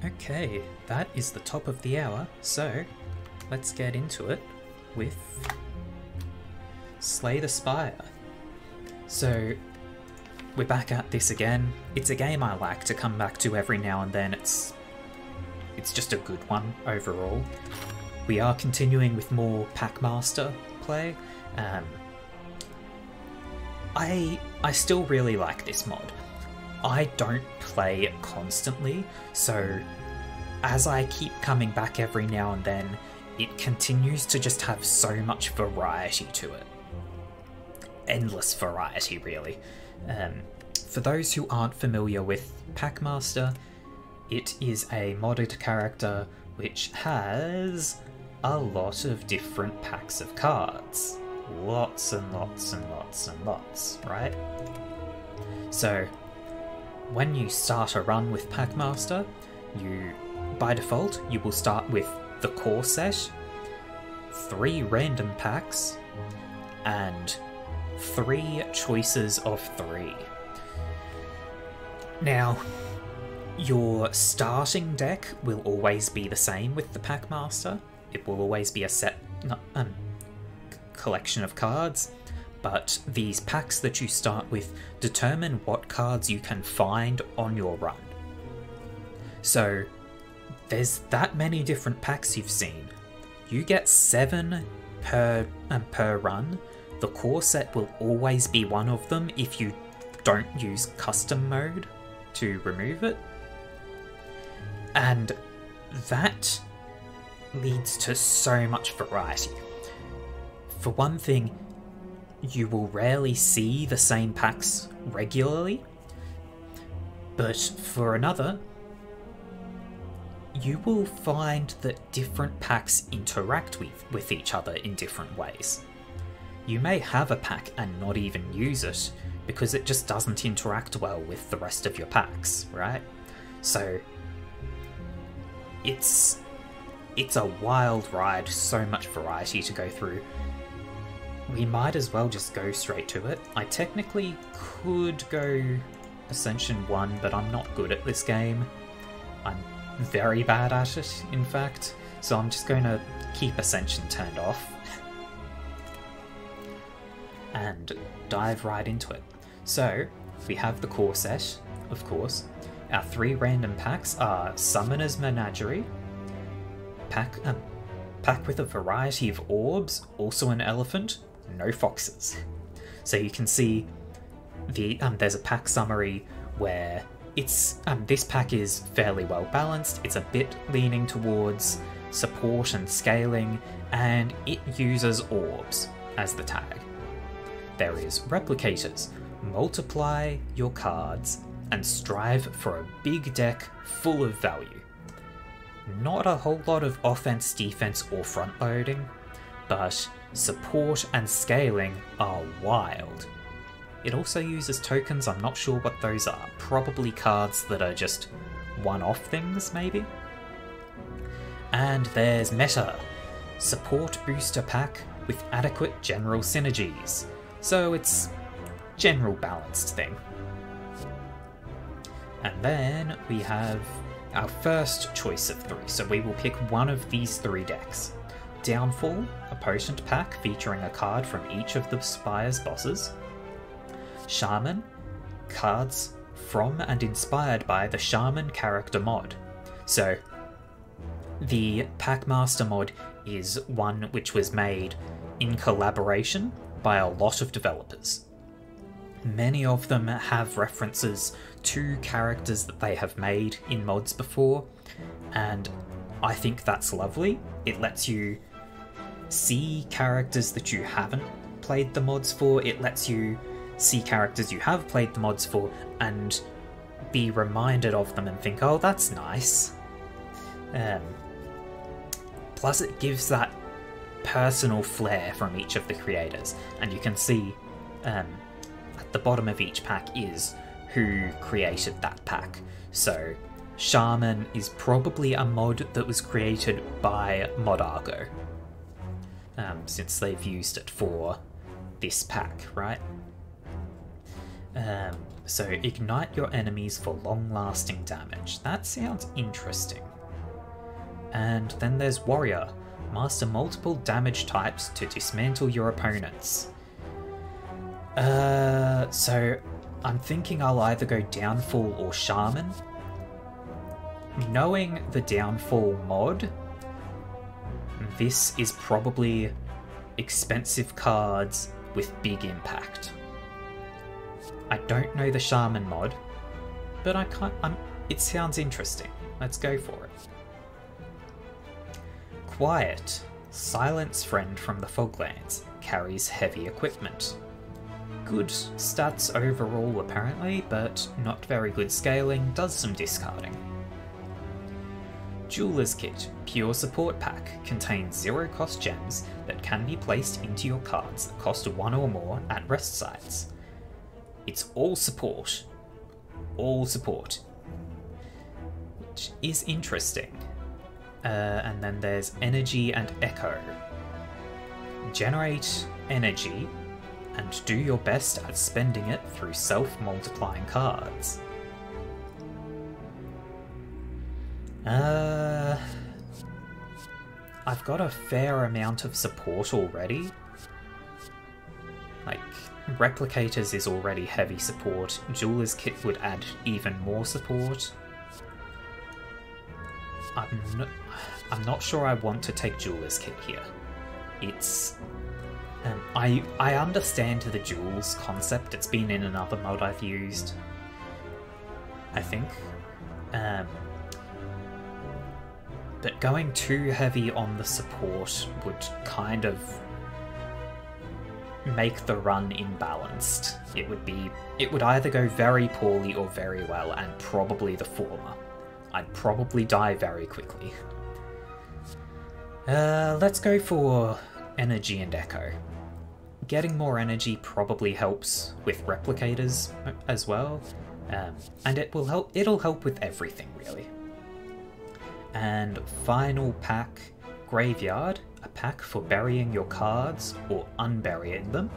Okay, that is the top of the hour, so let's get into it with Slay the Spire. So we're back at this again. It's a game I like to come back to every now and then. It's just a good one overall. We are continuing with more Packmaster play. I still really like this mod. I don't play it constantly, so as I keep coming back every now and then, it continues to just have so much variety to it. Endless variety, really. For those who aren't familiar with Packmaster, it is a modded character which has a lot of different packs of cards. Lots and lots and lots and lots, right? So, when you start a run with Packmaster, by default, you will start with the core set, 3 random packs, and 3 choices of 3. Now, your starting deck will always be the same with the Packmaster. It will always be a set collection of cards, but these packs that you start with determine what cards you can find on your run. So there's that many different packs you've seen. You get 7 per run. The core set will always be one of them if you don't use custom mode to remove it. And that leads to so much variety. For one thing, you will rarely see the same packs regularly, but for another, you will find that different packs interact with each other in different ways. You may have a pack and not even use it because it just doesn't interact well with the rest of your packs, right? So it's a wild ride, so much variety to go through. We might as well just go straight to it. I technically could go Ascension 1, but I'm not good at this game. I'm very bad at it, in fact, so I'm just going to keep Ascension turned off and dive right into it. So, we have the core set, of course. Our 3 random packs are Summoner's Menagerie, pack with a variety of orbs, also an elephant, no foxes. So you can see there's a pack summary where it's this pack is fairly well balanced. It's a bit leaning towards support and scaling, and it uses orbs as the tag. There is replicators. Multiply your cards and strive for a big deck full of value. Not a whole lot of offense, defense, or front loading, but support and scaling are wild. It also uses tokens. I'm not sure what those are. Probably cards that are just one-off things, maybe? And there's Meta. Support booster pack with adequate general synergies. So it's general balanced thing. And then we have our first choice of 3. So we will pick one of these 3 decks. Downfall, a potent pack featuring a card from each of the Spire's bosses. Shaman, cards from and inspired by the Shaman character mod. So the Packmaster mod is one which was made in collaboration by a lot of developers. Many of them have references to characters that they have made in mods before, and I think that's lovely. It lets you see characters that you haven't played the mods for. It lets you see characters you have played the mods for and be reminded of them and think, oh, that's nice. Plus it gives that personal flair from each of the creators, and you can see at the bottom of each pack is who created that pack. So Shaman is probably a mod that was created by Modargo, since they've used it for this pack, right? So ignite your enemies for long-lasting damage. That sounds interesting. And then there's Warrior. Master multiple damage types to dismantle your opponents. So I'm thinking I'll either go Downfall or Shaman. Knowing the Downfall mod, this is probably expensive cards with big impact. I don't know the Shaman mod, but it sounds interesting. Let's go for it. Quiet. Silence friend from the Foglands. Carries heavy equipment. Good stats overall apparently, but not very good scaling, does some discarding. Jeweler's Kit. Pure support pack. Contains 0 cost gems that can be placed into your cards that cost 1 or more at rest sites. It's all support. All support. Which is interesting. And then there's Energy and Echo. Generate energy and do your best at spending it through self-multiplying cards. I've got a fair amount of support already. Like, Replicators is already heavy support. Jeweler's Kit would add even more support. I'm not sure I want to take Jeweler's Kit here. It's... I understand the jewels concept. It's been in another mod I've used, I think. But going too heavy on the support would kind of make the run imbalanced. It would either go very poorly or very well, and probably the former. I'd probably die very quickly. Let's go for Energy and Echo. Getting more energy probably helps with replicators as well, and it'll help with everything really. And final pack, Graveyard, a pack for burying your cards or unburying them.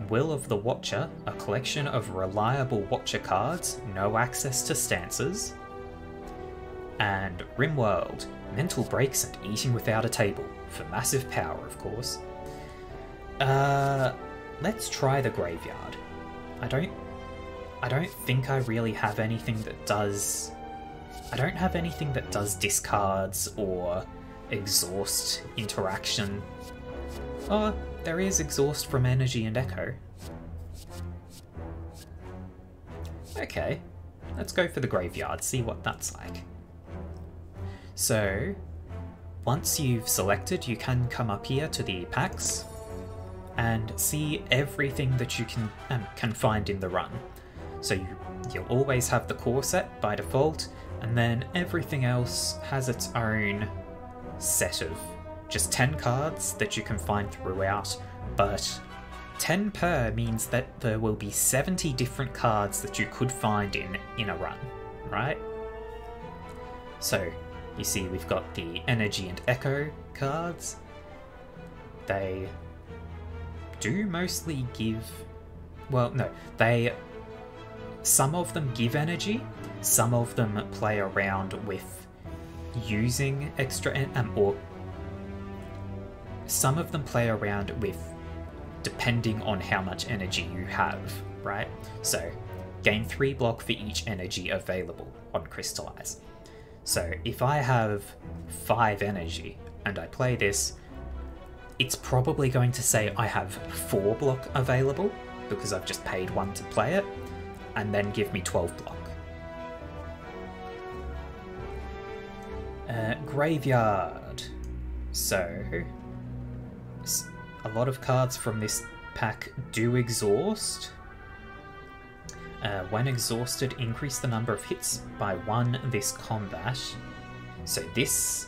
Will of the Watcher, a collection of reliable Watcher cards, no access to stances. And Rimworld, mental breaks and eating without a table, for massive power of course. Let's try the Graveyard. I don't think I really have anything that does... I don't have anything that does discards or exhaust interaction. Oh, there is exhaust from Energy and Echo. Okay, let's go for the Graveyard, see what that's like. So, once you've selected, you can come up here to the packs and see everything that you can find in the run. So you'll always have the core set by default, and then everything else has its own set of just 10 cards that you can find throughout, but 10 per means that there will be 70 different cards that you could find in a run, right? So you see we've got the Energy and Echo cards. They do mostly give... well, no, some of them give energy, some of them play around with using extra, or some of them play around with depending on how much energy you have, right? So gain 3 block for each energy available on Crystallize. So if I have 5 energy and I play this, it's probably going to say I have 4 block available because I've just paid 1 to play it, and then give me 12 block. Graveyard. So, a lot of cards from this pack do exhaust. When exhausted, increase the number of hits by 1 this combat. So this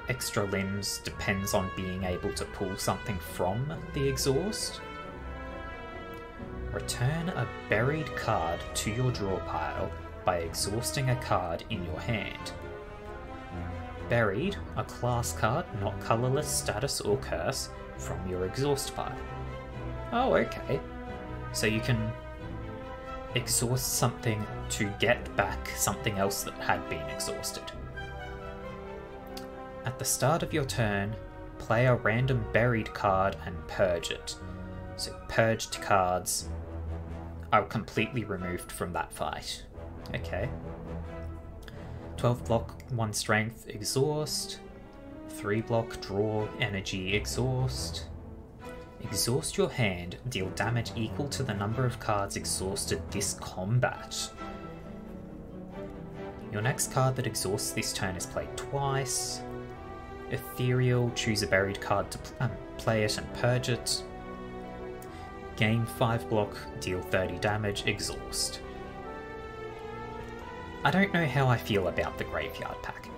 extra limbs depends on being able to pull something from the exhaust. Return a buried card to your draw pile by exhausting a card in your hand. Buried, a class card, not colourless, status or curse, from your exhaust pile. Oh, okay. So you can exhaust something to get back something else that had been exhausted. At the start of your turn, play a random buried card and purge it. So purged cards are completely removed from that fight. Okay. 12 block, 1 strength, exhaust. 3 block, draw, energy, exhaust. Exhaust your hand, deal damage equal to the number of cards exhausted this combat. Your next card that exhausts this turn is played twice. Ethereal, choose a buried card to play it and purge it. Gain 5 block, deal 30 damage, exhaust. I don't know how I feel about the Graveyard pack.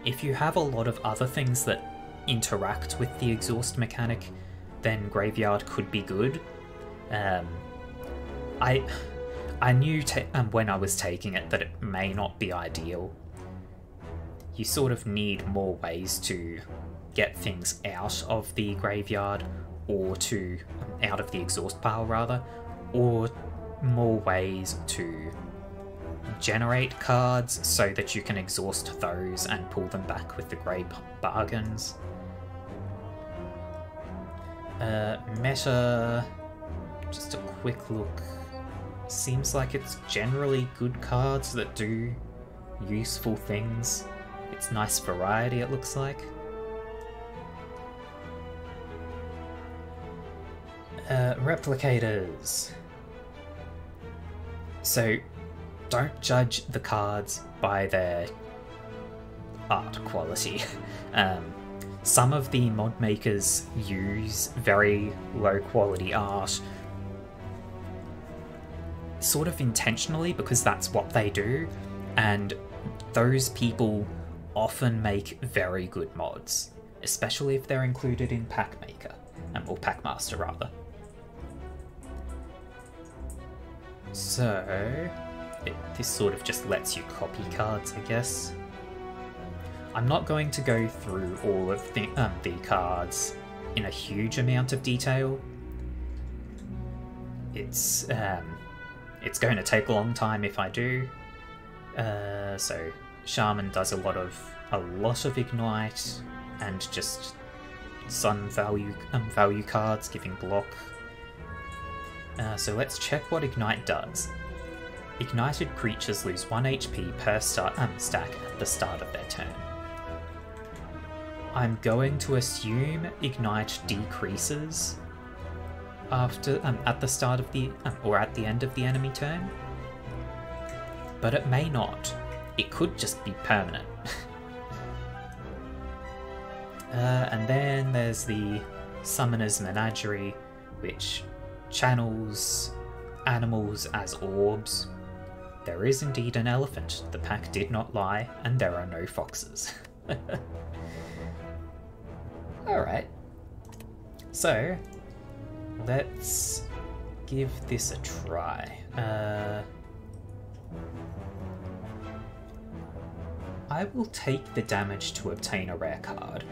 If you have a lot of other things that interact with the exhaust mechanic, then Graveyard could be good. I knew when I was taking it that it may not be ideal. You sort of need more ways to get things out of the graveyard, or to out of the exhaust pile rather, or more ways to generate cards so that you can exhaust those and pull them back with the grey bargains. Meta, just a quick look. Seems like it's generally good cards that do useful things. It's nice variety, it looks like. Replicators. So, don't judge the cards by their art quality. Some of the mod makers use very low quality art sort of intentionally because that's what they do, and those people often make very good mods, especially if they're included in Pack Maker, or Packmaster rather. So, this sort of just lets you copy cards, I guess. I'm not going to go through all of the cards in a huge amount of detail. It's going to take a long time if I do. So Shaman does a lot of Ignite and just Sun value cards, giving block. So let's check what Ignite does. Ignited creatures lose 1 HP per stack at the start of their turn. I'm going to assume Ignite decreases after at the start of the or at the end of the enemy turn, but it may not. It could just be permanent. And then there's the Summoner's Menagerie, which channels animals as orbs. There is indeed an elephant, the pack did not lie, and there are no foxes. Alright, so let's give this a try. I will take the damage to obtain a rare card.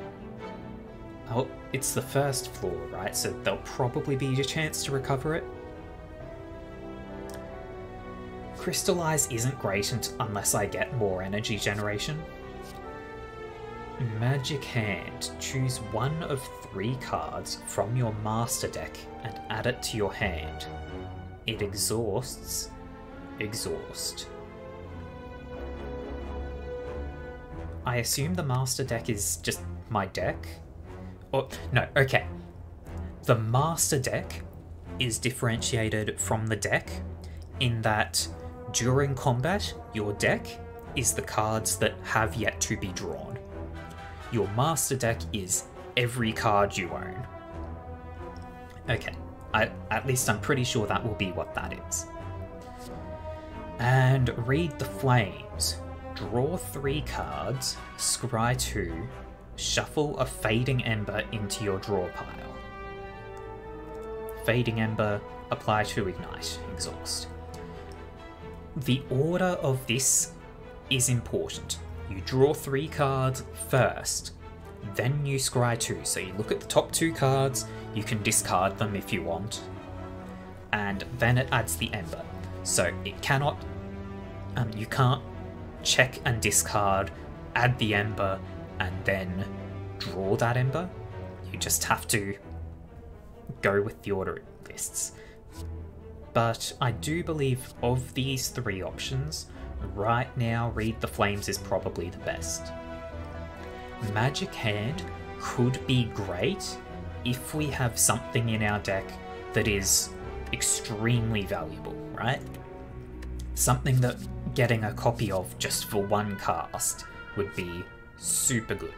Oh, it's the first floor, right? So there'll probably be a chance to recover it. Crystallize isn't great unless I get more energy generation. Magic Hand. Choose one of 3 cards from your master deck and add it to your hand. It exhausts. Exhaust. I assume the master deck is just my deck? Or, no, okay. The master deck is differentiated from the deck in that during combat, your deck is the cards that have yet to be drawn. Your master deck is every card you own. Okay, at least I'm pretty sure that will be what that is. And Read the Flames. Draw 3 cards, scry 2, shuffle a Fading Ember into your draw pile. Fading Ember, apply to Ignite, exhaust. The order of this is important. You draw 3 cards first, then you scry 2. So you look at the top 2 cards, you can discard them if you want, and then it adds the Ember. So it cannot, you can't check and discard, add the Ember, and then draw that Ember. You just have to go with the order it lists. But I do believe of these three options, right now Read the Flames is probably the best. Magic Hand could be great if we have something in our deck that is extremely valuable, right? Something that getting a copy of just for one cast would be super good.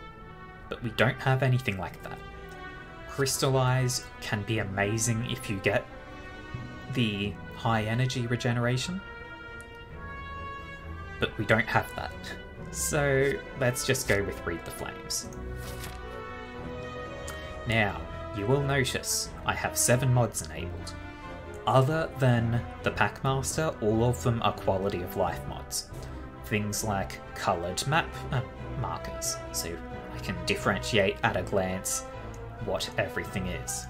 But we don't have anything like that. Crystallize can be amazing if you get the high energy regeneration, but we don't have that. So let's just go with Read the Flames. Now, you will notice I have 7 mods enabled. Other than the Packmaster, all of them are quality of life mods. Things like coloured map markers, so I can differentiate at a glance what everything is.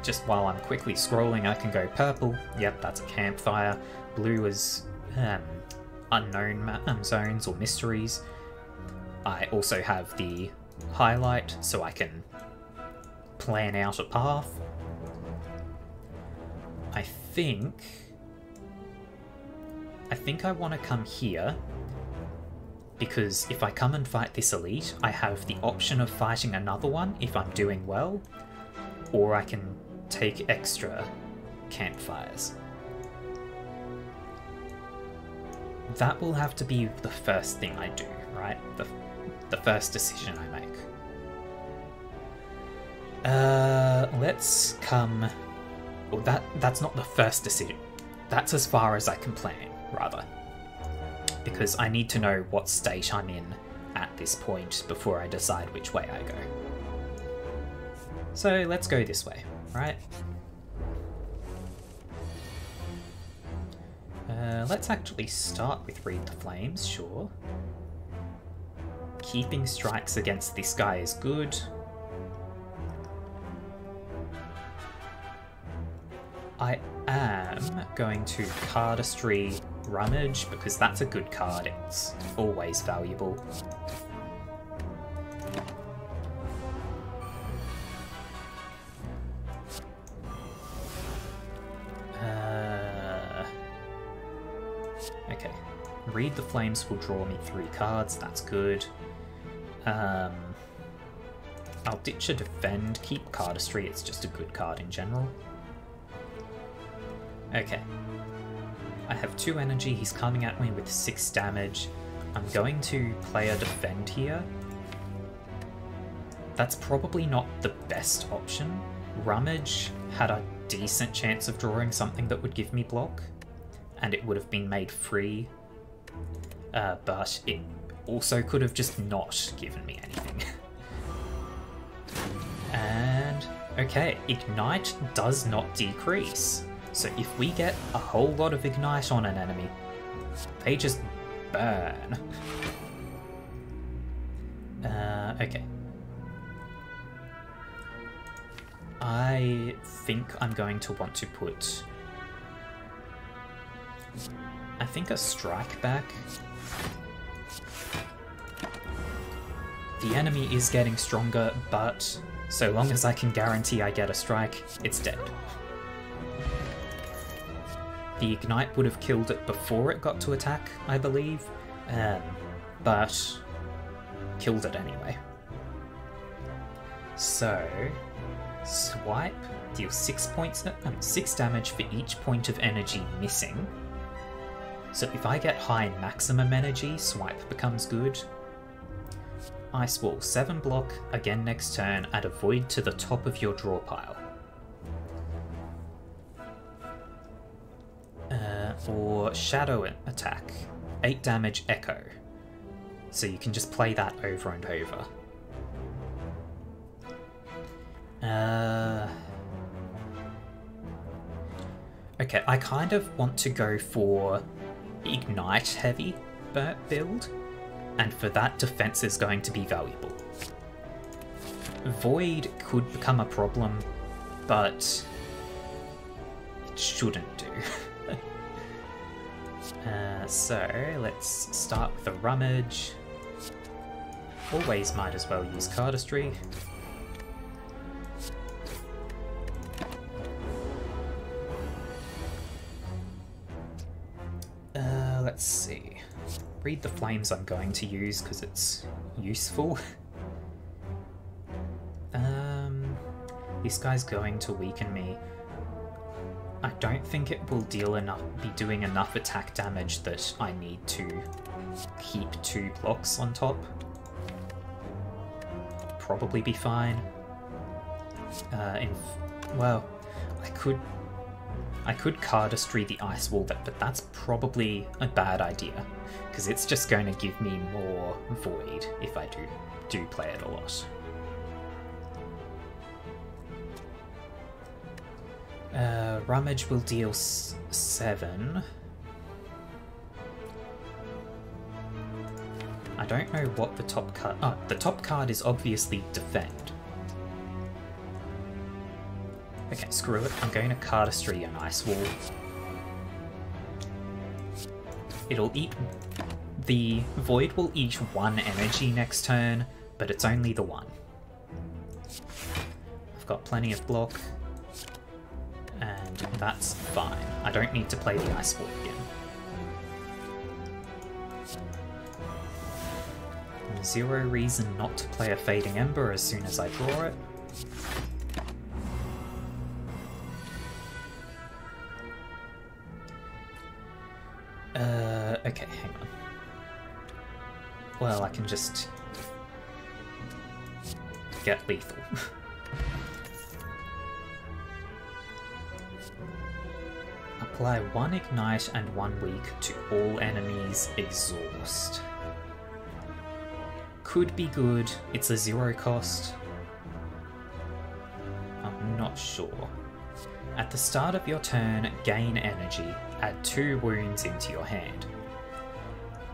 Just while I'm quickly scrolling, I can go purple, yep, that's a campfire. Blue is unknown zones or mysteries. I also have the highlight, so I can plan out a path. I think I want to come here, because if I come and fight this elite, I have the option of fighting another one if I'm doing well, or I can take extra campfires. That will have to be the first thing I do, right? The first decision I make. Let's come... Well, that's not the first decision. That's as far as I can plan, rather. Because I need to know what state I'm in at this point before I decide which way I go. So let's go this way, right? Let's actually start with Read the Flames, sure. Keeping strikes against this guy is good. I am going to Cardistry Rummage, because that's a good card, it's always valuable. Okay, Read the Flames will draw me 3 cards, that's good. I'll ditch a Defend, keep Cardistry, it's just a good card in general. Okay. I have 2 energy, he's coming at me with 6 damage. I'm going to play a Defend here. That's probably not the best option. Rummage had a decent chance of drawing something that would give me block, and it would have been made free, but it also could have just not given me anything. And, okay, Ignite does not decrease. So if we get a whole lot of Ignite on an enemy, they just burn. Okay. I think I'm going to want to put... I think a Strike back. The enemy is getting stronger, but so long as I can guarantee I get a strike, it's dead. The Ignite would have killed it before it got to attack, I believe, but killed it anyway. So, Swipe, deal 6 damage for each point of energy missing. So if I get high maximum energy, Swipe becomes good. Ice Wall, 7 block, again next turn, add a Void to the top of your draw pile. Or Shadow Attack, 8 damage Echo. So you can just play that over and over. Okay, I kind of want to go for Ignite heavy build, and for that defense is going to be valuable. Void could become a problem, but it shouldn't do. So let's start with the rummage. Always might as well use cardistry. Let's see. Read the flames I'm going to use because it's useful. This guy's going to weaken me. I don't think it will be doing enough attack damage that I need to keep 2 blocks on top. Probably be fine. Well, I could cardistry the ice wall, but that's probably a bad idea because it's just going to give me more void if I do play it a lot. Rummage will deal 7. I don't know what the top card... Oh, the top card is obviously Defend. Okay, screw it. I'm going to cardistry an ice wall. It'll eat... The void will eat 1 energy next turn, but it's only the 1. I've got plenty of block. And that's fine. I don't need to play the ice wall again. Zero reason not to play a Fading Ember as soon as I draw it. Okay, hang on. Well, I can just get lethal. Apply 1 Ignite and 1 Weak to all enemies, exhaust. Could be good, it's a 0 cost. I'm not sure. At the start of your turn, gain energy, add 2 wounds into your hand.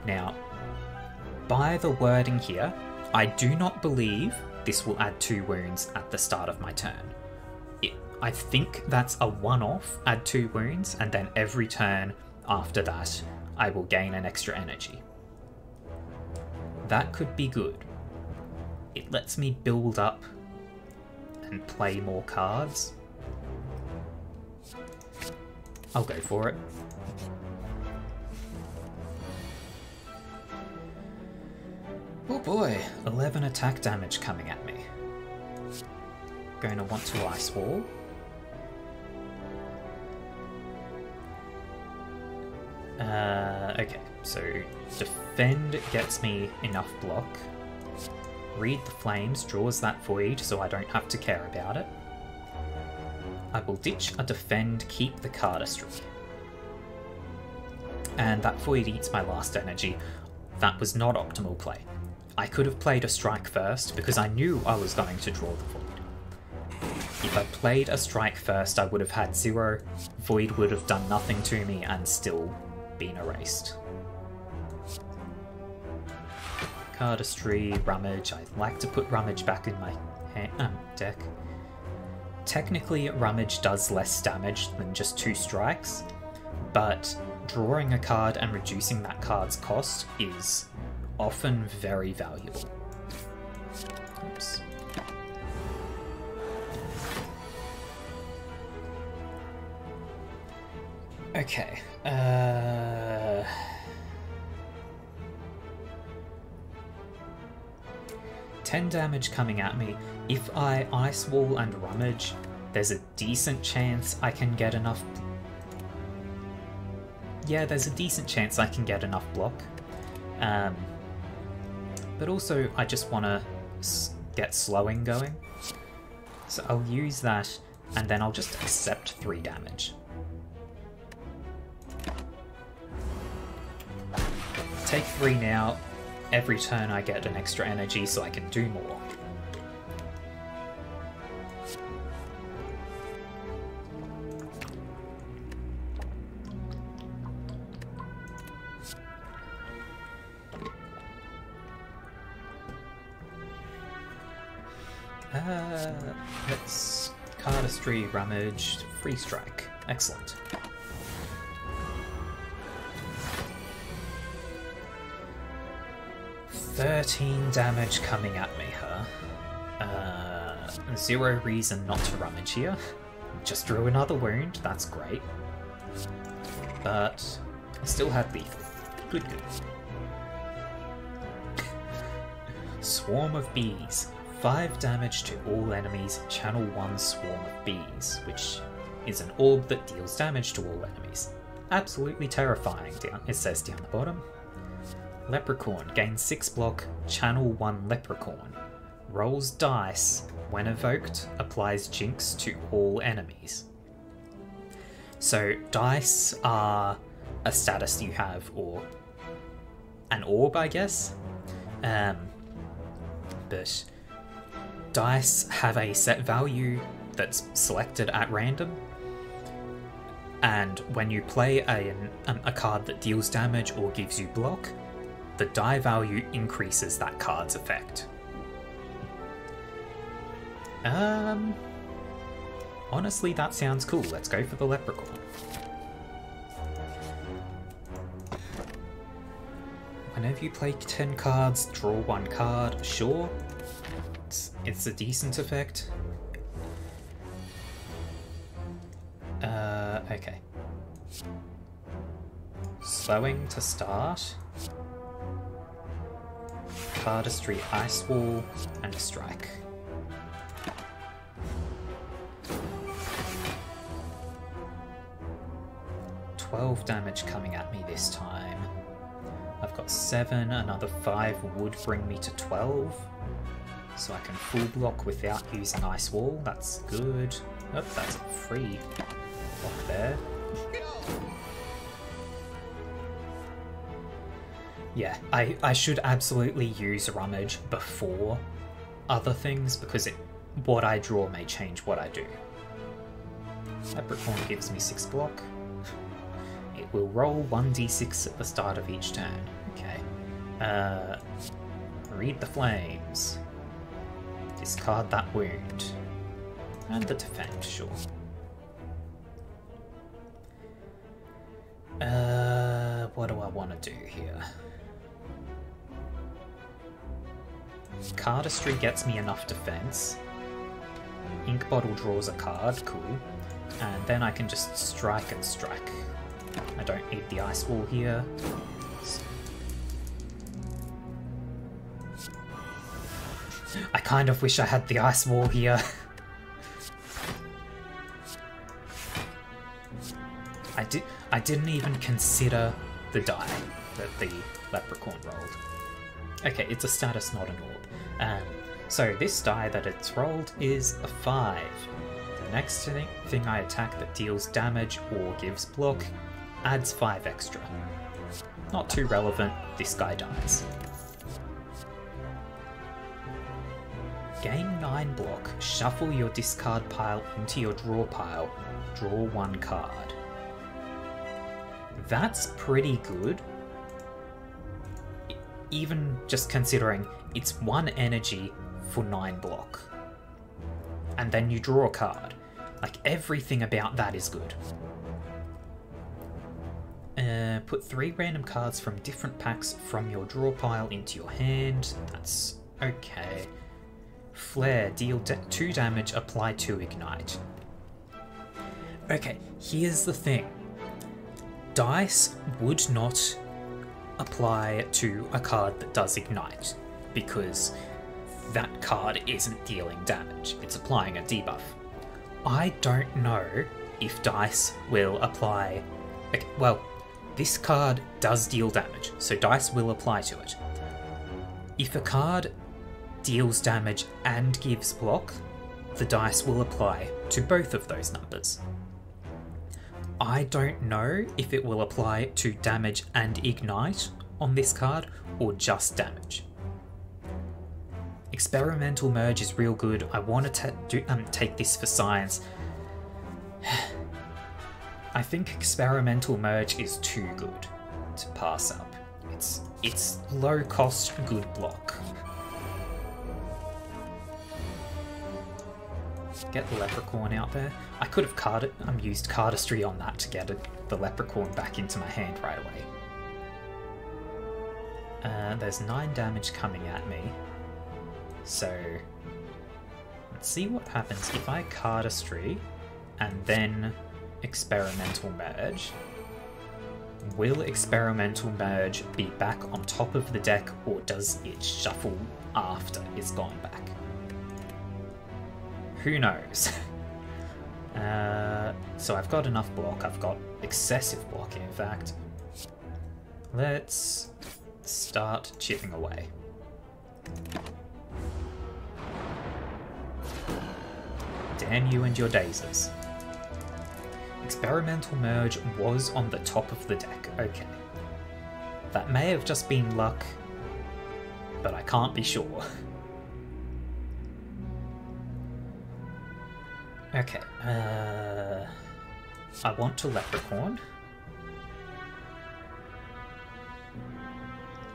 Now, by the wording here, I do not believe this will add 2 wounds at the start of my turn. I think that's a one-off, add 2 wounds, and then every turn after that, I will gain an extra energy. That could be good. It lets me build up and play more cards. I'll go for it. Oh boy, 11 attack damage coming at me. Going to want to Ice Wall. Okay, so Defend gets me enough block. Read the Flames draws that void so I don't have to care about it. I will ditch a Defend, keep the cardistry. And that void eats my last energy. That was not optimal play. I could have played a strike first because I knew I was going to draw the void. If I played a strike first, I would have had 0, void would have done nothing to me and still been erased. Cardistry, Rummage. I like to put Rummage back in my deck. Technically, Rummage does less damage than just 2 strikes, but drawing a card and reducing that card's cost is often very valuable. Oops. Okay. 10 damage coming at me. If I Ice Wall and Rummage, there's a decent chance I can get enough... Yeah, there's a decent chance I can get enough block. But also, I just want to get slowing going. So I'll use that, and then I'll just accept 3 damage. Take 3 now. Every turn I get an extra energy so I can do more. Let's cardistry, Rummage, Free Strike. Excellent. $13 damage coming at me, huh? Zero reason not to rummage here. Just drew another wound, that's great. But I still have lethal. Good. Swarm of Bees. 5 damage to all enemies, channel 1 Swarm of Bees, which is an orb that deals damage to all enemies. Absolutely terrifying, it says down the bottom. Leprechaun, gains 6 block, channel 1 Leprechaun. Rolls dice, when evoked, applies Jinx to all enemies. So dice are a status you have, or an orb, I guess. But dice have a set value that's selected at random, and when you play a card that deals damage or gives you block, the die value increases that card's effect. Honestly, that sounds cool. Let's go for the Leprechaun. Whenever you play 10 cards, draw 1 card. Sure, it's a decent effect. Okay. Slowing to start. Cardistry, Ice Wall, and a Strike. $12 damage coming at me this time. I've got 7, another 5 would bring me to 12. So I can full block without using Ice Wall, that's good. Oh, that's a free block there. Yeah, I should absolutely use Rummage before other things, because what I draw may change what I do. Leprechaun gives me 6 block. It will roll 1d6 at the start of each turn. Okay. Read the Flames. Discard that wound. And the defend, sure. What do I want to do here? Cardistry gets me enough defense. Ink Bottle draws a card, cool. And then I can just strike and strike. I don't need the Ice Wall here. I kind of wish I had the Ice Wall here. I didn't even consider the die that the Leprechaun rolled. Okay, it's a status, not an orb. So this die that it's rolled is a 5. The next thing I attack that deals damage or gives block adds 5 extra. Not too relevant, this guy dies. Gain 9 block, shuffle your discard pile into your draw pile, draw 1 card. That's pretty good. Even just considering it's 1 energy for 9 block. And then you draw a card. Like, everything about that is good. Put 3 random cards from different packs from your draw pile into your hand. That's okay. Flare, deal 2 damage, apply 2 ignite. Okay, here's the thing. Dice would not apply to a card that does ignite, because that card isn't dealing damage, it's applying a debuff. I don't know if dice will apply... Okay, well, this card does deal damage, so dice will apply to it. If a card deals damage and gives block, the dice will apply to both of those numbers. I don't know if it will apply to damage and ignite on this card, or just damage. Experimental Merge is real good. I want to take this for science. I think Experimental Merge is too good to pass up. It's low cost, good block. Get the Leprechaun out there. I could have used Cardistry on that to get the Leprechaun back into my hand right away. There's 9 damage coming at me. So let's see what happens if I Cardistry and then Experimental Merge. Will Experimental Merge be back on top of the deck, or does it shuffle after it's gone back? Who knows? So I've got enough block. I've got excessive block, in fact. Let's start chipping away. Damn you and your daisies. Experimental Merge was on the top of the deck. Okay. That may have just been luck, but I can't be sure. Okay, I want to Leprechaun.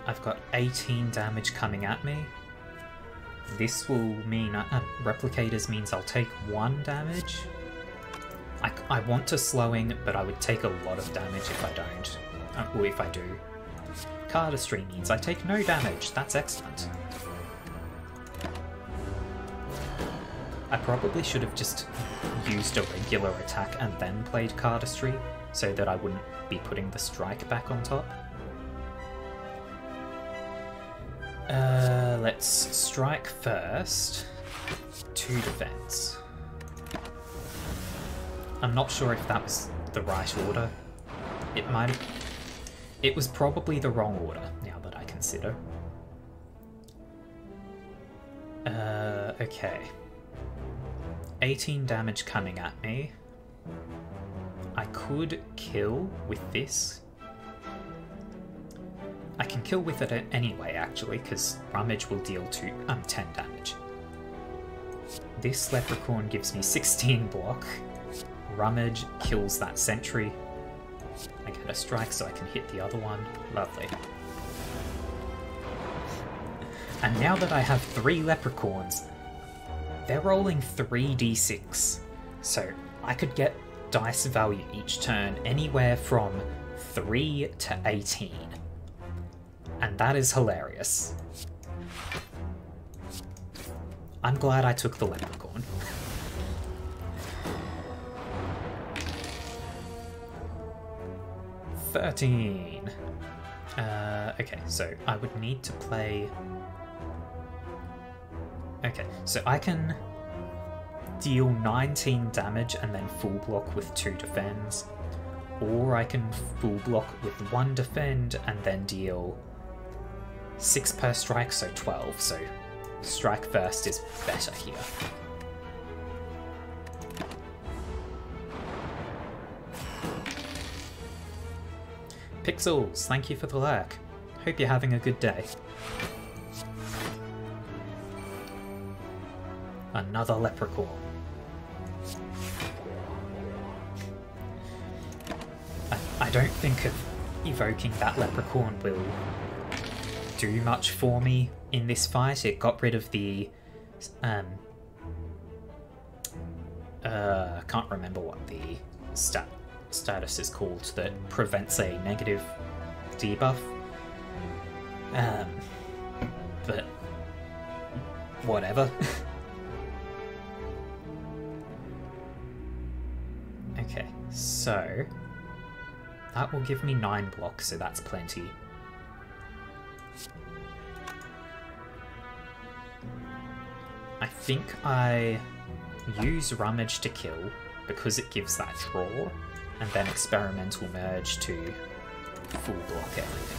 I've got 18 damage coming at me. This will mean, Replicators means I'll take 1 damage. I want to slowing, but I would take a lot of damage if I don't, or if I do. Cardistry means I take no damage. That's excellent. I probably should have just used a regular attack and then played Cardistry, so that I wouldn't be putting the strike back on top. Let's strike first. 2 defense. I'm not sure if that was the right order. It might have... It was probably the wrong order, now that I consider. Okay. 18 damage coming at me. I could kill with this. I can kill with it anyway, actually, because Rummage will deal 10 damage. This Leprechaun gives me 16 block. Rummage kills that sentry. I get a strike so I can hit the other one. Lovely. And now that I have 3 Leprechauns, they're rolling 3d6. So I could get dice value each turn anywhere from 3 to 18. And that is hilarious. I'm glad I took the Leprechaun. $13. Okay, so I would need to play... Okay, so I can deal 19 damage and then full block with 2 defends, or I can full block with 1 defend and then deal 6 per strike, so 12, so strike first is better here. Pixels, thank you for the lurk. Hope you're having a good day. Another Leprechaun. I don't think of evoking that Leprechaun will do much for me in this fight. It got rid of the... can't remember what the status is called that prevents a negative debuff. But whatever. Okay, so that will give me 9 blocks, so that's plenty. I think I use Rummage to kill because it gives that draw, and then Experimental Merge to full block everything.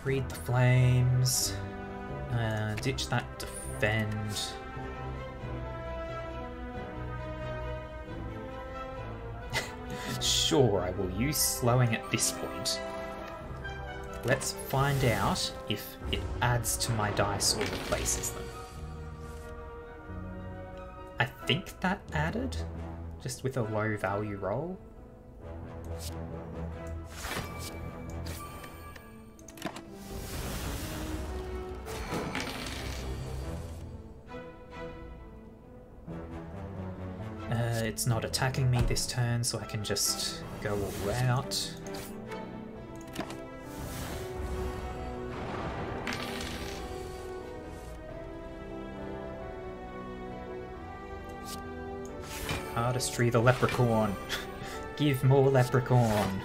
Read the Flames. Ditch that defend. Sure, I will use slowing at this point. Let's find out if it adds to my dice or replaces them. I think that added, just with a low value roll. It's not attacking me this turn, so I can just go all out. Artistry the leprechaun. Give more leprechaun.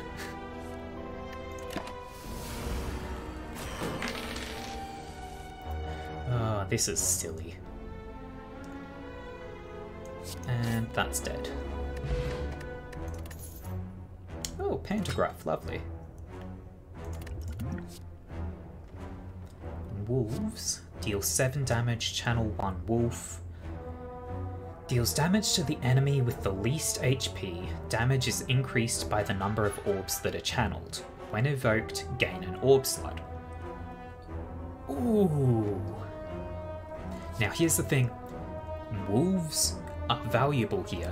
Oh, this is silly. And that's dead. Oh, pantograph, lovely. Wolves. Deal 7 damage, channel 1 wolf. Deals damage to the enemy with the least HP. Damage is increased by the number of orbs that are channeled. When evoked, gain an orb slot. Ooh. Now here's the thing. Wolves are valuable here.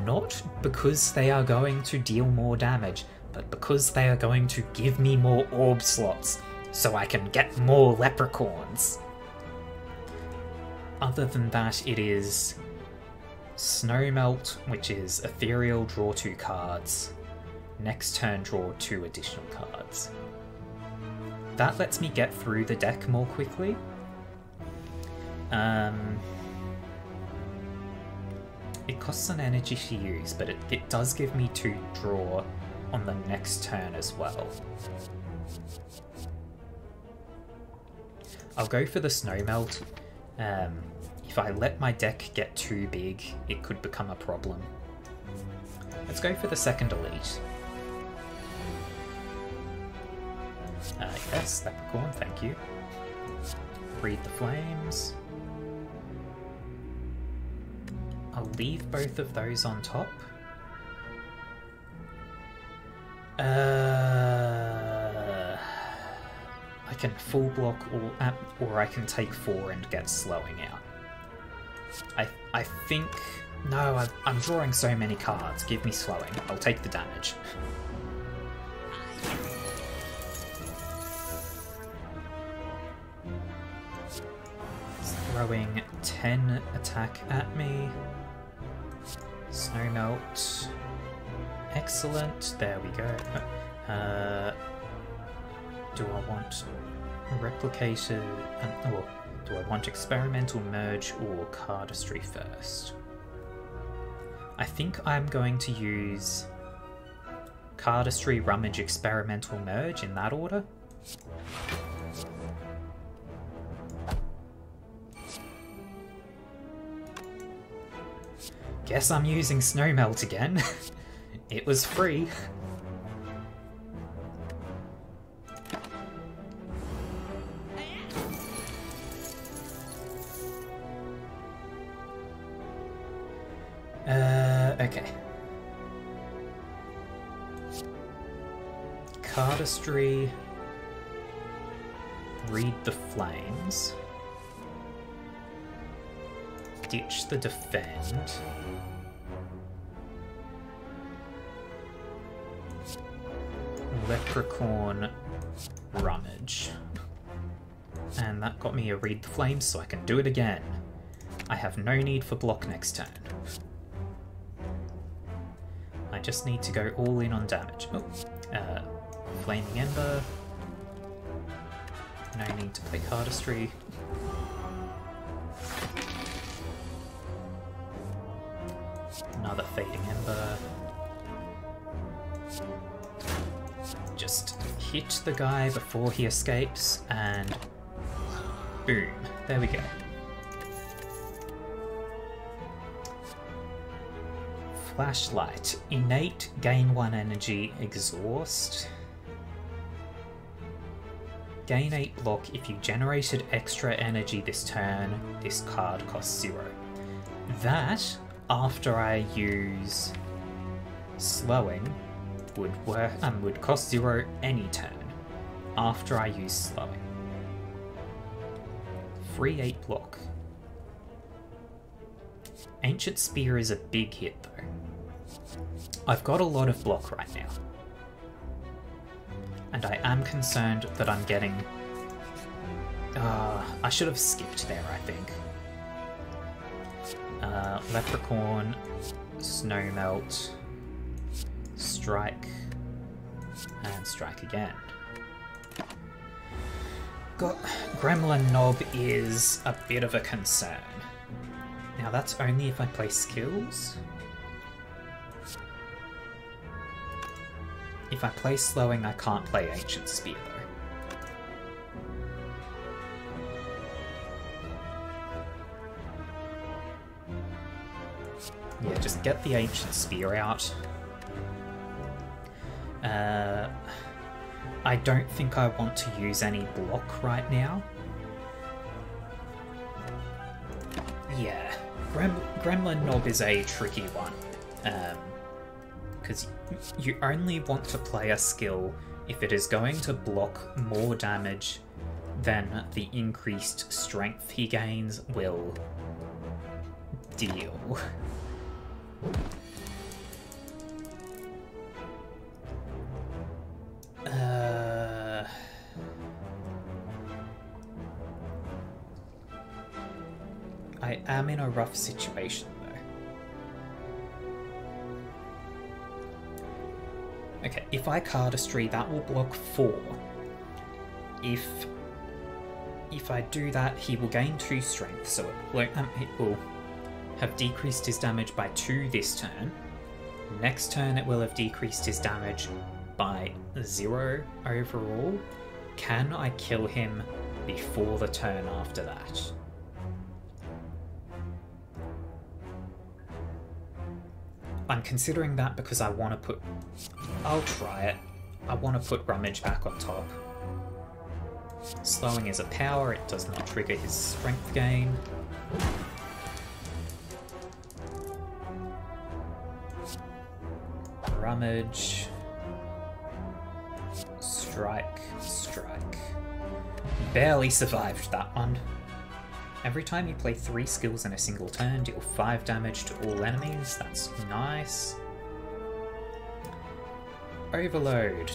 Not because they are going to deal more damage, but because they are going to give me more orb slots, so I can get more leprechauns. Other than that, it is Snowmelt, which is ethereal, draw 2 cards. Next turn, draw 2 additional cards. That lets me get through the deck more quickly. It costs an energy to use, but it does give me 2 draw on the next turn as well. I'll go for the Snowmelt. If I let my deck get too big, it could become a problem. Let's go for the second elite. Yes, leprechaun, thank you. Breed the flames. I'll leave both of those on top. I can full block or I can take 4 and get slowing out. I think... No, I'm drawing so many cards. Give me slowing. I'll take the damage. It's throwing 10 attack at me. Snowmelt. Excellent. There we go. Do I want replicated... or do I want experimental merge or cardistry first? I think I'm going to use cardistry, rummage, experimental merge in that order. Guess I'm using Snowmelt again. It was free. Okay. Cardistry. Read the flames. Ditch the defend. Leprechaun rummage. And that got me a read the flames, so I can do it again. I have no need for block next turn. I just need to go all in on damage. Oh, Flaming Ember. No need to play cardistry. Another Fading Ember. Just hit the guy before he escapes, and boom. There we go. Flashlight. Innate, gain 1 energy, exhaust. Gain 8 block. If you generated extra energy this turn, this card costs 0. That, after I use slowing, would cost 0 any turn after I use slowing. Free 8 block. Ancient Spear is a big hit though. I've got a lot of block right now. And I am concerned that I'm getting... I should have skipped there, I think. Leprechaun, Snow Melt, strike, and strike again. Gremlin Knob is a bit of a concern. Now that's only if I play skills. If I play slowing, I can't play Ancient Spear though. Yeah, just get the Ancient Spear out. I don't think I want to use any block right now. Yeah, Gremlin Knob is a tricky one. Because you only want to play a skill if it is going to block more damage than the increased strength he gains will deal. I am in a rough situation though. Okay, if I Cardistry, that will block 4. If I do that, he will gain 2 strength, so it will have decreased his damage by 2 this turn. Next turn it will have decreased his damage by 0 overall. Can I kill him before the turn after that? I'm considering that because I want to put... I'll try it. I want to put Rummage back on top. Slowing is a power, it does not trigger his strength gain. Rummage. Strike, strike. Barely survived that one. Every time you play 3 skills in a single turn, deal 5 damage to all enemies. That's nice. Overload.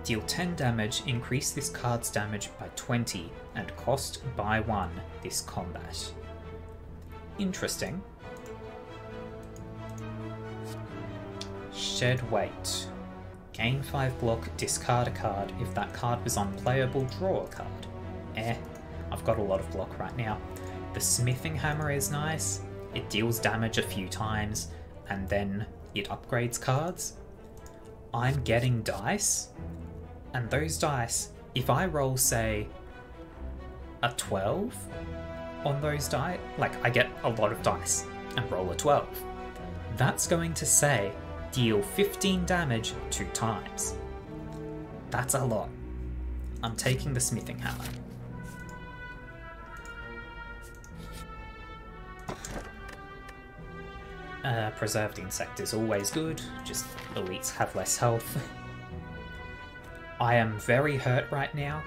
Deal 10 damage, increase this card's damage by 20, and cost by 1 this combat. Interesting. Shed Weight. Gain 5 block, discard a card. If that card was unplayable, draw a card. I've got a lot of block right now. The Smithing Hammer is nice. It deals damage a few times, and then it upgrades cards. I'm getting dice, and those dice, if I roll, say, a 12 on those die, like I get a lot of dice and roll a 12, that's going to say deal 15 damage 2 times. That's a lot. I'm taking the Smithing Hammer. Preserved Insect is always good, just elites have less health. I am very hurt right now,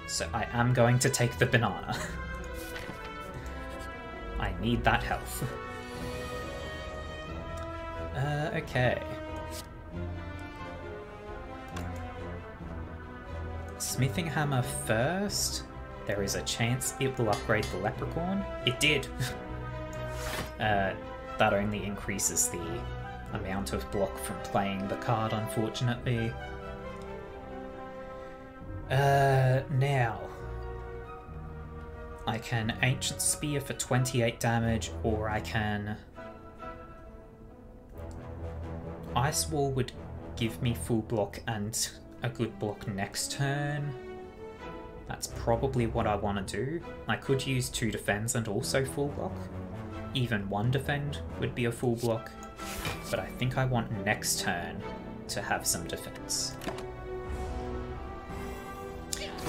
so I am going to take the banana. I need that health. Okay. Smithing Hammer first. There is a chance it will upgrade the Leprechaun. It did! That only increases the amount of block from playing the card, unfortunately. Now, I can Ancient Spear for 28 damage, or I can... Ice Wall would give me full block and a good block next turn. That's probably what I want to do. I could use 2 defends and also full block. Even 1 defend would be a full block, but I think I want next turn to have some defense.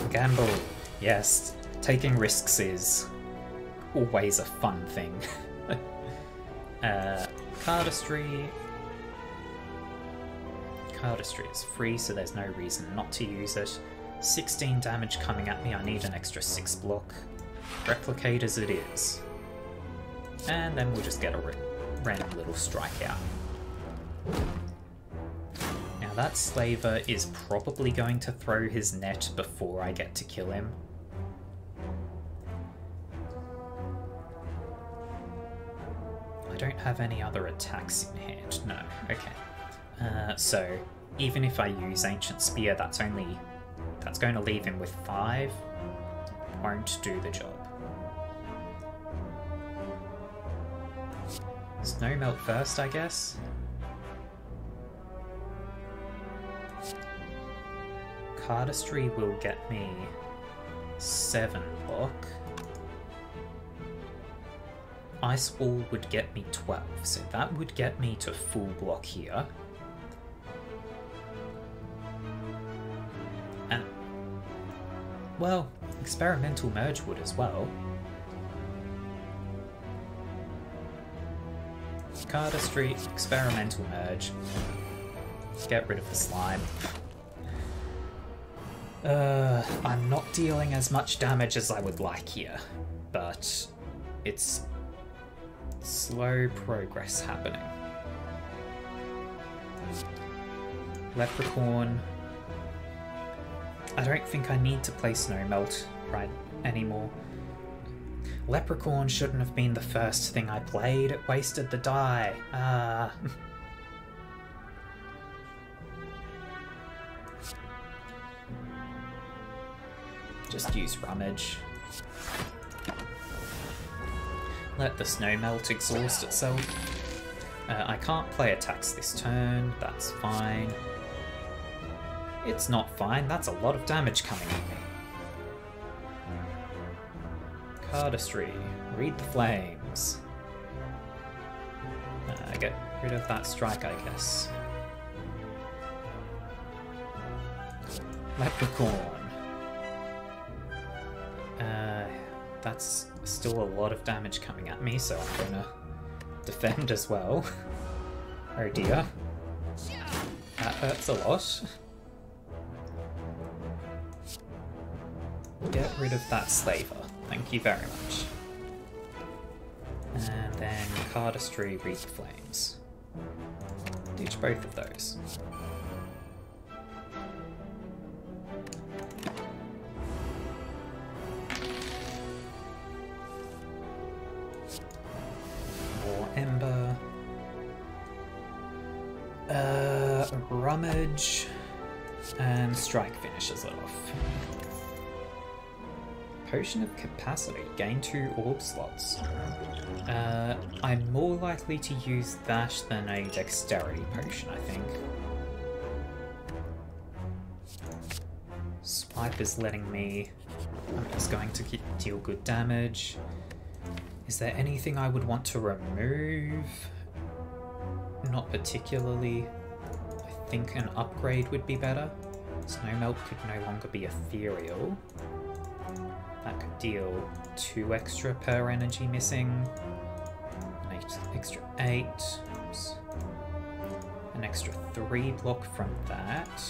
Gamble. Yes, taking risks is always a fun thing. Cardistry. Cardistry is free, so there's no reason not to use it. 16 damage coming at me, I need an extra 6 block. Replicate as it is. And then we'll just get a random little strike out. Now that Slaver is probably going to throw his net before I get to kill him. I don't have any other attacks in hand. No. Okay. So even if I use Ancient Spear, that's going to leave him with 5. Won't do the job. Snow Melt first, I guess. Cardistry will get me 7 block. Ice Wall would get me 12, so that would get me to full block here. And, well, Experimental Merge would as well. Cardistry, Experimental Merge. Get rid of the slime. I'm not dealing as much damage as I would like here, but it's slow progress happening. Leprechaun. I don't think I need to play Snow Melt right anymore. Leprechaun shouldn't have been the first thing I played. It wasted the die. Just use Rummage. Let the Snow Melt exhaust itself. I can't play attacks this turn, that's fine. It's not fine, that's a lot of damage coming at me. Cardistry, Read the Flames. Get rid of that strike, I guess. Leprechaun. That's still a lot of damage coming at me, so I'm gonna defend as well. Oh dear. That hurts a lot. Get rid of that Slaver. Thank you very much. And then Cardistry, Read the Flames. Ditch both of those. More Ember. Rummage. And Strike finishes it off. Potion of Capacity. Gain 2 orb slots. I'm more likely to use that than a Dexterity potion, I think. Swipe is letting me... I'm just going to deal good damage. Is there anything I would want to remove? Not particularly. I think an upgrade would be better. Snowmelt could no longer be ethereal. That could deal 2 extra per energy missing. An extra 8. Oops. An extra 3 block from that.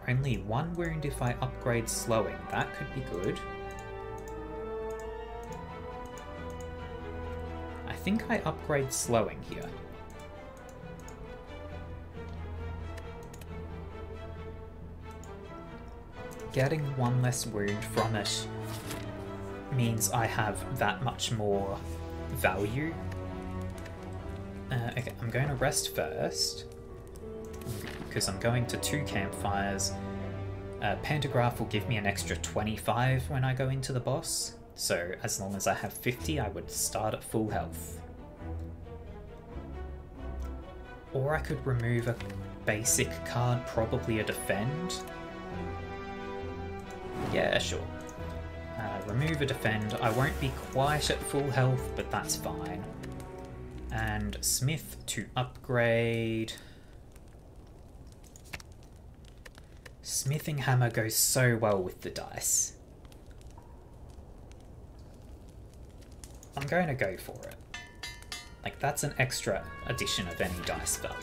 Only 1 wound if I upgrade slowing. That could be good. I think I upgrade slowing here. Getting 1 less wound from it means I have that much more value. Okay, I'm going to rest first, because I'm going to 2 campfires. Pantograph will give me an extra 25 when I go into the boss, so as long as I have 50, I would start at full health. Or I could remove a basic card, probably a defend. Yeah, sure. Remove a defend. I won't be quite at full health, but that's fine. And Smith to upgrade. Smithing Hammer goes so well with the dice. I'm going to go for it. Like, that's an extra addition of any dice value.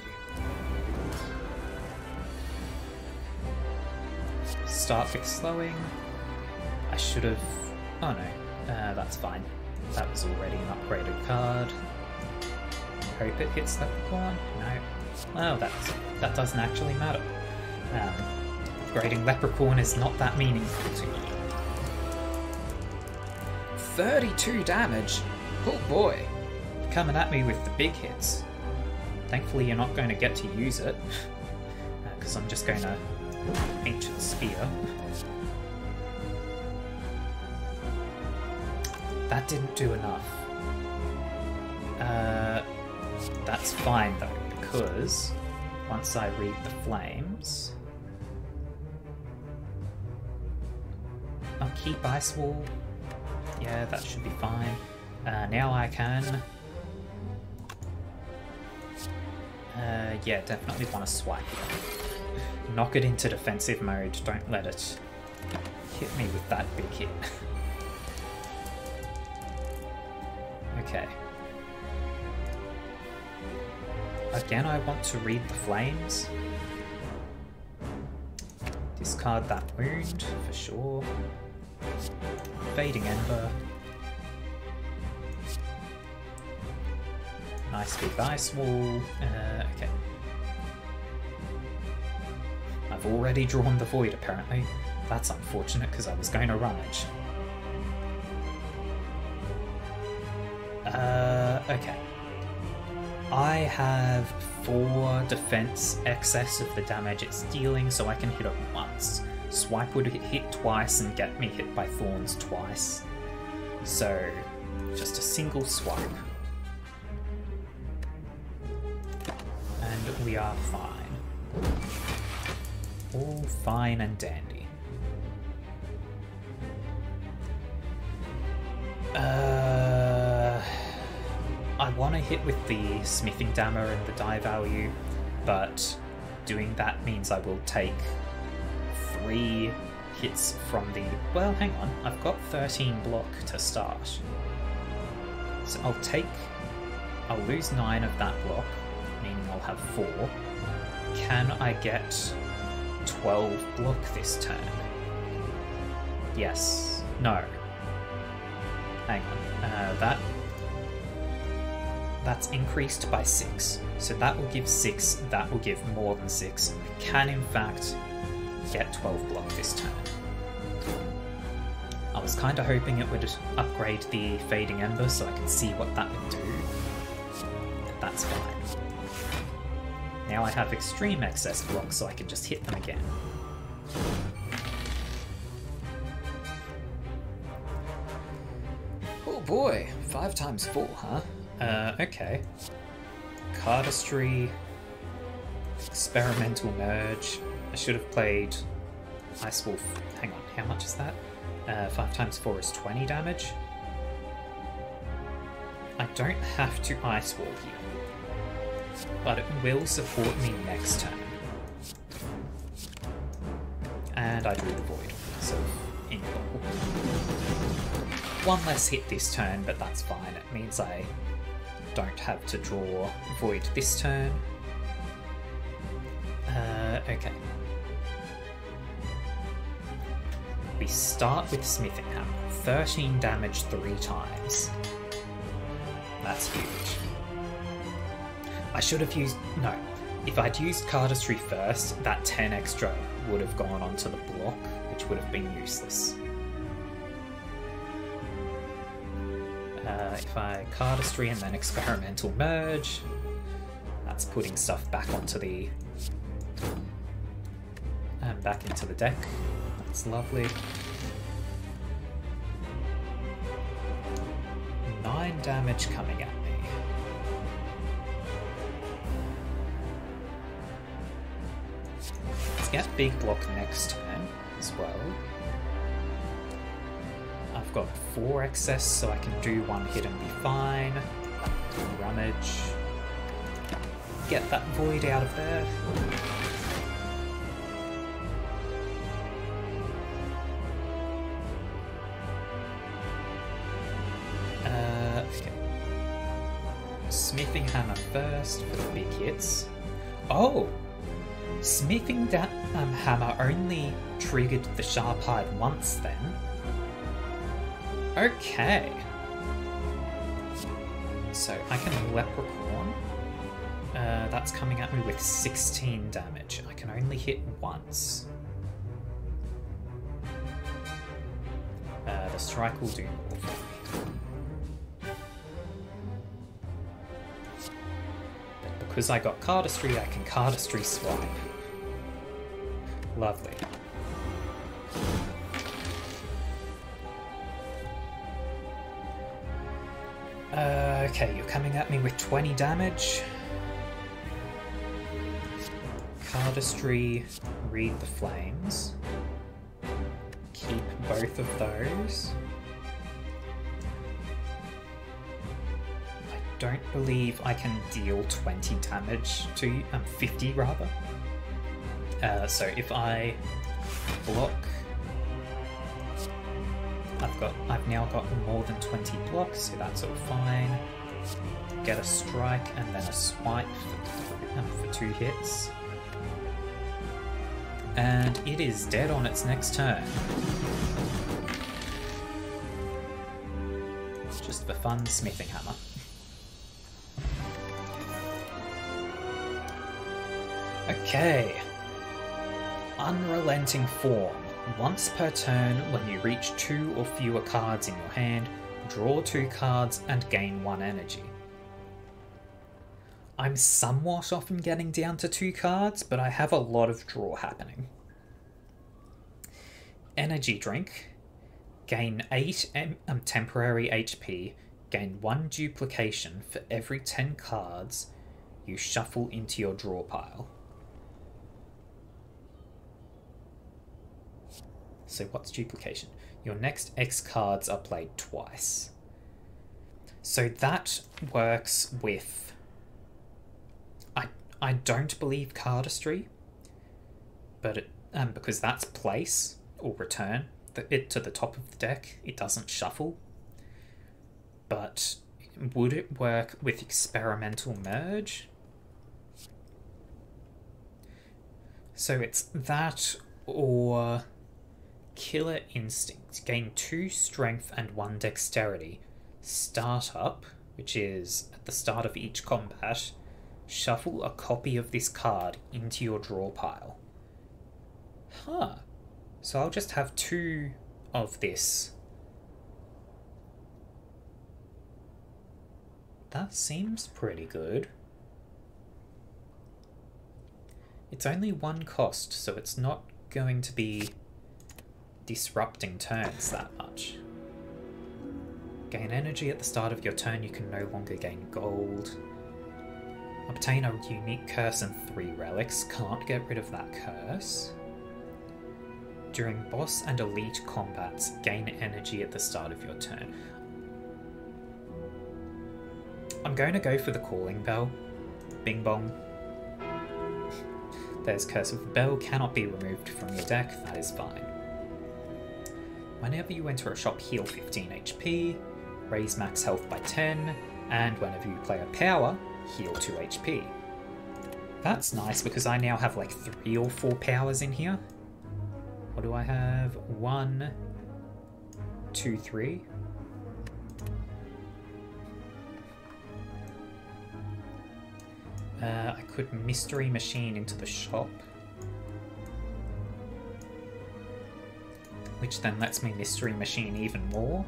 Start with slowing. I should have... Oh no, that's fine. That was already an upgraded card. Hope it hits Leprechaun. No. Well, that doesn't actually matter. Upgrading Leprechaun is not that meaningful to me. 32 damage? Oh boy. coming at me with the big hits. Thankfully you're not going to get to use it, because I'm just going to Ancient Spear. That didn't do enough. That's fine though, because once I read the flames, I'll keep Ice Wall. Yeah, that should be fine. Now I can... yeah, definitely want to swipe it. Knock it into defensive mode, don't let it hit me with that big hit. Okay. Again, I want to read the flames. Discard that wound, for sure. Fading Ember. Nice big Ice Wall. Okay. I've already drawn the Void, apparently. That's unfortunate, because I was going to Rummage. Okay. I have 4 defense excess of the damage it's dealing, so I can hit it once. Swipe would hit twice and get me hit by thorns twice. So, just a single swipe. And we are fine. All fine and dandy. I want to hit with the Smithing Dammer and the die value, but doing that means I will take 3 hits from the... Well, hang on, I've got 13 block to start. So I'll lose 9 of that block, meaning I'll have 4. Can I get 12 block this turn? Yes. No. Hang on. That's increased by 6. So that will give 6, that will give more than 6. I can in fact get 12 block this turn. I was kind of hoping it would upgrade the Fading Ember so I could see what that would do. But that's fine. Now I have extreme excess block so I can just hit them again. Oh boy, 5 times 4, huh? Okay. Cardistry, Experimental Merge. I should have played Ice Wolf. Hang on, how much is that? 5 times 4 is 20 damage. I don't have to Ice Wall here, but it will support me next turn. And I drew the Void, so in goal. 1 less hit this turn, but that's fine. It means I don't have to draw Void this turn. Okay. We start with Smithing Hammer. 13 damage 3 times. That's huge. I should have used... No. If I'd used Cardistry first, that 10 extra would have gone onto the block, which would have been useless. If I Cardistry and then Experimental Merge, that's putting stuff back onto the... back into the deck. That's lovely. 9 damage coming at me. Let's get big block next turn as well. I've got 4 excess, so I can do 1 hit and be fine. Rummage. Get that Void out of there. Okay. Smithing Hammer first for the big hits. Oh! Smithing Hammer only triggered the Sharp Hide once then. Okay. So I can Leprechaun. That's coming at me with 16 damage. I can only hit once. The strike will do more for me. because I got cardistry, I can cardistry swipe. Lovely. Okay, you're coming at me with 20 damage. Cardistry, read the flames. Keep both of those. I don't believe I can deal 20 damage to you, 50 rather. So if I block, I've now got more than 20 blocks, so that's all fine. Get a strike and then a swipe for 2 hits. And it is dead on its next turn. Just for fun, smithing hammer. Okay. Unrelenting Form. Once per turn, when you reach 2 or fewer cards in your hand, draw 2 cards and gain 1 energy. I'm somewhat often getting down to 2 cards, but I have a lot of draw happening. Energy Drink. Gain 8 temporary HP, gain 1 duplication for every 10 cards you shuffle into your draw pile. So what's duplication? Your next X cards are played twice. So that works with... I don't believe cardistry, but because that's place or return it to the top of the deck, it doesn't shuffle. But would it work with experimental merge? So it's that or Killer Instinct. Gain 2 strength and 1 dexterity. Startup, which is at the start of each combat, shuffle a copy of this card into your draw pile. Huh. So I'll just have 2 of this. That seems pretty good. It's only 1 cost, so it's not going to be disrupting turns that much. Gain energy at the start of your turn, you can no longer gain gold. Obtain a unique curse and 3 relics, can't get rid of that curse. During boss and elite combats, gain energy at the start of your turn. I'm going to go for the Calling Bell. Bing bong. There's Curse of the Bell, cannot be removed from your deck, that is fine. Whenever you enter a shop, heal 15 HP, raise max health by 10, and whenever you play a power, heal 2 HP. That's nice because I now have like 3 or 4 powers in here. What do I have? 1, 2, 3. I could Mystery Machine into the shop, which then lets me Mystery Machine even more.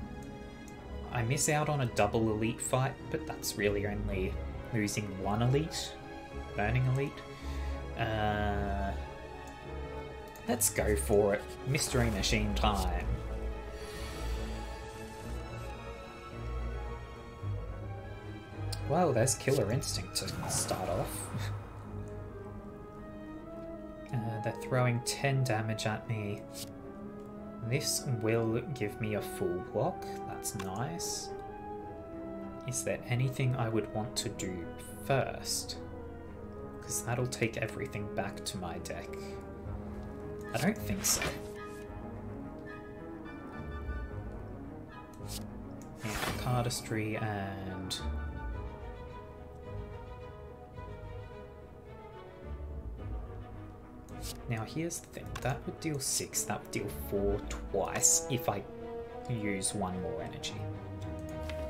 I miss out on a double elite fight, but that's really only losing 1 elite, burning elite. Let's go for it. Mystery Machine time. Well, there's Killer Instinct to start off. They're throwing 10 damage at me. This will give me a full block. That's nice. Is there anything I would want to do first? Because that'll take everything back to my deck. I don't think so. Yeah, cardistry and... Now here's the thing, that would deal 6, that would deal 4 twice if I use 1 more energy.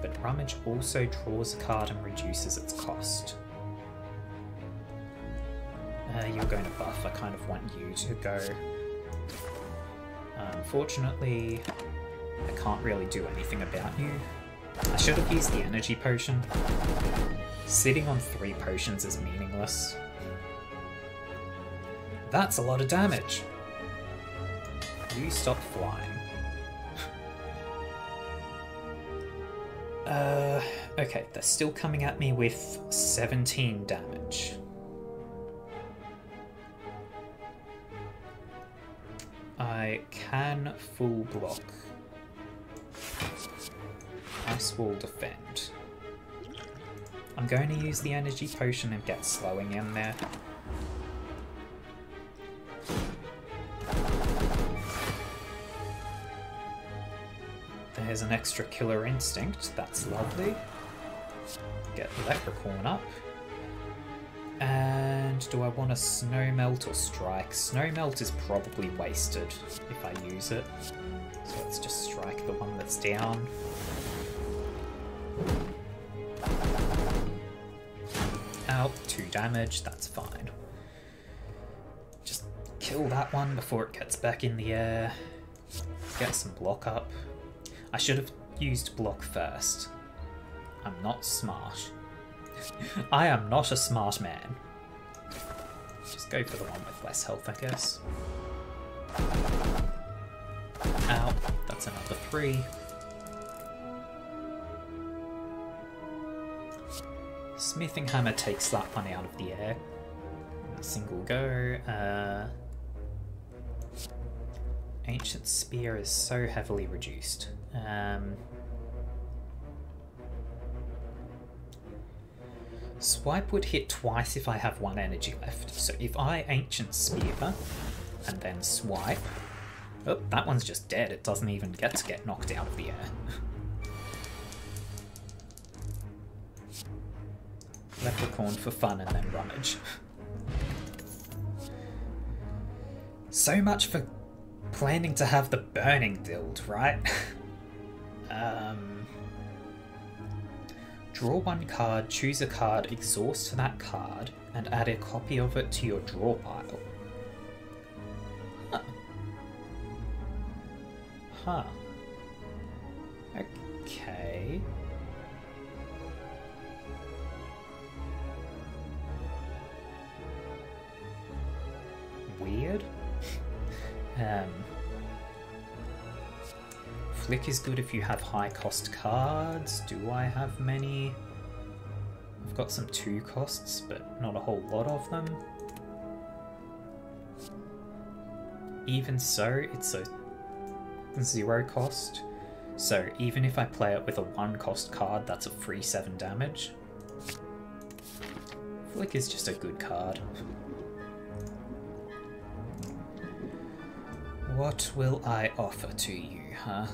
But Rummage also draws a card and reduces its cost. You're going to buff, I kind of want you to go. Unfortunately, I can't really do anything about you. I should have used the energy potion. Sitting on 3 potions is meaningless. That's a lot of damage. You stop flying. Okay, they're still coming at me with 17 damage. I can full block. Ice Wall defend. I'm going to use the energy potion and get slowing in there. There's an extra killer instinct, that's lovely. Get Leprechaun up. And do I want a Snow Melt or Strike? Snow Melt is probably wasted if I use it. So let's just strike the one that's down. Ow, 2 damage, that's fine. Just kill that one before it gets back in the air. Get some block up. I should have used block first. I'm not smart. I am not a smart man. Just go for the one with less health, I guess. Ow, that's another 3. Smithing Hammer takes that one out of the air. A single go. Ancient Spear is so heavily reduced. Swipe would hit twice if I have 1 energy left. So if I Ancient Spear and then swipe... Oh, that one's just dead. It doesn't even get to get knocked out of the air. Leprechaun for fun and then rummage. So much for planning to have the burning build, right? Draw 1 card, choose a card, exhaust that card, and add a copy of it to your draw pile. Huh. Okay. Weird. Flick is good if you have high cost cards. Do I have many? I've got some 2 costs, but not a whole lot of them. Even so, it's a 0 cost. So even if I play it with a 1 cost card, that's a free 7 damage. Flick is just a good card. What will I offer to you, huh?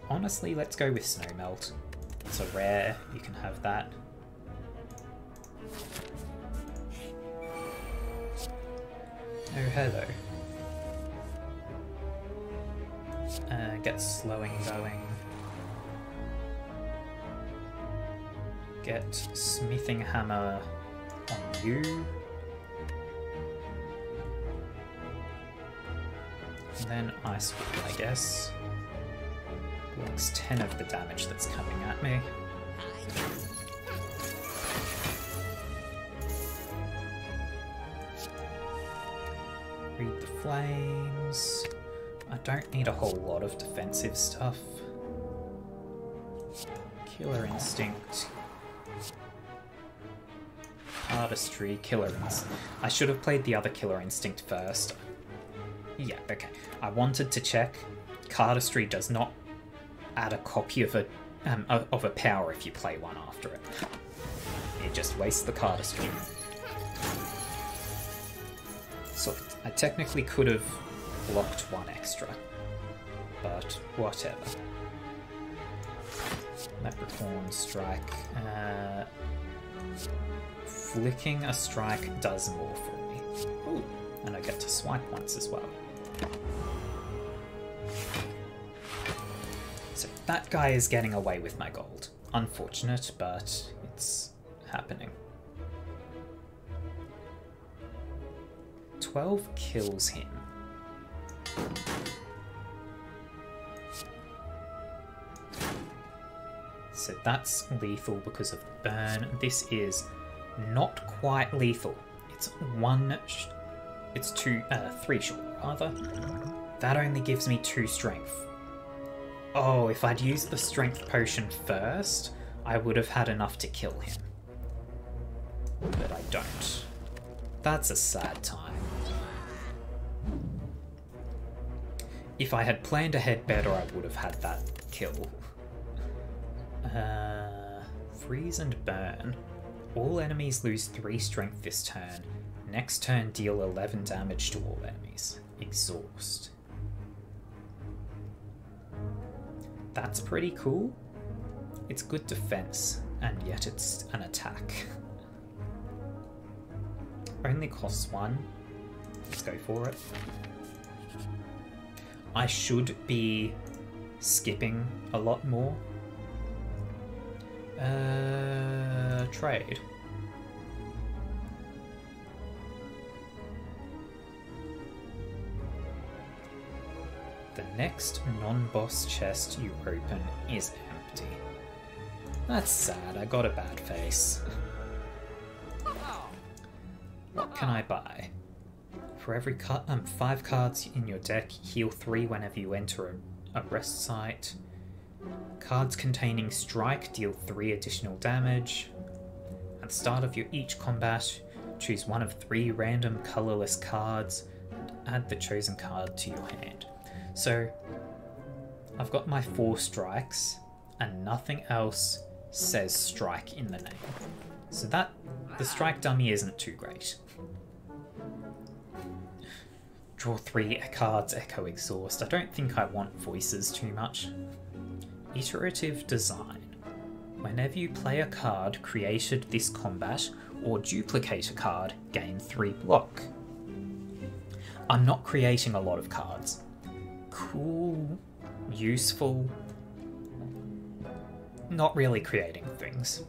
Honestly, let's go with Snow Melt. It's a rare, you can have that. Oh, hello. Get slowing going. Get Smithing Hammer on you. And then Ice Wall, I guess. Blocks 10 of the damage that's coming at me. Read the Flames. I don't need a whole lot of defensive stuff. Killer Instinct. Artistry, Killer Instinct. I should have played the other Killer Instinct first. Yeah, okay. I wanted to check. Cardistry does not add a copy of a power if you play one after it. It just wastes the cardistry. So I technically could have blocked 1 extra, but whatever. Leprechaun strike. Flicking a strike does more for me. Ooh, and I get to swipe once as well. So that guy is getting away with my gold. Unfortunate, but it's happening. 12 kills him. So that's lethal because of the burn. This is not quite lethal. It's three short rather. That only gives me 2 strength. Oh, if I'd used the strength potion first, I would have had enough to kill him. But I don't. That's a sad time. If I had planned ahead better, I would have had that kill. Freeze and burn. All enemies lose 3 strength this turn. Next turn, deal 11 damage to all enemies. Exhaust. That's pretty cool. It's good defense, and yet it's an attack. Only costs 1. Let's go for it. I should be skipping a lot more. Trade. The next non-boss chest you open is empty. That's sad, I got a bad face. What can I buy? For every 5 cards in your deck, heal 3 whenever you enter a rest site. Cards containing strike deal 3 additional damage. At the start of each combat, choose one of 3 random colourless cards and add the chosen card to your hand. So, I've got my 4 strikes, and nothing else says strike in the name. So the strike dummy isn't too great. Draw 3 cards, echo exhaust. I don't think I want voices too much. Iterative design. Whenever you play a card created this combat, or duplicate a card, gain 3 block. I'm not creating a lot of cards. Cool, useful, not really creating things.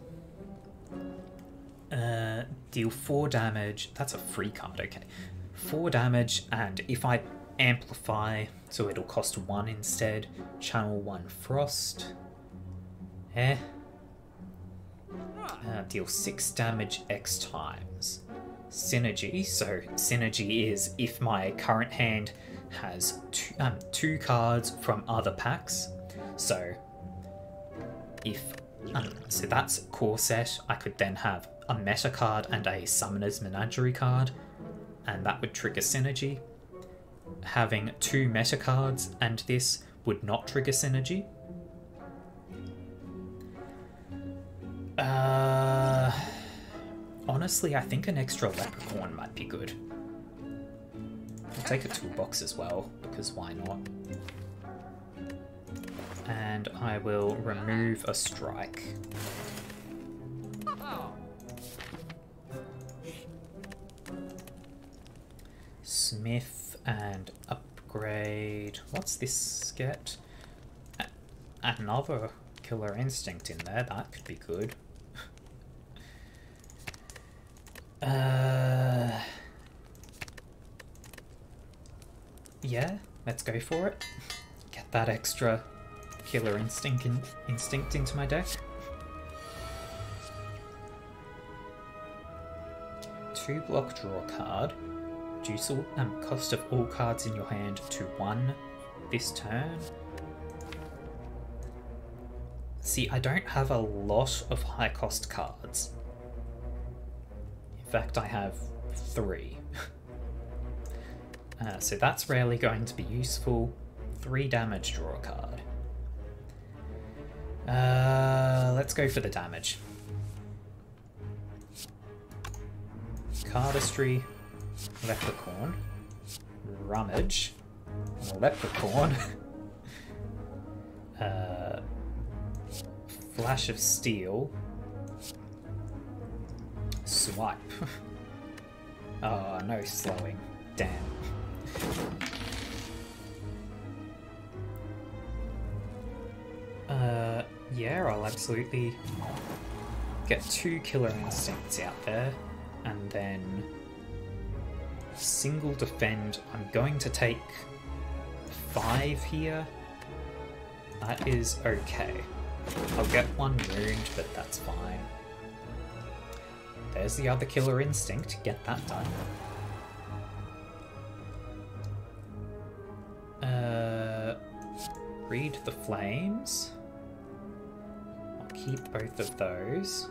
Deal 4 damage, that's a free card, okay. 4 damage, and if I amplify, so it'll cost 1 instead, channel 1 frost. Deal 6 damage X times. Synergy, so synergy is if my current hand has 2 cards from other packs. So if so that's core set, I could then have a meta card and a Summoner's Menagerie card, and that would trigger synergy. Having 2 meta cards and this would not trigger synergy. Honestly, I think an extra leprechaun might be good. I'll take a toolbox as well, because why not? And I will remove a strike. Smith and upgrade. What's this get? Another killer instinct in there, that could be good. Yeah, let's go for it. Get that extra killer instinct into my deck. 2 block, draw a card. Reduce cost of all cards in your hand to 1 this turn. See, I don't have a lot of high cost cards. In fact, I have 3. So that's rarely going to be useful. 3 damage, draw a card. Let's go for the damage. Cardistry, Leprechaun, Rummage, Leprechaun, Flash of Steel, Swipe. Oh, no slowing. Damn. Yeah, I'll absolutely get 2 killer instincts out there, and then single defend. I'm going to take 5 here. That is okay. I'll get one wound, but that's fine. There's the other Killer Instinct. Get that done. Read the Flames. I'll keep both of those.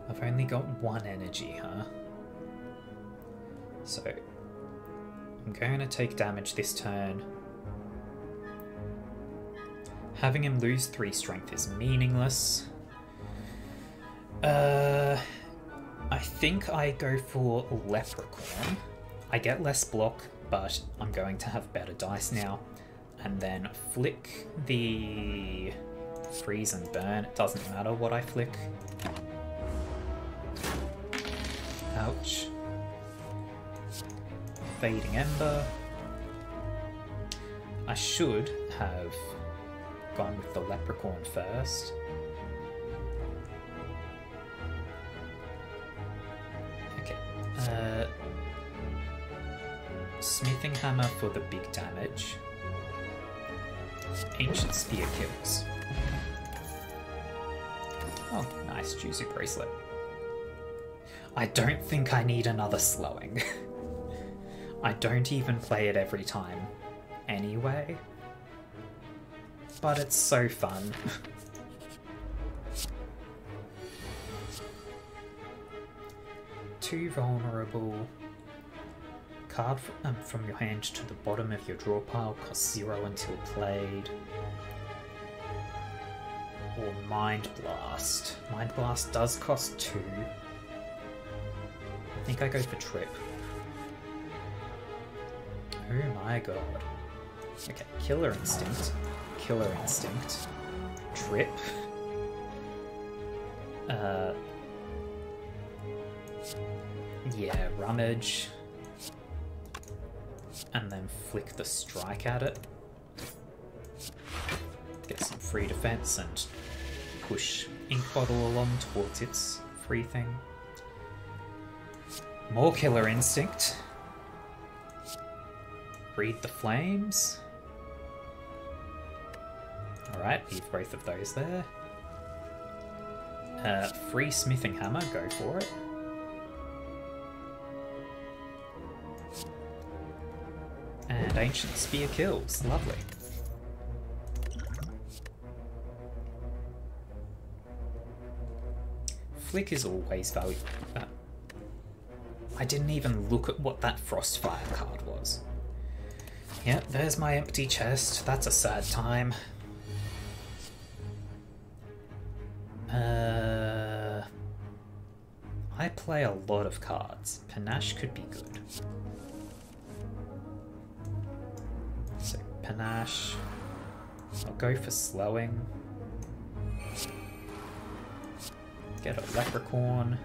I've only got one energy, huh? So, I'm going to take damage this turn. Having him lose 3 strength is meaningless. I think I go for Leprechaun. I get less block, but I'm going to have better dice now. And then flick the Freeze and Burn. It doesn't matter what I flick. Ouch. Fading Ember. I should have gone with the Leprechaun first. Okay. Smithing Hammer for the big damage. Ancient Spear kills. Oh, nice. Juicy Bracelet. I don't think I need another slowing. I don't even play it every time anyway. But it's so fun. Too vulnerable. Card from your hand to the bottom of your draw pile costs 0 until played. Or Mind Blast. Mind Blast does cost 2. I think I go for Trip. Oh my god. Okay, Killer Instinct. Killer Instinct. Trip. Yeah, Rummage. And then flick the Strike at it. Get some free defense and push Ink Bottle along towards its free thing. More Killer Instinct. Read the Flames. Alright, leave both of those there. Free Smithing Hammer, go for it. And Ancient Spear kills, lovely. Flick is always valuable. I didn't even look at what that Frostfire card was. Yep, there's my empty chest. That's a sad time. I play a lot of cards. Panache could be good. So, Panache. I'll go for slowing. Get a Leprechaun.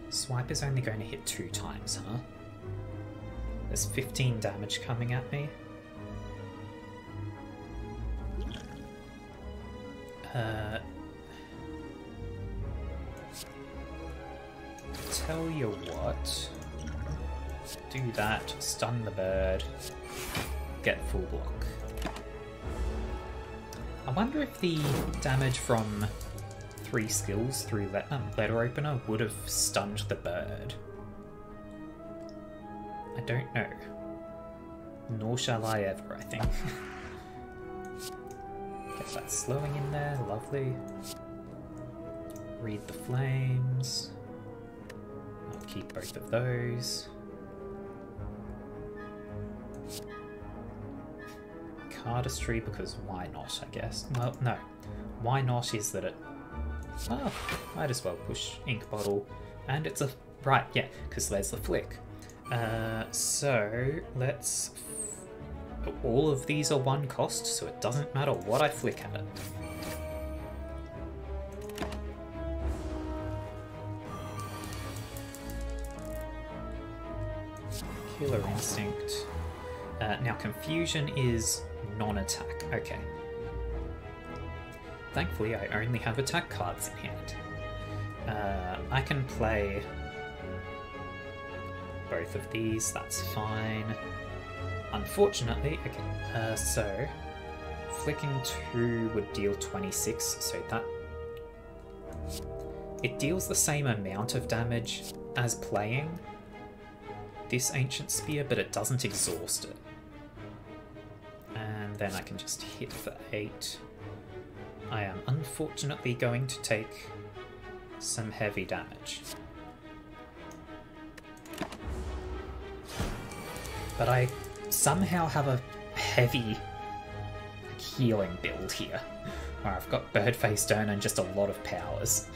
Swipe is only going to hit 2 times, huh? There's 15 damage coming at me. Tell you what. Do that, stun the bird, get full block. I wonder if the damage from 3 skills through letter opener would have stunned the bird. I don't know. Nor shall I ever, I think. Get that slowing in there, lovely. Read the Flames. I'll keep both of those. Cardistry, because why not, I guess. Well, no. Why not is that it... Oh, might as well push Ink Bottle. And it's a... Right, yeah, because there's the flick. So, let's... All of these are 1 cost, so it doesn't matter what I flick at it. Killer Instinct. Now, Confusion is non-attack. Okay. Thankfully, I only have attack cards in hand. I can play both of these, that's fine. Unfortunately, okay, so Flicking 2 would deal 26, so that... It deals the same amount of damage as playing this Ancient Spear, but it doesn't exhaust it. And then I can just hit for 8. I am unfortunately going to take some heavy damage. But I somehow have a heavy healing build here, where I've got Birdface Stone and just a lot of powers.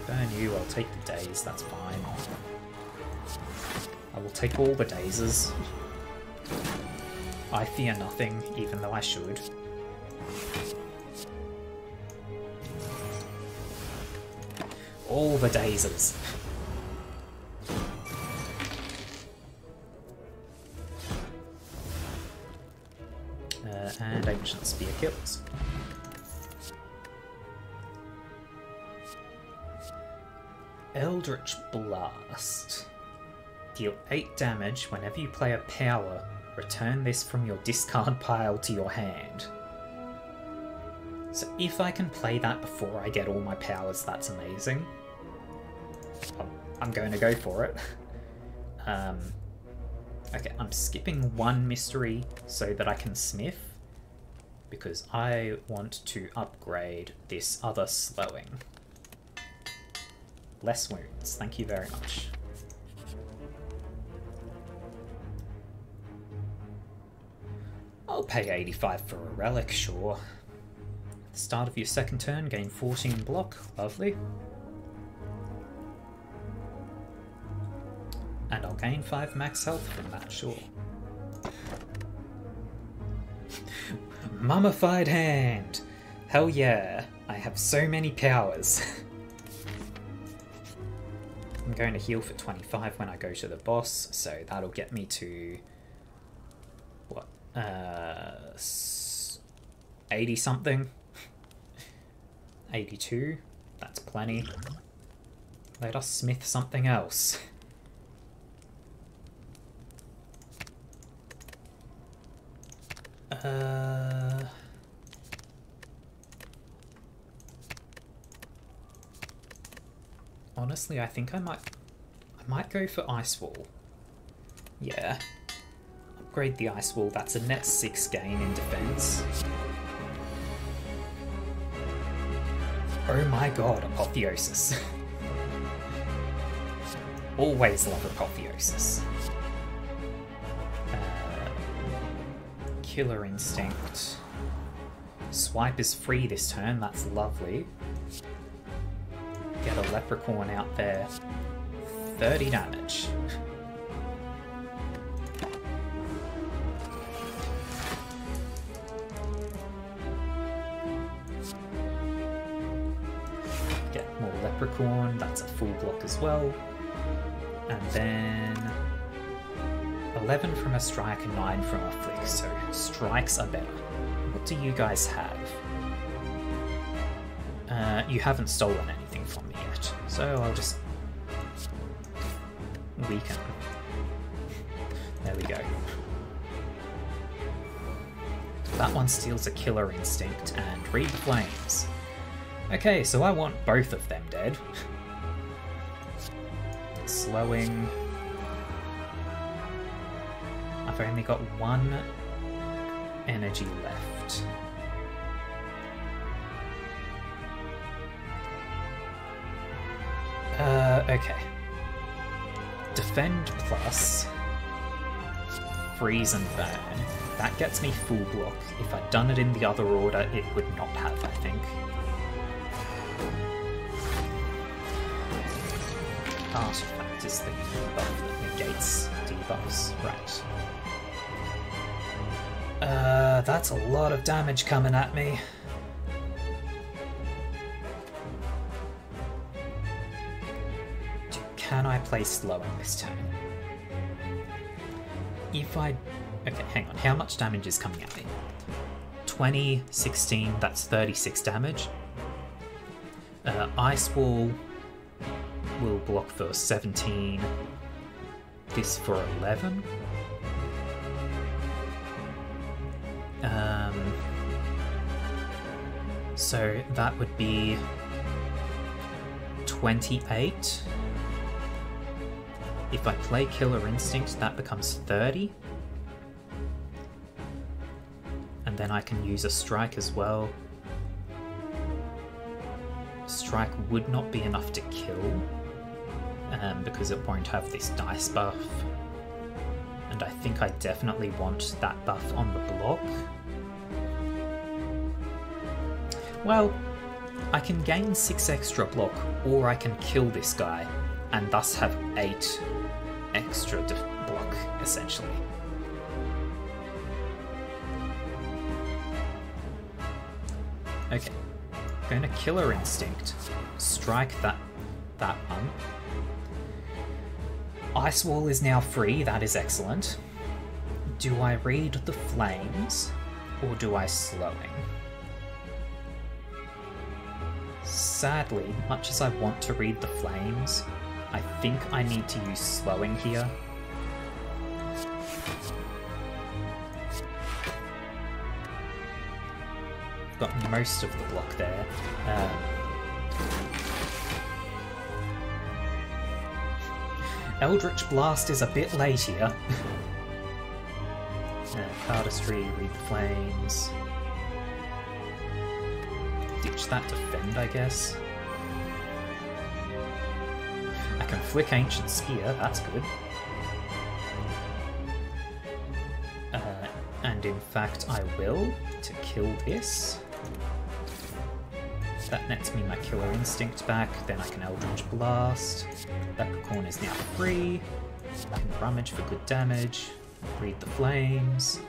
Burn you, I'll take the daze, that's fine. I will take all the dazes. I fear nothing, even though I should. All the dazes. And Ancient Spear kills. Eldritch Blast. Deal 8 damage whenever you play a power. Return this from your discard pile to your hand. So if I can play that before I get all my powers, that's amazing. I'm going to go for it. Okay, I'm skipping one mystery so that I can smith, because I want to upgrade this other slowing. Less wounds, thank you very much. I'll pay 85 for a relic, sure. At the start of your second turn, gain 14 block, lovely. And I'll gain 5 max health from that, sure. Mummified Hand! Hell yeah, I have so many powers. I'm going to heal for 25 when I go to the boss, so that'll get me to... what? 80 something? 82? That's plenty. Let us smith something else. Honestly, I think I might go for Ice Wall. Yeah. Upgrade the Ice Wall, that's a net 6 gain in defense. Oh my god, Apotheosis. Always love Apotheosis. Killer Instinct. Swipe is free this turn, that's lovely. Get a Leprechaun out there. 30 damage. Get more Leprechaun, that's a full block as well. And then 11 from a strike and 9 from a flick, so strikes are better. What do you guys have? You haven't stolen anything from me yet, so I'll just weaken. There we go. That one steals a Killer Instinct and Read Flames. Okay, so I want both of them dead. Slowing. I've only got 1 energy left. Okay. Defend plus freeze and burn. That gets me full block. If I'd done it in the other order, it would not have, I think. Artifact is the buff that negates debuffs. Right. That's a lot of damage coming at me. Can I play slowing this turn? If I... okay, hang on. How much damage is coming at me? 20, 16, that's 36 damage. Ice Wall will block for 17. This for 11. So that would be 28. If I play Killer Instinct, that becomes 30. And then I can use a strike as well. Strike would not be enough to kill, because it won't have this dice buff. And I think I definitely want that buff on the block. Well, I can gain 6 extra block, or I can kill this guy, and thus have 8 extra block, essentially. Okay, going to Killer Instinct, strike that one. Ice Wall is now free, that is excellent. Do I read the flames, or do I slowing? Sadly, much as I want to read the flames, I think I need to use slowing here. I've got most of the block there. Eldritch Blast is a bit late here. Cardistry, read the flames. Ditch that defend, I guess. I can flick Ancient Spear, that's good. And in fact I will, to kill this. That nets me my Killer Instinct back, then I can Eldritch Blast. Leprechaun is now free. I can Rummage for good damage. Read the flames.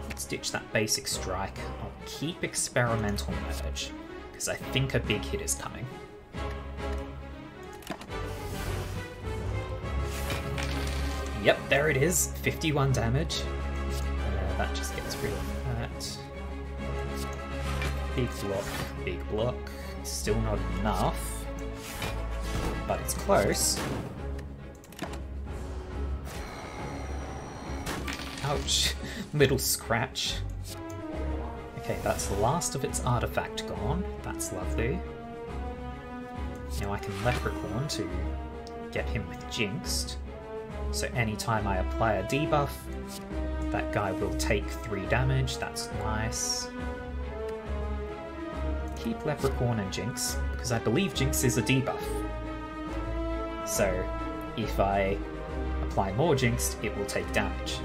Let's ditch that basic strike. I'll keep Experimental Merge, because I think a big hit is coming. Yep, there it is. 51 damage. That just gets rid of that. Big block. Still not enough, but it's close. Ouch. Little scratch. Okay, that's the last of its artifact gone. That's lovely. Now I can Leprechaun to get him with Jinxed. So anytime I apply a debuff, that guy will take 3 damage. That's nice. Keep Leprechaun and Jinx, because I believe Jinx is a debuff. So if I apply more Jinx, it will take damage.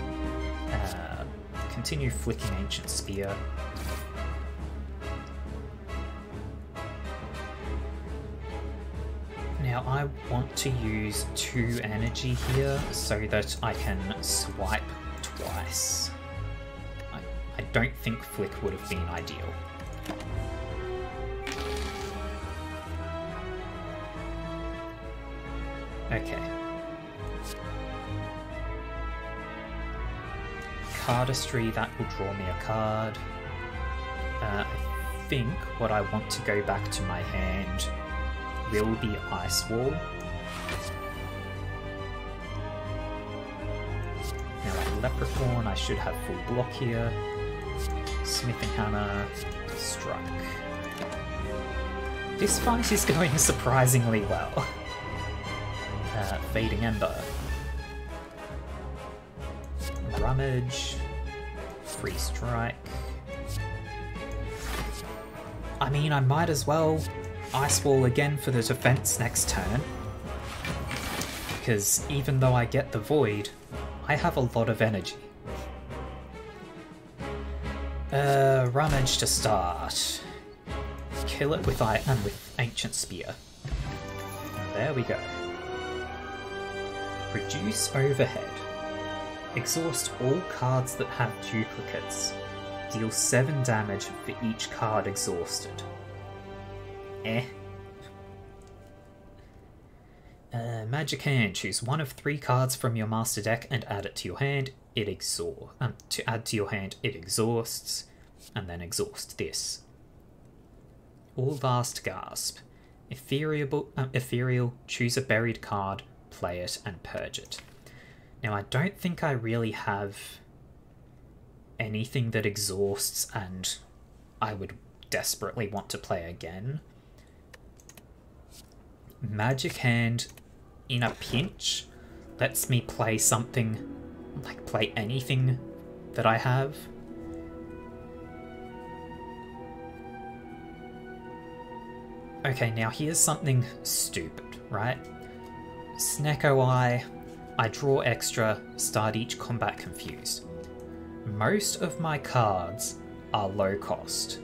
Continue flicking Ancient Spear. Now I want to use 2 energy here so that I can swipe twice. I don't think flick would have been ideal. Okay. Cardistry, that will draw me a card. I think what I want to go back to my hand will be Ice Wall. Now like Leprechaun, I should have full block here. Smithing Hammer, Strike. This fight is going surprisingly well. Fading Ember. Rummage. Free Strike. I mean, I might as well Ice Wall again for the defense next turn. Because even though I get the Void, I have a lot of energy. Rummage to start. Kill it with Ancient Spear. There we go. Reduce overhead. Exhaust all cards that have duplicates. Deal 7 damage for each card exhausted. Magic Hand. Choose one of 3 cards from your master deck and add it to your hand. To add to your hand, it exhausts, and then exhaust this. All Last Gasp. Ethereal. Choose a buried card, play it, and purge it. Now I don't think I really have anything that exhausts and I would desperately want to play again. Magic Hand, in a pinch, lets me play something, like play anything that I have. Okay, now here's something stupid, right? Snecko Eye, I draw extra, start each combat confused. Most of my cards are low cost.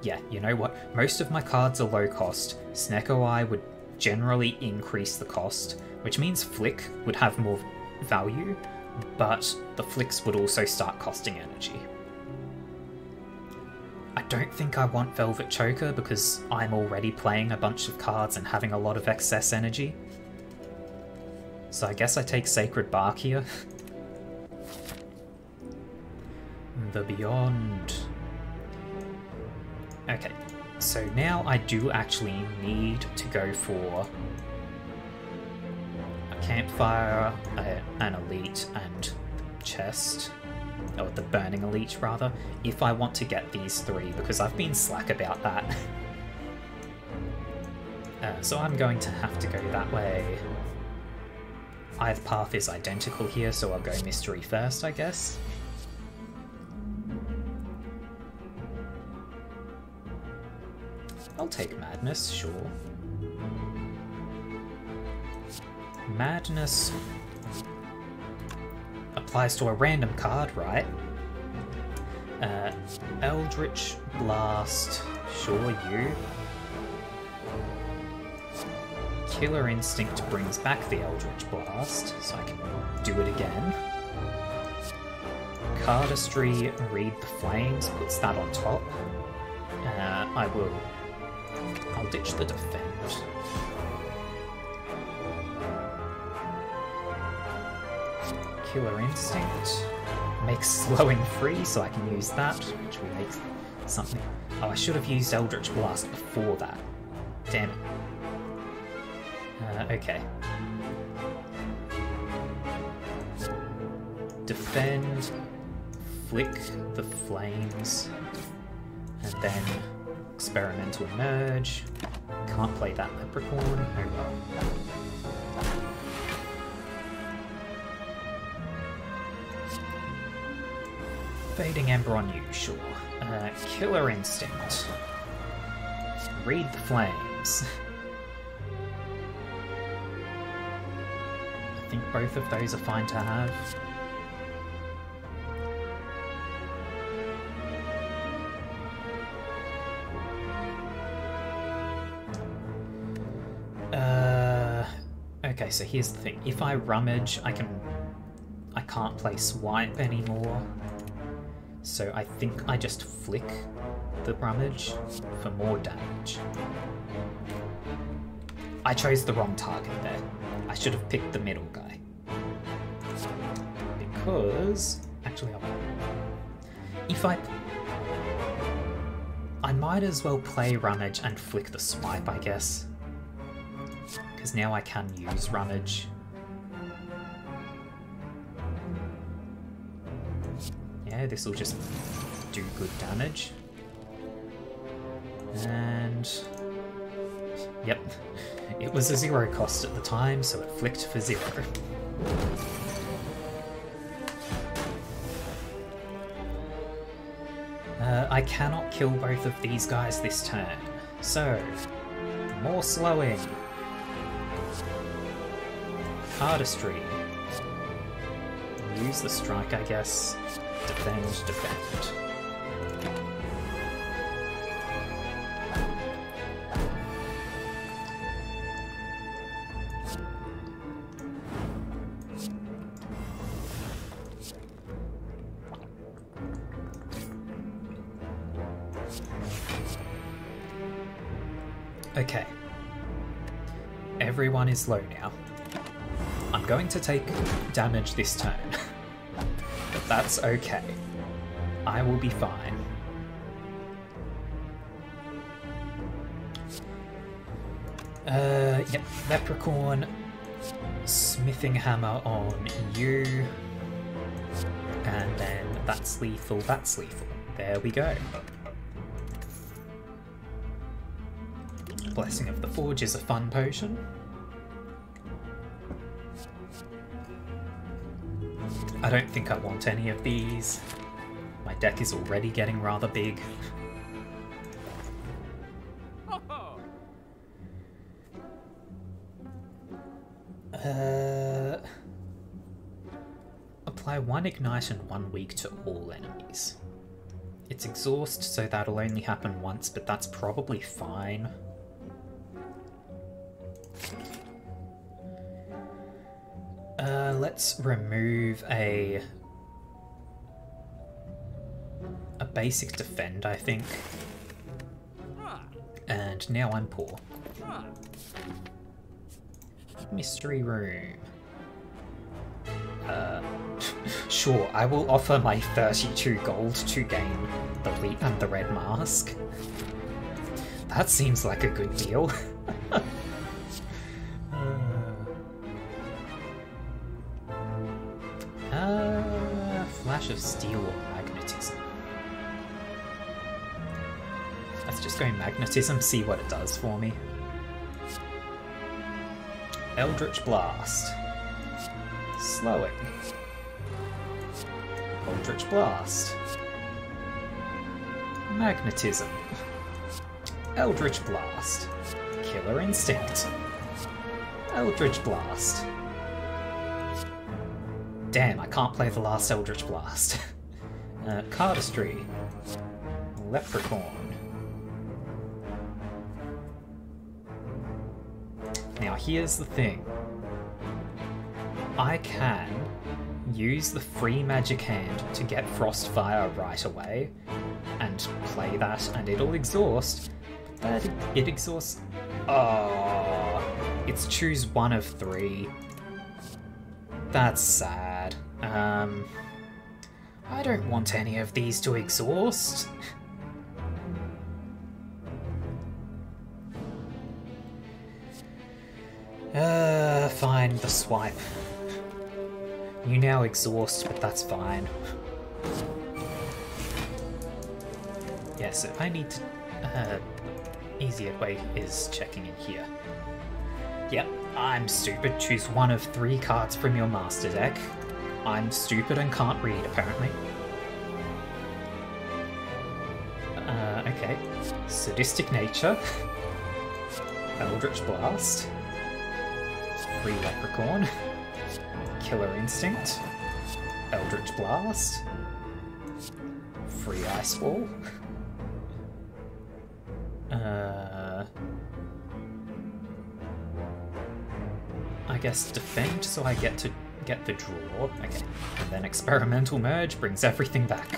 Yeah, you know what? Most of my cards are low cost. Snecko Eye would generally increase the cost, which means Flick would have more value, but the Flicks would also start costing energy. I don't think I want Velvet Choker because I'm already playing a bunch of cards and having a lot of excess energy. So I guess I take Sacred Bark here. The Beyond. Okay, so now I do actually need to go for a Campfire, an Elite, and Chest. Or the Burning Elite, rather, if I want to get these three, because I've been slack about that. So I'm going to have to go that way. Either path is identical here, so I'll go Mystery first, I guess. I'll take Madness, sure. Madness applies to a random card, right? Eldritch Blast, sure, you. Killer Instinct brings back the Eldritch Blast, so I can do it again. Cardistry, Read the Flames, puts that on top. I'll ditch the Defend. Killer Instinct makes slowing free, so I can use that, which will make something. Oh, I should have used Eldritch Blast before that. Damn it. Okay. Defend, Flick the Flames, and then Experimental Emerge. Can't play that Leprechaun. Oh well. Fading Ember on you, sure. Killer Instinct. Read the Flames. I think both of those are fine to have. Okay, so here's the thing. If I Rummage, I can't play Swipe anymore. So I think I just flick the Rummage for more damage. I chose the wrong target there. I should have picked the middle guy. Because... actually, if I might as well play Rummage and flick the Swipe, I guess. Because now I can use Rummage. Yeah, this will just do good damage. And... yep, it was a 0 cost at the time, so it flicked for 0. I cannot kill both of these guys this turn, so more slowing. Cardistry. Use the strike, I guess. Defend, defend. Okay. Everyone is low now. I'm going to take damage this turn. But that's okay. I will be fine. Yep, Leprechaun. Smithing Hammer on you. And then that's lethal, that's lethal. There we go. Blessing of the Forge is a fun potion. I don't think I want any of these. My deck is already getting rather big. Apply 1 Ignite and 1 Weak to all enemies. It's Exhaust, so that'll only happen once, but that's probably fine. Let's remove a basic defend, I think. And now I'm poor. Mystery room. Sure, I will offer my 32 gold to gain the wheat and the red mask. That seems like a good deal. Flash of Steel or Magnetism. Let's just go Magnetism, see what it does for me. Eldritch Blast. Slowing. Eldritch Blast. Magnetism. Eldritch Blast. Killer Instinct. Eldritch Blast. Damn, I can't play the last Eldritch Blast. Cardistry. Leprechaun. Now here's the thing. I can use the free magic hand to get Frostfire right away and play that, and it'll exhaust, but it exhausts... Oh, it's choose one of 3. That's sad. I don't want any of these to exhaust. Fine, the swipe. You now exhaust, but that's fine. Yeah, so I need to... easier way is checking in here. Yep, I'm stupid. Choose one of 3 cards from your master deck. I'm stupid and can't read, apparently. Okay. Sadistic Nature. Eldritch Blast. Free Leprechaun. Killer Instinct. Eldritch Blast. Free Ice Wall. I guess defend, so I get to get the draw. Okay. And then Experimental Merge brings everything back.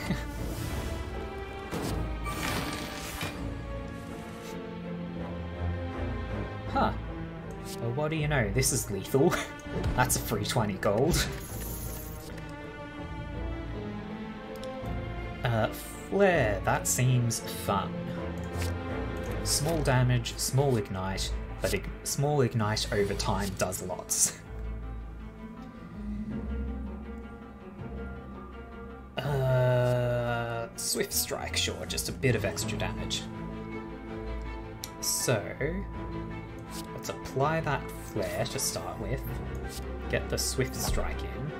Huh. Well, what do you know? This is lethal. That's a free 20 gold. Flare. That seems fun. Small damage, small ignite, but small ignite over time does lots. Swift Strike, sure, just a bit of extra damage. So, let's apply that flare to start with. Get the Swift Strike in.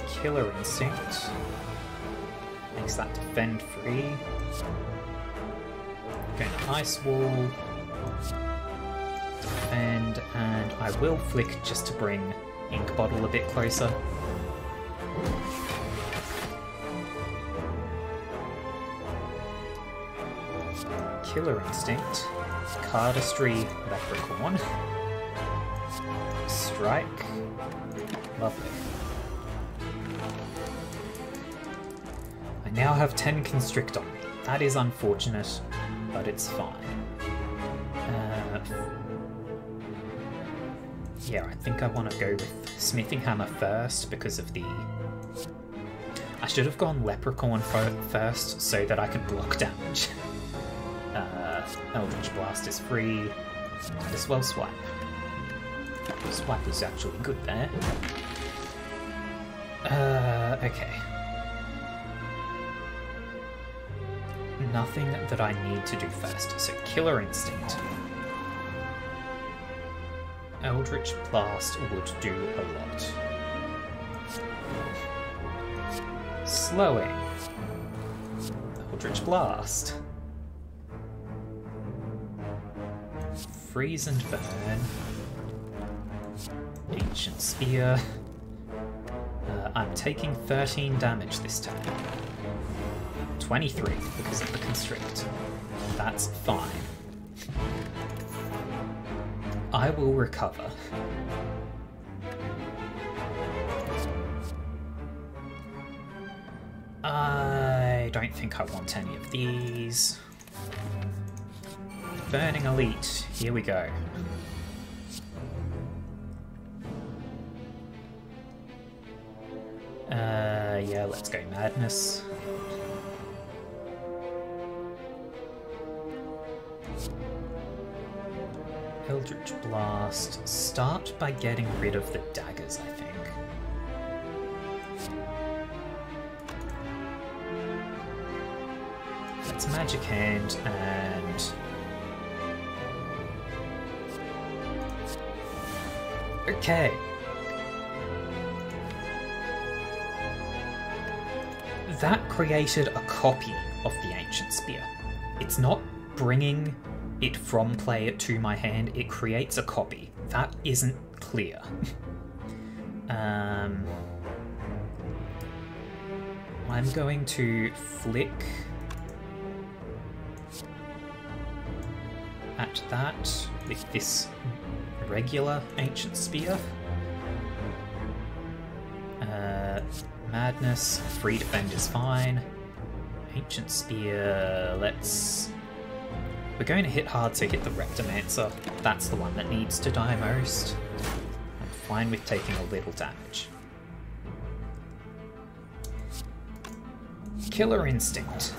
Killer Instinct. Makes that defend free. Going to Ice Wall. Defend, and I will flick just to bring Ink Bottle a bit closer. Killer Instinct, Cardistry, Leprechaun, Strike, lovely. I now have 10 Constrict on me. That is unfortunate, but it's fine. Yeah, I think I want to go with Smithing Hammer first because of the... I should have gone Leprechaun first so that I could block damage. Eldritch Blast is free, might as well swipe. Swipe is actually good there. Okay. Nothing that I need to do first. So Killer Instinct. Eldritch Blast would do a lot. Slowing. Eldritch Blast. Freeze and Burn. Ancient Spear. I'm taking 13 damage this time. 23 because of the Constrict. That's fine. I will recover. I don't think I want any of these. Burning Elite, here we go. Yeah, let's go Madness. Eldritch Blast. Start by getting rid of the daggers, I think. Let's Magic Hand and... Okay. That created a copy of the Ancient Spear. It's not bringing it from play to my hand, it creates a copy. That isn't clear. I'm going to flick at that with this regular Ancient Spear. Madness, free defend is fine. Ancient Spear, let's... We're going to hit hard, so hit the Rectomancer. That's the one that needs to die most. I'm fine with taking a little damage. Killer Instinct.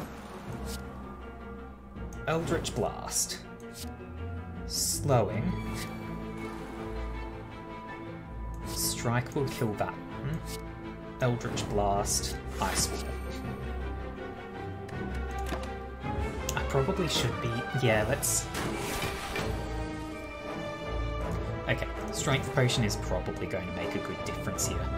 Eldritch Blast. Slowing. Strike will kill that one. Eldritch Blast. Ice Wall. I probably should be... Yeah, let's... Okay, Strength Potion is probably going to make a good difference here.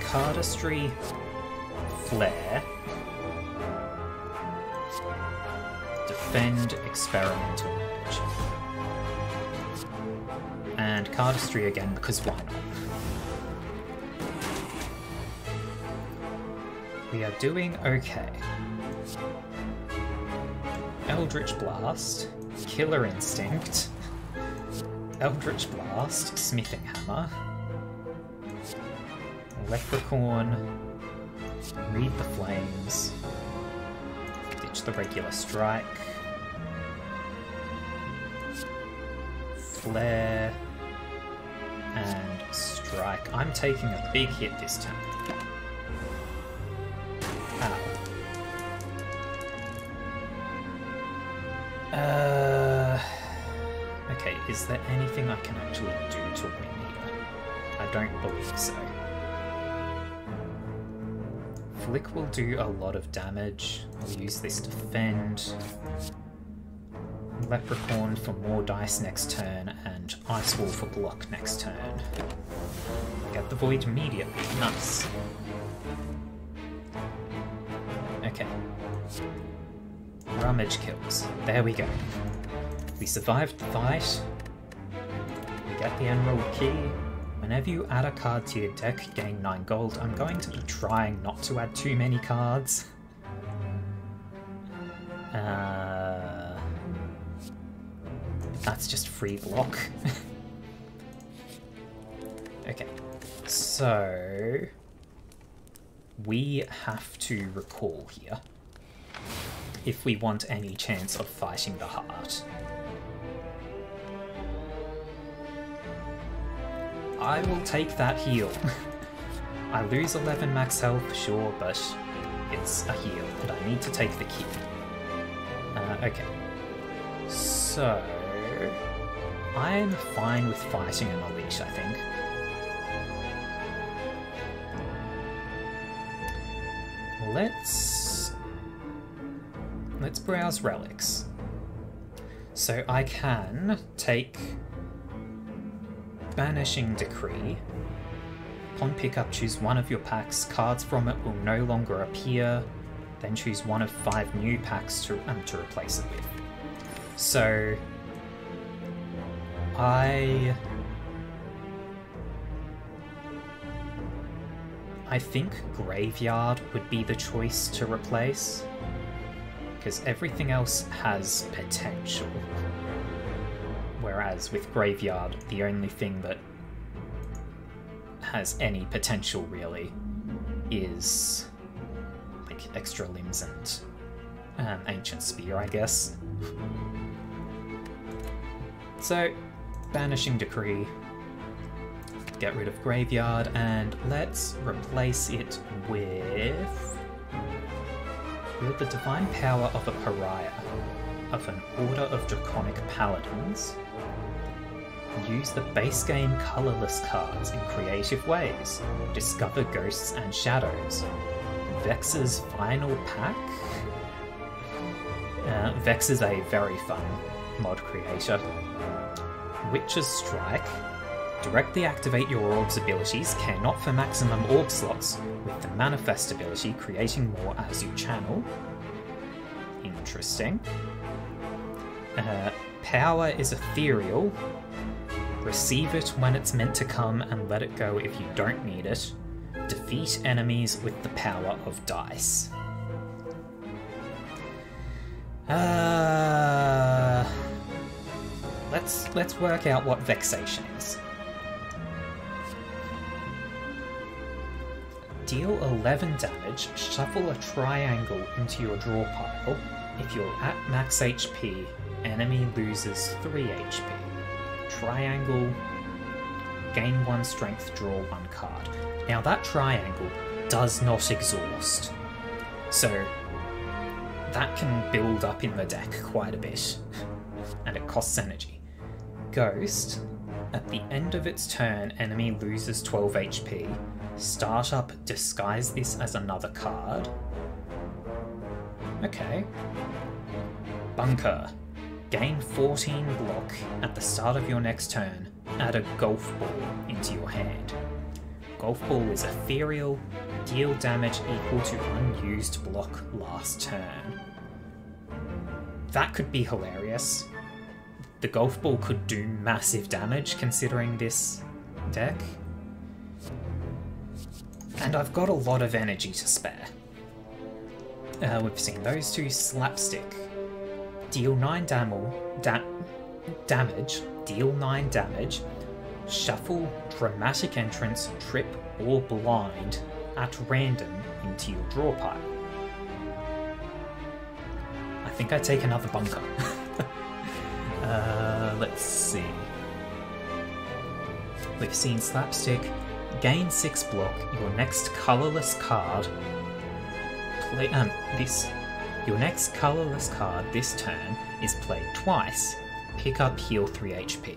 Cardistry, Flare, Defend, Experimental Damage. And Cardistry again, because why not? We are doing okay. Eldritch Blast, Killer Instinct, Eldritch Blast, Smithing Hammer, Leprechaun, Read the Flames, ditch the regular strike, Flare, and strike. I'm taking a big hit this time. Ow. Okay, is there anything I can actually do to win here? I don't believe so. Flick will do a lot of damage. I'll use this to defend. Leprechaun for more dice next turn, and Ice Wall for block next turn. Get the Void immediately. Nice. Okay. Rummage kills. There we go. We survived the fight. We get the Emerald Key. Whenever you add a card to your deck, gain 9 gold. I'm going to be trying not to add too many cards. That's just free block. Okay, so we have to recall here if we want any chance of fighting the heart. I will take that heal. I lose 11 max health, sure, but it's a heal, and I need to take the key. Okay. So... I'm fine with fighting an Unleash, I think. Let's browse relics. So I can take Banishing Decree. Upon pickup, choose one of your packs. Cards from it will no longer appear. Then choose one of 5 new packs to replace it with. So I think Graveyard would be the choice to replace, because everything else has potential. Whereas with Graveyard, the only thing that has any potential really is like extra limbs and Ancient Spear, I guess. So, Banishing Decree, get rid of Graveyard, and let's replace it with the Divine Power of a Pariah of an Order of Draconic Paladins. Use the base game colourless cards in creative ways. Discover ghosts and shadows. Vex's final pack? Vex is a very fun mod creator. Witcher's Strike. Directly activate your orb's abilities, care not for maximum orb slots, with the manifest ability, creating more as you channel. Interesting. Power is ethereal. Receive it when it's meant to come and let it go if you don't need it. Defeat enemies with the power of dice. Let's work out what Vexation is. Deal 11 damage, shuffle a triangle into your draw pile. If you're at max HP, enemy loses 3 HP. Triangle, gain 1 strength, draw 1 card. Now that triangle does not exhaust, so that can build up in the deck quite a bit, and it costs energy. Ghost, at the end of its turn, enemy loses 12 HP. Start up, disguise this as another card. Okay. Bunker. Gain 14 block at the start of your next turn. Add a golf ball into your hand. Golf ball is ethereal. Deal damage equal to unused block last turn. That could be hilarious. The golf ball could do massive damage considering this deck. And I've got a lot of energy to spare. We've seen those two. Slapstick. Deal 9 damage. Deal 9 damage. Shuffle Dramatic Entrance, Trip, or Blind at random into your draw pile. I think I take another bunker. Let's see. We've seen Slapstick. Gain 6 block. Your next colourless card. Your next colourless card this turn is played twice. Pick up, heal 3 HP.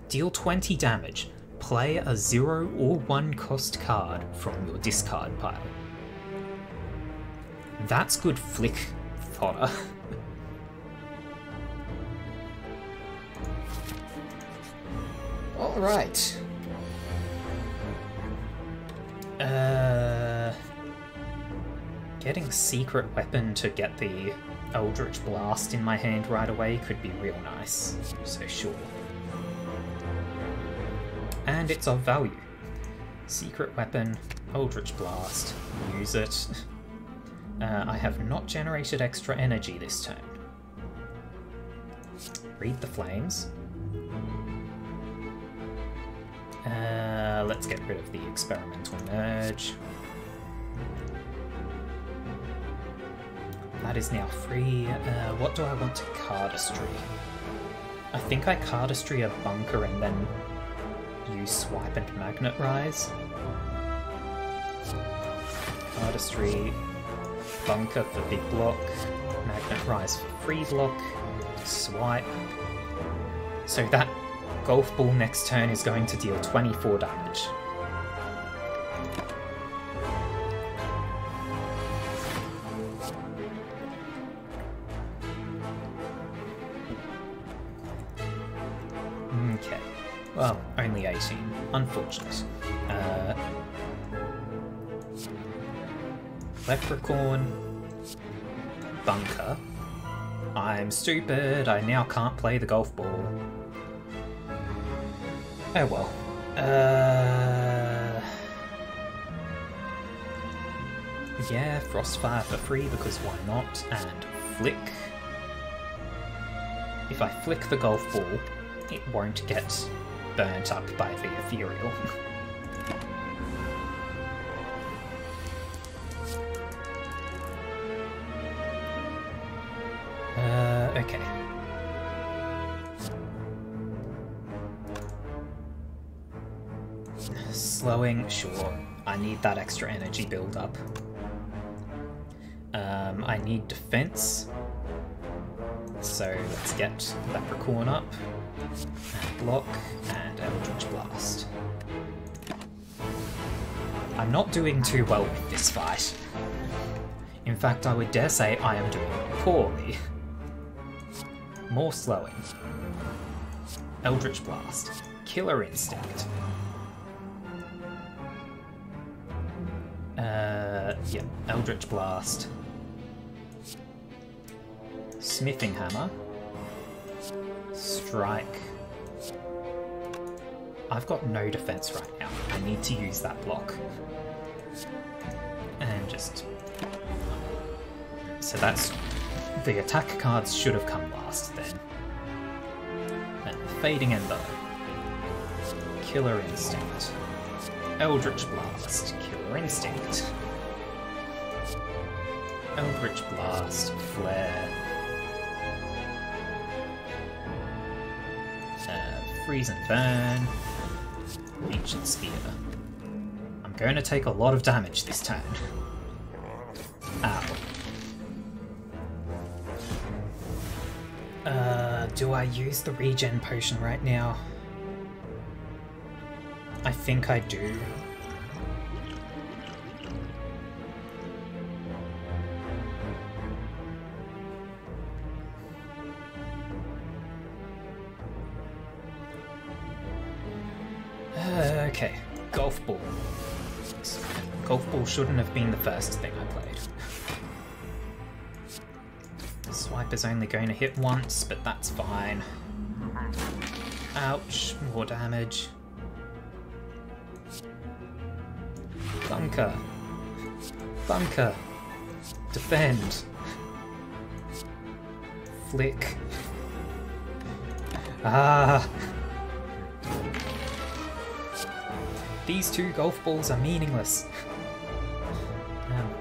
Deal 20 damage. Play a 0 or 1 cost card from your discard pile. That's good flick fodder. Alright. Getting Secret Weapon to get the Eldritch Blast in my hand right away could be real nice, so sure. And it's of value. Secret Weapon, Eldritch Blast, use it. I have not generated extra energy this turn. Read the Flames. Let's get rid of the Experimental Merge. That is now free. What do I want to Cardistry? I think I Cardistry a Bunker and then use Swipe and Magnet Rise. Artistry, Bunker for big block, Magnet Rise for free block, Swipe. So that Golf Ball next turn is going to deal 24 damage. Okay, well, only 18. Unfortunate. Leprechaun, Bunker. I'm stupid, I now can't play the golf ball. Oh well. Yeah, Frostfire for free because why not? And Flick. If I flick the golf ball, it won't get burnt up by the ethereal. Okay. Slowing, sure. I need that extra energy build up. I need defense. So let's get Leprechaun up, and block, and Eldritch Blast. I'm not doing too well with this fight. In fact, I would dare say I am doing poorly. More slowing. Eldritch Blast. Killer Instinct. Yeah, Eldritch Blast. Smithing Hammer. Strike. I've got no defense right now. I need to use that block. And just... So that's... The attack cards should have come last then. And Fading Ember. Killer Instinct. Eldritch Blast. Killer Instinct. Eldritch Blast. Flare. Freeze and Burn. Ancient Spear. I'm going to take a lot of damage this turn. Ow. Do I use the regen potion right now? I think I do. Okay, Golf Ball. Golf Ball shouldn't have been the first thing I played. Swipe is only going to hit once, but that's fine. Ouch, more damage. Bunker. Bunker. Defend. Flick. Ah! These two golf balls are meaningless.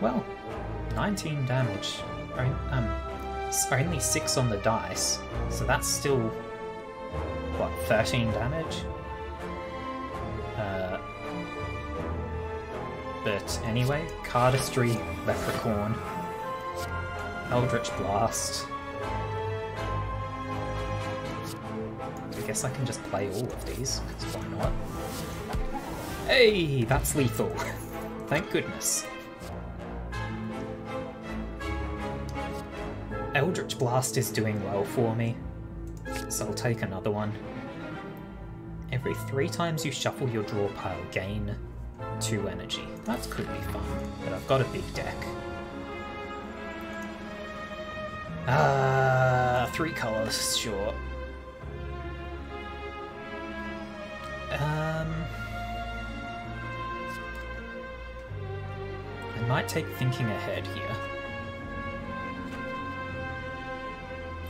Well, 19 damage. Only 6 on the dice, so that's still, what, 13 damage? But anyway, Cardistry, Leprechaun, Eldritch Blast. I guess I can just play all of these, because why not? Hey, that's lethal. Thank goodness. Eldritch Blast is doing well for me, so I'll take another one. Every 3 times you shuffle your draw pile, gain 2 energy. That could be fun, but I've got a big deck. 3 colours, sure. I might take Thinking Ahead here.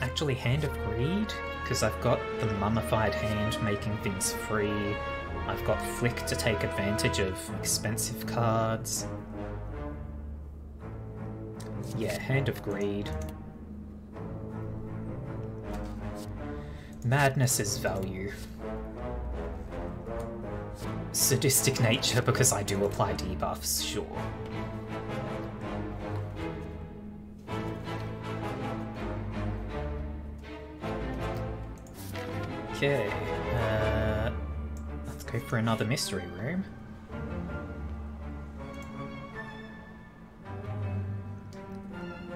Actually, Hand of Greed, because I've got the Mummified Hand making things free. I've got Flick to take advantage of expensive cards. Yeah, Hand of Greed. Madness is value. sadistic nature because I do apply debuffs, sure. Okay, let's go for another mystery room.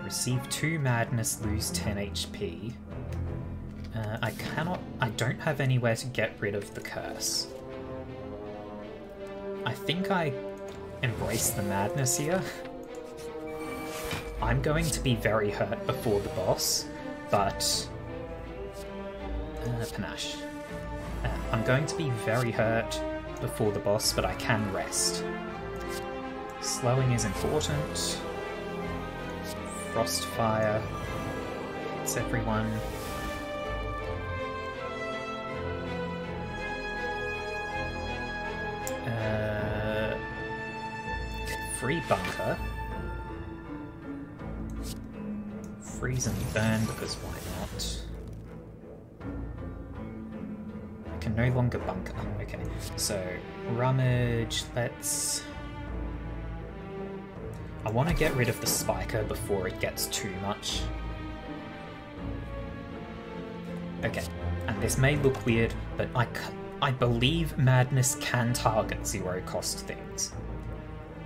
Receive 2 madness, lose 10 HP. I don't have anywhere to get rid of the curse. I think I embrace the madness here. I'm going to be very hurt before the boss, but... panache. I'm going to be very hurt before the boss, but I can rest. Slowing is important. Frostfire hits everyone. Free bunker. Freeze and burn because why not? I can no longer bunker. Okay, so rummage, let's... I want to get rid of the spiker before it gets too much. Okay, and this may look weird, but I believe Madness can target zero-cost things.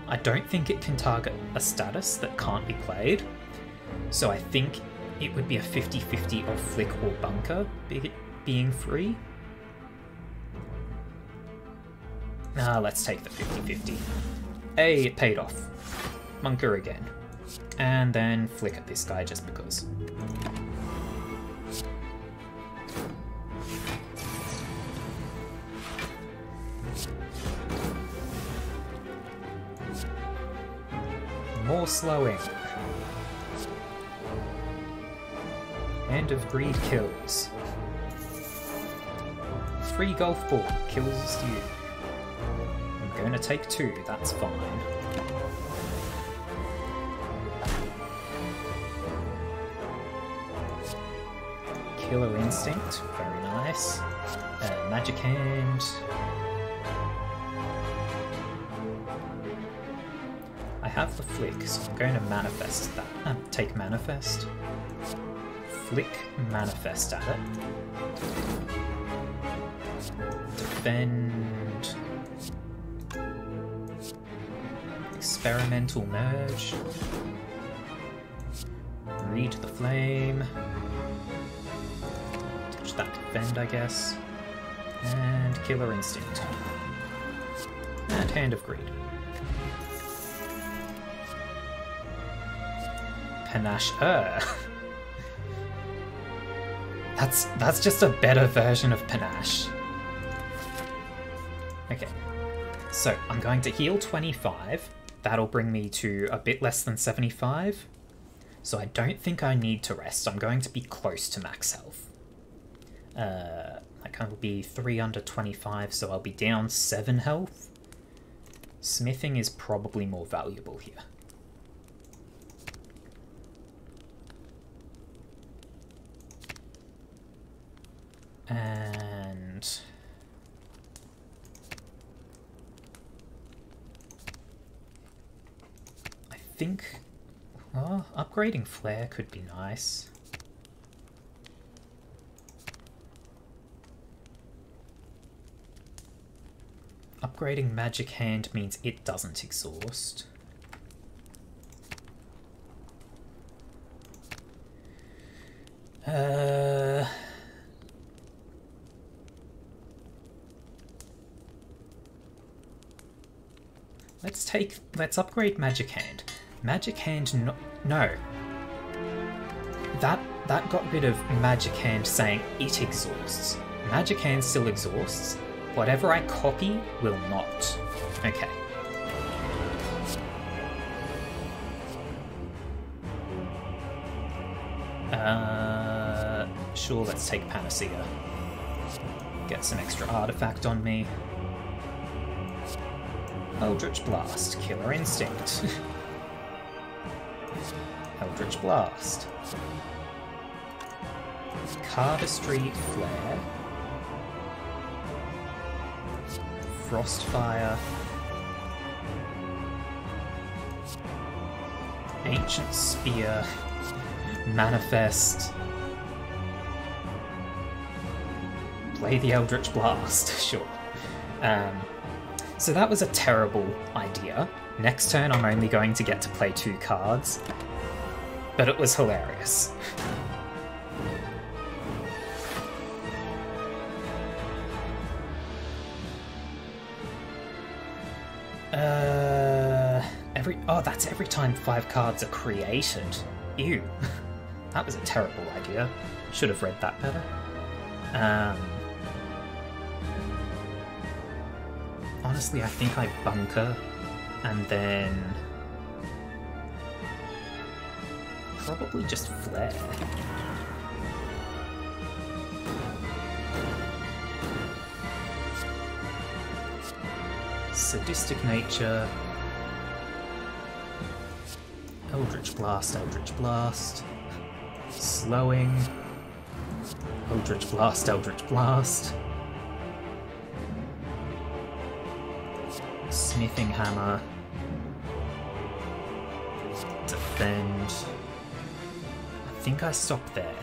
I don't think it can target a status that can't be played, so I think it would be a 50-50 of Flick or Bunker being free. Let's take the 50-50. Hey, it paid off. Bunker again. And then Flick at this guy just because. More slowing. Hand of Greed kills. Free golf ball kills you. I'm going to take 2, that's fine. Killer Instinct, very nice. Magic Hand. I have the Flick, so I'm going to manifest that. Take Manifest. Flick, Manifest at it. Defend. Experimental Merge. Read the Flame. Touch that Defend, I guess. And Killer Instinct. And Hand of Greed. Panache. That's just a better version of Panache. Okay, so I'm going to heal 25. That'll bring me to a bit less than 75. So I don't think I need to rest. I'm going to be close to max health. That will be 3 under 25, so I'll be down 7 health. Smithing is probably more valuable here. And I think, well, upgrading Flare could be nice. Upgrading Magic Hand means it doesn't exhaust. Let's upgrade Magic Hand. Magic Hand, no. That got rid of Magic Hand saying it exhausts. Magic Hand still exhausts. Whatever I copy will not. Okay. Sure, let's take Panacea. Get some extra artifact on me. Eldritch Blast, Killer Instinct. Eldritch Blast. Cardistry Flare. Frostfire. Ancient Spear. Manifest. Play the Eldritch Blast, sure. So that was a terrible idea. Next turn I'm only going to get to play 2 cards, but it was hilarious. That's every time 5 cards are created. Ew. That was a terrible idea. Should have read that better. Honestly, I think I bunker and then probably just flare. Sadistic Nature. Eldritch Blast, Eldritch Blast. Slowing. Eldritch Blast, Eldritch Blast. Smithing Hammer. Defend. I think I stop there.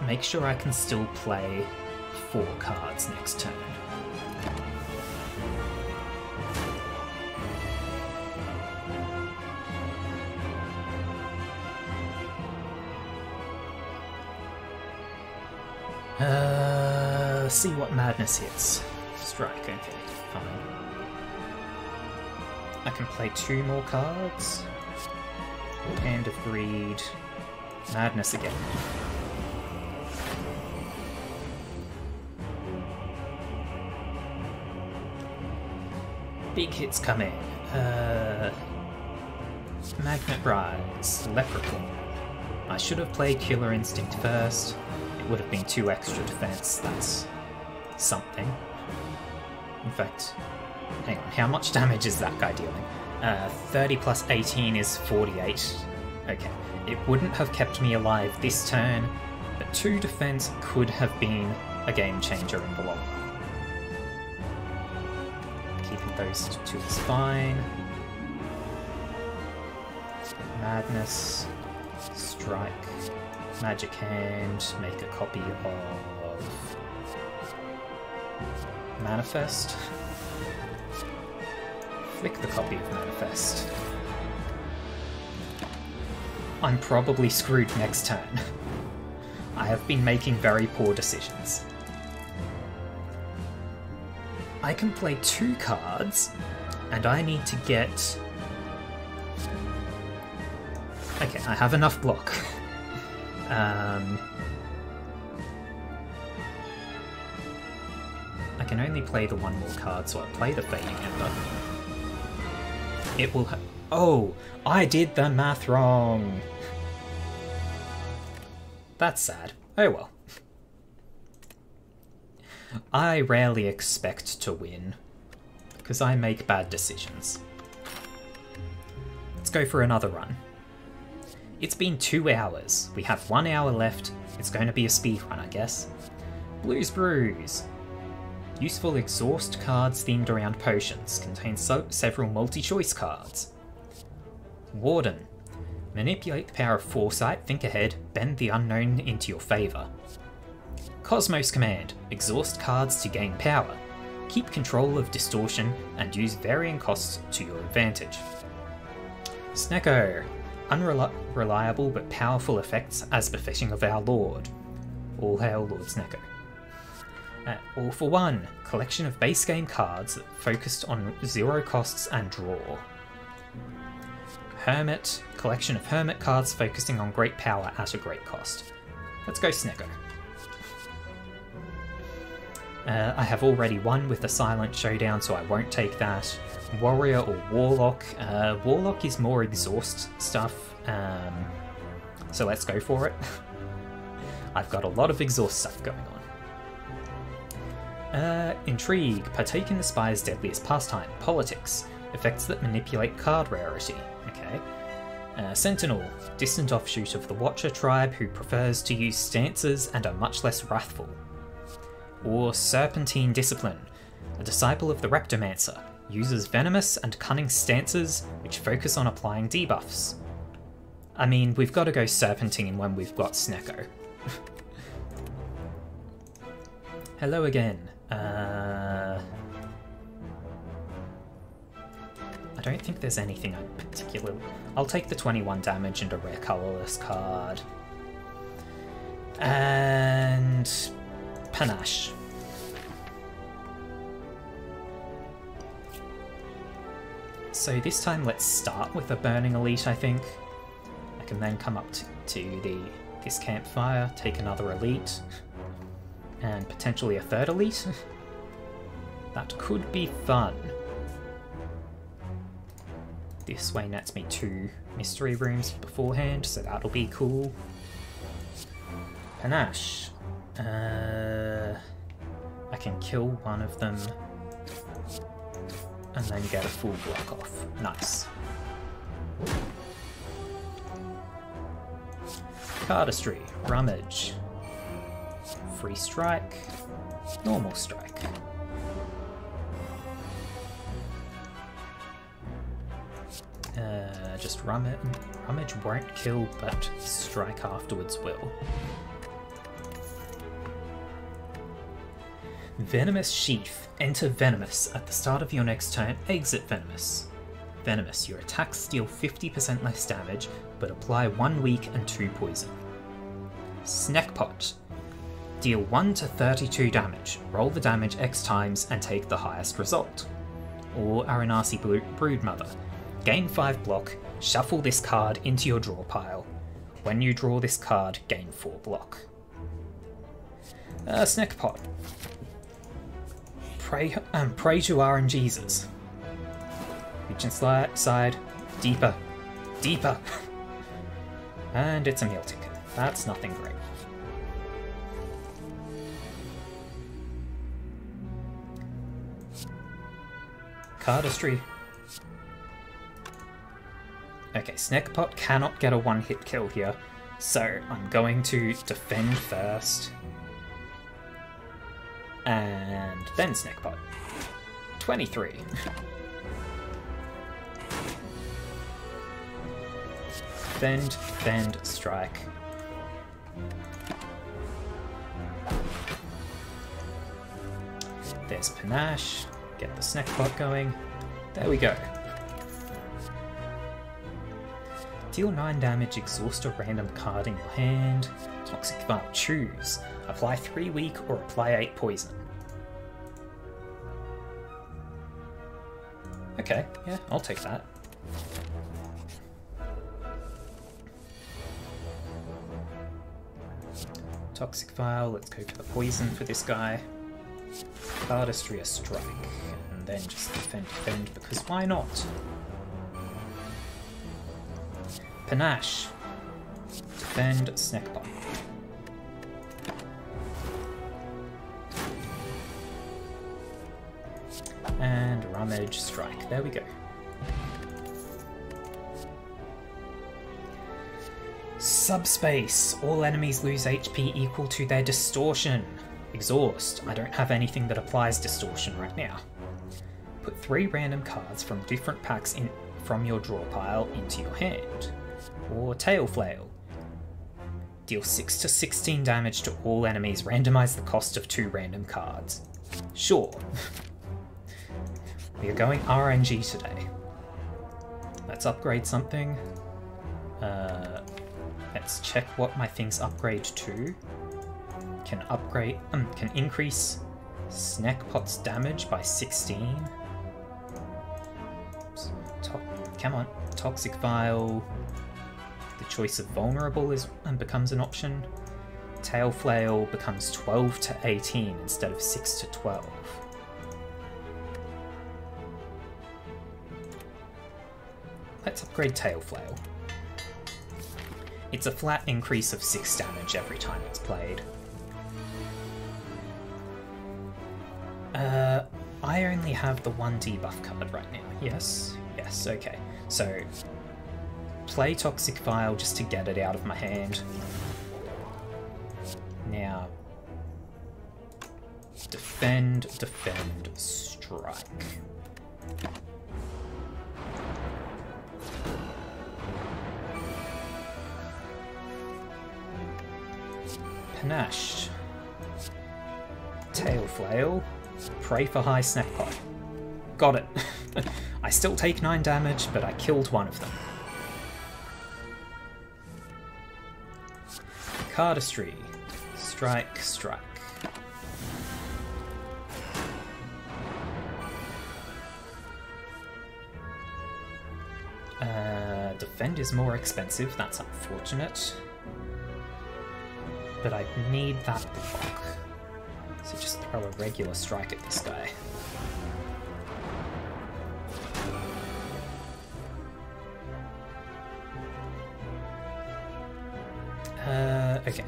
Make sure I can still play 4 cards next turn. See what madness hits. Strike, okay, fine. I can play 2 more cards. Hand of Greed. Madness again. Big hits coming. Magnet Rise. Leprechaun. I should have played Killer Instinct first. It would have been 2 extra defense. That's something. In fact, hang on, how much damage is that guy dealing? 30 plus 18 is 48. Okay, it wouldn't have kept me alive this turn, but 2 defense could have been a game changer in the long run. Keeping those 2 is fine. Madness, Strike, Magic Hand, make a copy of Manifest. Flick the copy of Manifest. I'm probably screwed next turn. I have been making very poor decisions. I can play 2 cards, and I need to get... Okay, I have enough block. I can only play the 1 more card, so I play the Fading Ember. It will oh! I did the math wrong! That's sad. Oh well. I rarely expect to win, because I make bad decisions. Let's go for another run. It's been 2 hours. We have 1 hour left. It's going to be a speed run, I guess. Blues Brews. Useful exhaust cards themed around potions. Contains several multi-choice cards. Warden. Manipulate the power of foresight, think ahead, bend the unknown into your favour. Cosmos Command. Exhaust cards to gain power. Keep control of distortion and use varying costs to your advantage. Snecko. Unreliable but powerful effects as befitting of our Lord. All hail Lord Snecko. All for One. Collection of base game cards focused on 0 costs and draw. Hermit. Collection of Hermit cards focusing on great power at a great cost. Let's go Snecko. I have already won with the Silent Showdown, so I won't take that. Warrior or Warlock. Warlock is more exhaust stuff, so let's go for it. I've got a lot of exhaust stuff going on. Intrigue. Partake in the Spire's deadliest pastime. Politics. Effects that manipulate card rarity. Okay. Sentinel. Distant offshoot of the Watcher tribe who prefers to use stances and are much less wrathful. Or Serpentine Discipline. a disciple of the Reptomancer. Uses venomous and cunning stances which focus on applying debuffs. I mean, we've got to go Serpentine when we've got Snecko. Hello again. I don't think there's anything I particularly... I'll take the 21 damage and a rare colourless card. And... Panache. So this time let's start with a Burning Elite, I think. I can then come up to this campfire, take another Elite, and potentially a third Elite. That could be fun. This way nets me 2 mystery rooms beforehand, so that'll be cool. Panache. I can kill one of them and then get a full block off. Nice. Cardistry, Rummage, Free Strike, Normal Strike. Just Rummage won't kill, but Strike afterwards will. Venomous Sheath. Enter Venomous. At the start of your next turn, exit Venomous. Venomous. Your attacks deal 50% less damage, but apply 1 weak and 2 poison. Snackpot. Deal 1 to 32 damage. Roll the damage X times and take the highest result. Or Aranasi Broodmother. Gain 5 block, shuffle this card into your draw pile. When you draw this card, gain 4 block. Snackpot. Pray to RNGesus. Reach inside, deeper, deeper. And it's a meal ticket. That's nothing great. Cardistry. Okay, Snackpot cannot get a one-hit kill here, so I'm going to defend first. And then Snackpot. 23. Defend, strike. There's Panache. Get the Snackpot going. There we go. Deal 9 damage, exhaust a random card in your hand. Toxic Vial, choose. Apply 3 weak or apply 8 poison. Okay, yeah, I'll take that. Toxic Vial, let's go for the poison for this guy. Cardistry, a strike, and then just defend, because why not? Panache. Defend, Snackpot. And Rummage, strike. There we go. Subspace. All enemies lose HP equal to their distortion. Exhaust. I don't have anything that applies distortion right now. Put 3 random cards from different packs from your draw pile into your hand. Or Tail Flail. Deal 6 to 16 damage to all enemies. Randomize the cost of 2 random cards. Sure. We are going RNG today. Let's upgrade something. Let's check what my things upgrade to. Can increase Snackpot's damage by 16. Oops. Come on, Toxic Vial. The choice of Vulnerable becomes an option. Tail Flail becomes 12 to 18 instead of 6 to 12. Let's upgrade Tail Flail. It's a flat increase of 6 damage every time it's played. I only have the 1 debuff card right now. Yes? Yes, okay. So, play Toxic Vial just to get it out of my hand. Now, Defend, defend, strike. Panache. Tail flail. Pray for high snack pot. Got it. I still take 9 damage, but I killed one of them. Cardistry. Strike, strike. Defend is more expensive, that's unfortunate. But I need that block. So just throw a regular strike at this guy. Okay.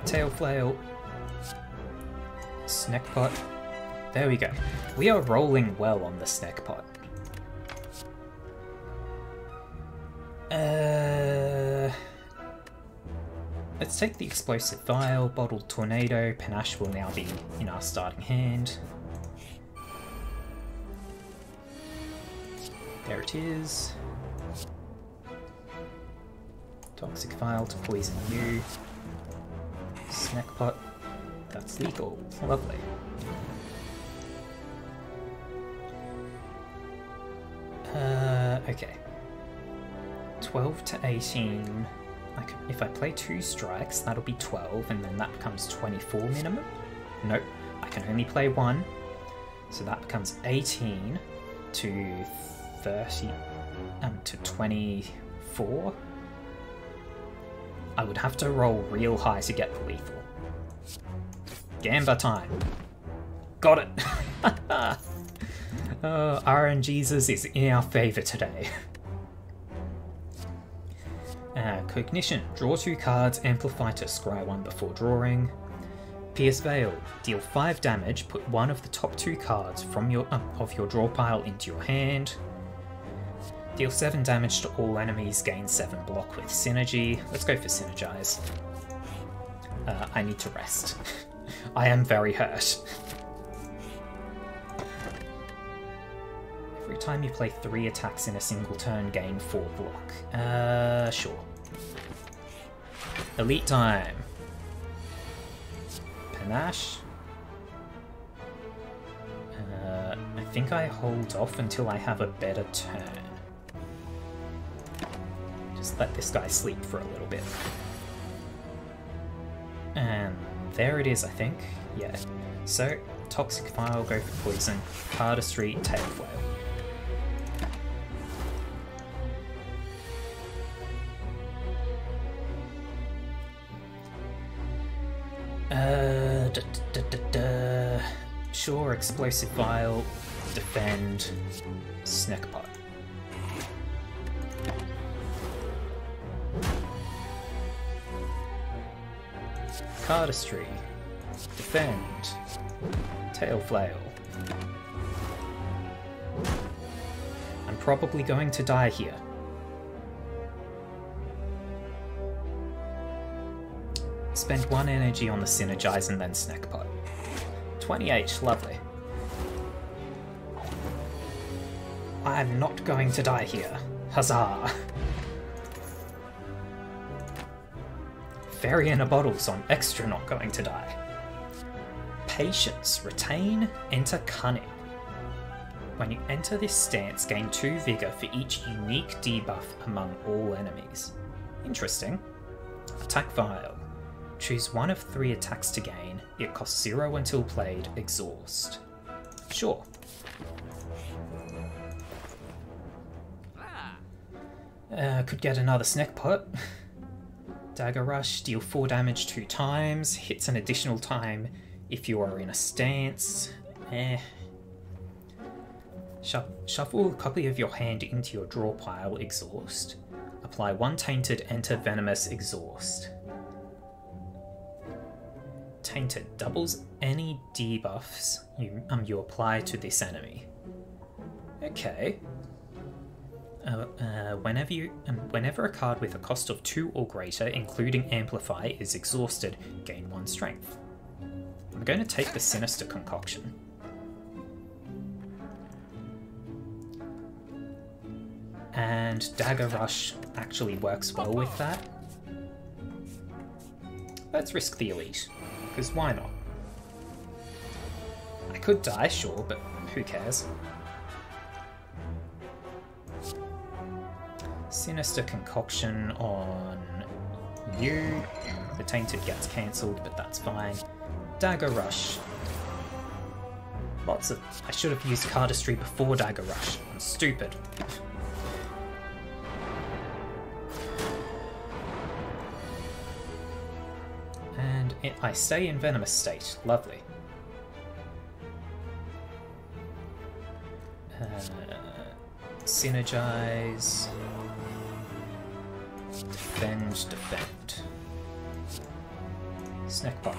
Tail flail. Snack pot. There we go. We are rolling well on the snack pot. Let's take the explosive vial, bottled tornado. Panache will now be in our starting hand. There it is. Toxic vial to poison you. Snack pot. That's legal. Lovely. Okay. 12 to 18. If I play 2 strikes, that'll be 12, and then that becomes 24 minimum. Nope, I can only play 1. So that becomes 18 to 30, to 24. I would have to roll real high to get the lethal. Gamba time. Got it. RNGesus is in our favour today. Cognition. Draw 2 cards, amplify to scry 1 before drawing. Pierce Veil. Deal 5 damage, put one of the top 2 cards from your of your draw pile into your hand. Deal 7 damage to all enemies, gain 7 block with synergy. Let's go for synergize. I need to rest. I am very hurt. Every time you play 3 attacks in a single turn, gain 4 block. Sure. Elite time. Panache. I think I hold off until I have a better turn. Just let this guy sleep for a little bit. And there it is, I think. Yeah. So, Toxic File, go for poison. Cardistry, Tail Flail. Sure, Explosive Vial, Defend, Snack Pot. Cardistry, Defend, Tail Flail. I'm probably going to die here. Spend 1 energy on the Synergize and then Snack Pot. 28, lovely. I'm not going to die here. Huzzah! Fairy in a bottle, so I'm extra not going to die. Patience, retain, enter cunning. When you enter this stance, gain 2 vigor for each unique debuff among all enemies. Interesting. Attack Vial. Choose 1 of 3 attacks to gain. It costs 0 until played. Exhaust. Sure. Could get another Snack Pot. Dagger Rush. Deal 4 damage 2 times. Hits an additional time if you are in a stance. Shuffle a copy of your hand into your draw pile. Exhaust. Apply 1 tainted. Enter venomous. Exhaust. Tainted doubles any debuffs you apply to this enemy. Okay. Whenever a card with a cost of 2 or greater, including Amplify, is exhausted, gain 1 strength. I'm going to take the Sinister Concoction. And Dagger Rush actually works well with that. Let's risk the Elite, because why not? I could die, sure, but who cares? Sinister Concoction on you. The Tainted gets cancelled, but that's fine. Dagger Rush. Lots of... I should have used Cardistry before Dagger Rush. I'm stupid. And I stay in Venomous state. Lovely. Synergize. Defend. Snack Pop.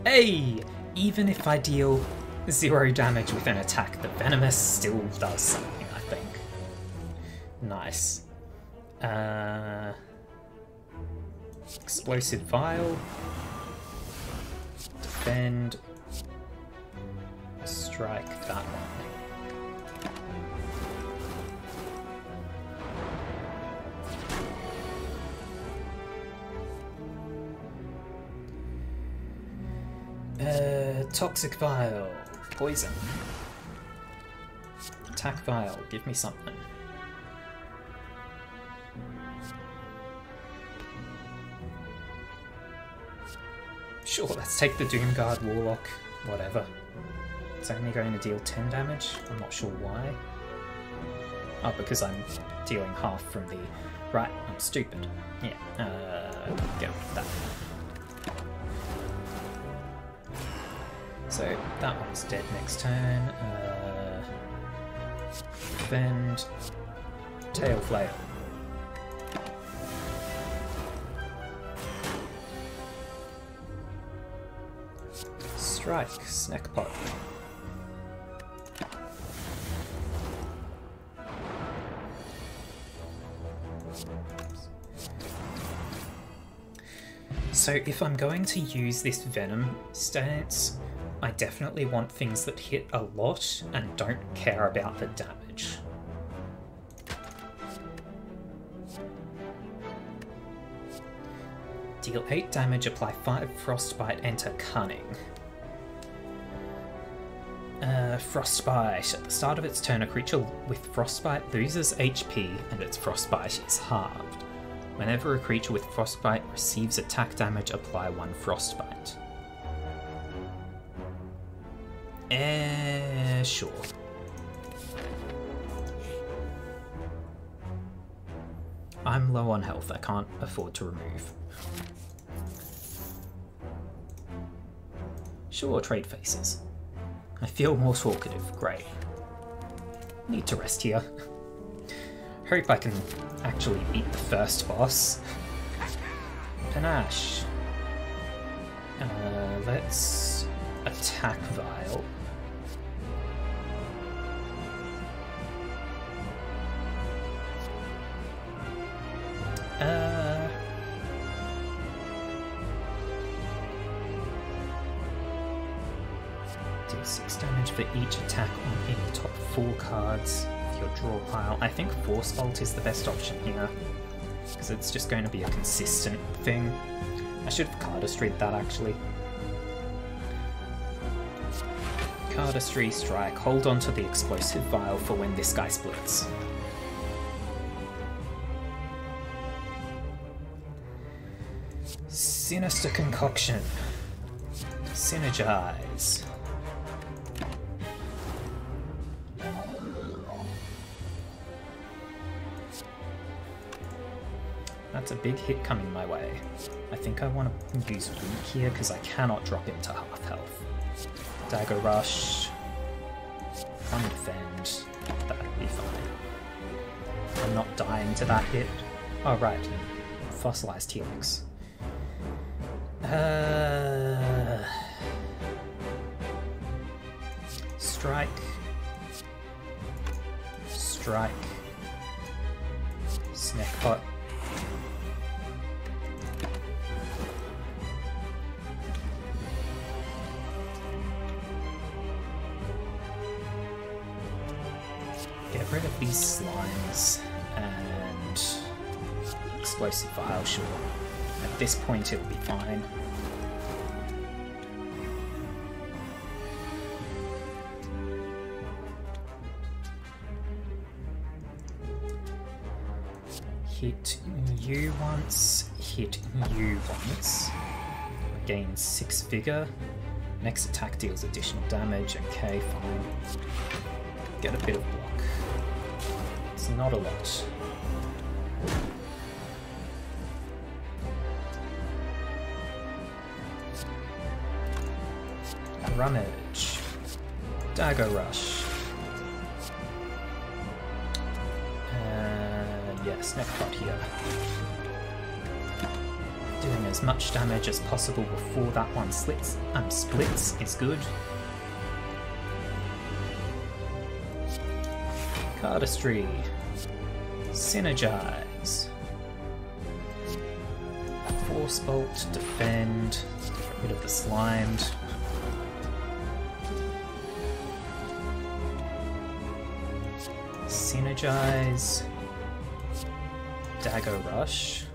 Hey! Even if I deal 0 damage with an attack, the Venomous still does something, I think. Nice. Explosive Vial. Defend. Strike that one. Toxic Vial. Poison. Attack Vial. Give me something. Sure, let's take the Doomguard Warlock. Whatever. It's only going to deal 10 damage. I'm not sure why. Oh, because I'm dealing half from the... Right, I'm stupid. Yeah, get rid of that. So that one's dead next turn. Defend. Tail Flail. Strike. Snack Pot. So if I'm going to use this Venom stance, I definitely want things that hit a lot and don't care about the damage. Deal 8 damage, apply 5 Frostbite, enter Cunning. Frostbite. At the start of its turn, a creature with Frostbite loses HP and its Frostbite is halved. Whenever a creature with Frostbite receives attack damage, apply 1 Frostbite. Sure. I'm low on health, I can't afford to remove. Sure, trade faces. I feel more talkative, great. Need to rest here. Hope I can actually beat the first boss. Panache. Let's attack Vial. Deal 6 damage for each attack on any top 4 cards of your draw pile. I think Force Bolt is the best option here, because it's just going to be a consistent thing. I should have Cardistry'd that actually. Cardistry, strike, hold on to the Explosive Vial for when this guy splits. Sinister Concoction. Synergize. That's a big hit coming my way. I think I want to use Weak here because I cannot drop him to half health. Dagger Rush. Defend. That'll be fine. I'm not dying to that hit. Oh right, Fossilized Helix. Strike. Strike. Snack Pot. Get rid of these slimes and explosive vial, sure. At this point it'll be fine. Hit you once, hit you once. Gain 6 vigor. Next attack deals additional damage. Okay, fine. Get a bit of block. It's not a lot. Rummage. Dagger Rush. Yes, Neckpot here. Doing as much damage as possible before that one splits is good. Cardistry. Synergize. Force Bolt, defend. Get rid of the slimed. Synergize. Dagger Rush.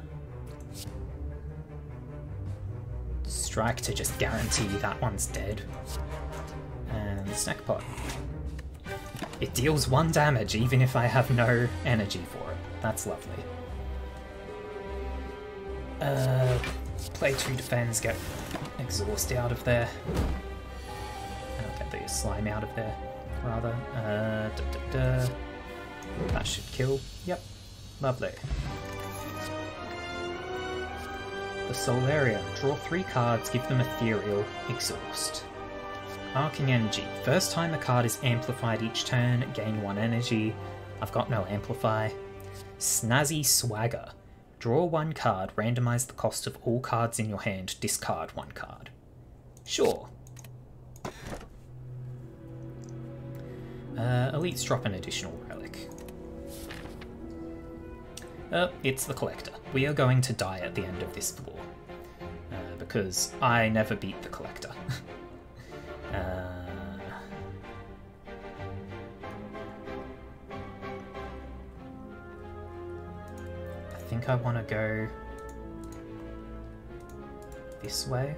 Strike to just guarantee that one's dead. And Snackpot. It deals 1 damage even if I have no energy for it. That's lovely. Play 2 defense, get exhaust out of there. I'll get the slime out of there, rather. That should kill. Yep. Lovely. The Solarium. Draw 3 cards, give them ethereal, exhaust. Arcing Energy. First time a card is amplified each turn, gain 1 energy. I've got no amplify. Snazzy Swagger. Draw 1 card, randomize the cost of all cards in your hand, discard 1 card. Sure. Elites drop an additional relic. It's the Collector. We are going to die at the end of this floor. Because I never beat the Collector. I think I want to go this way.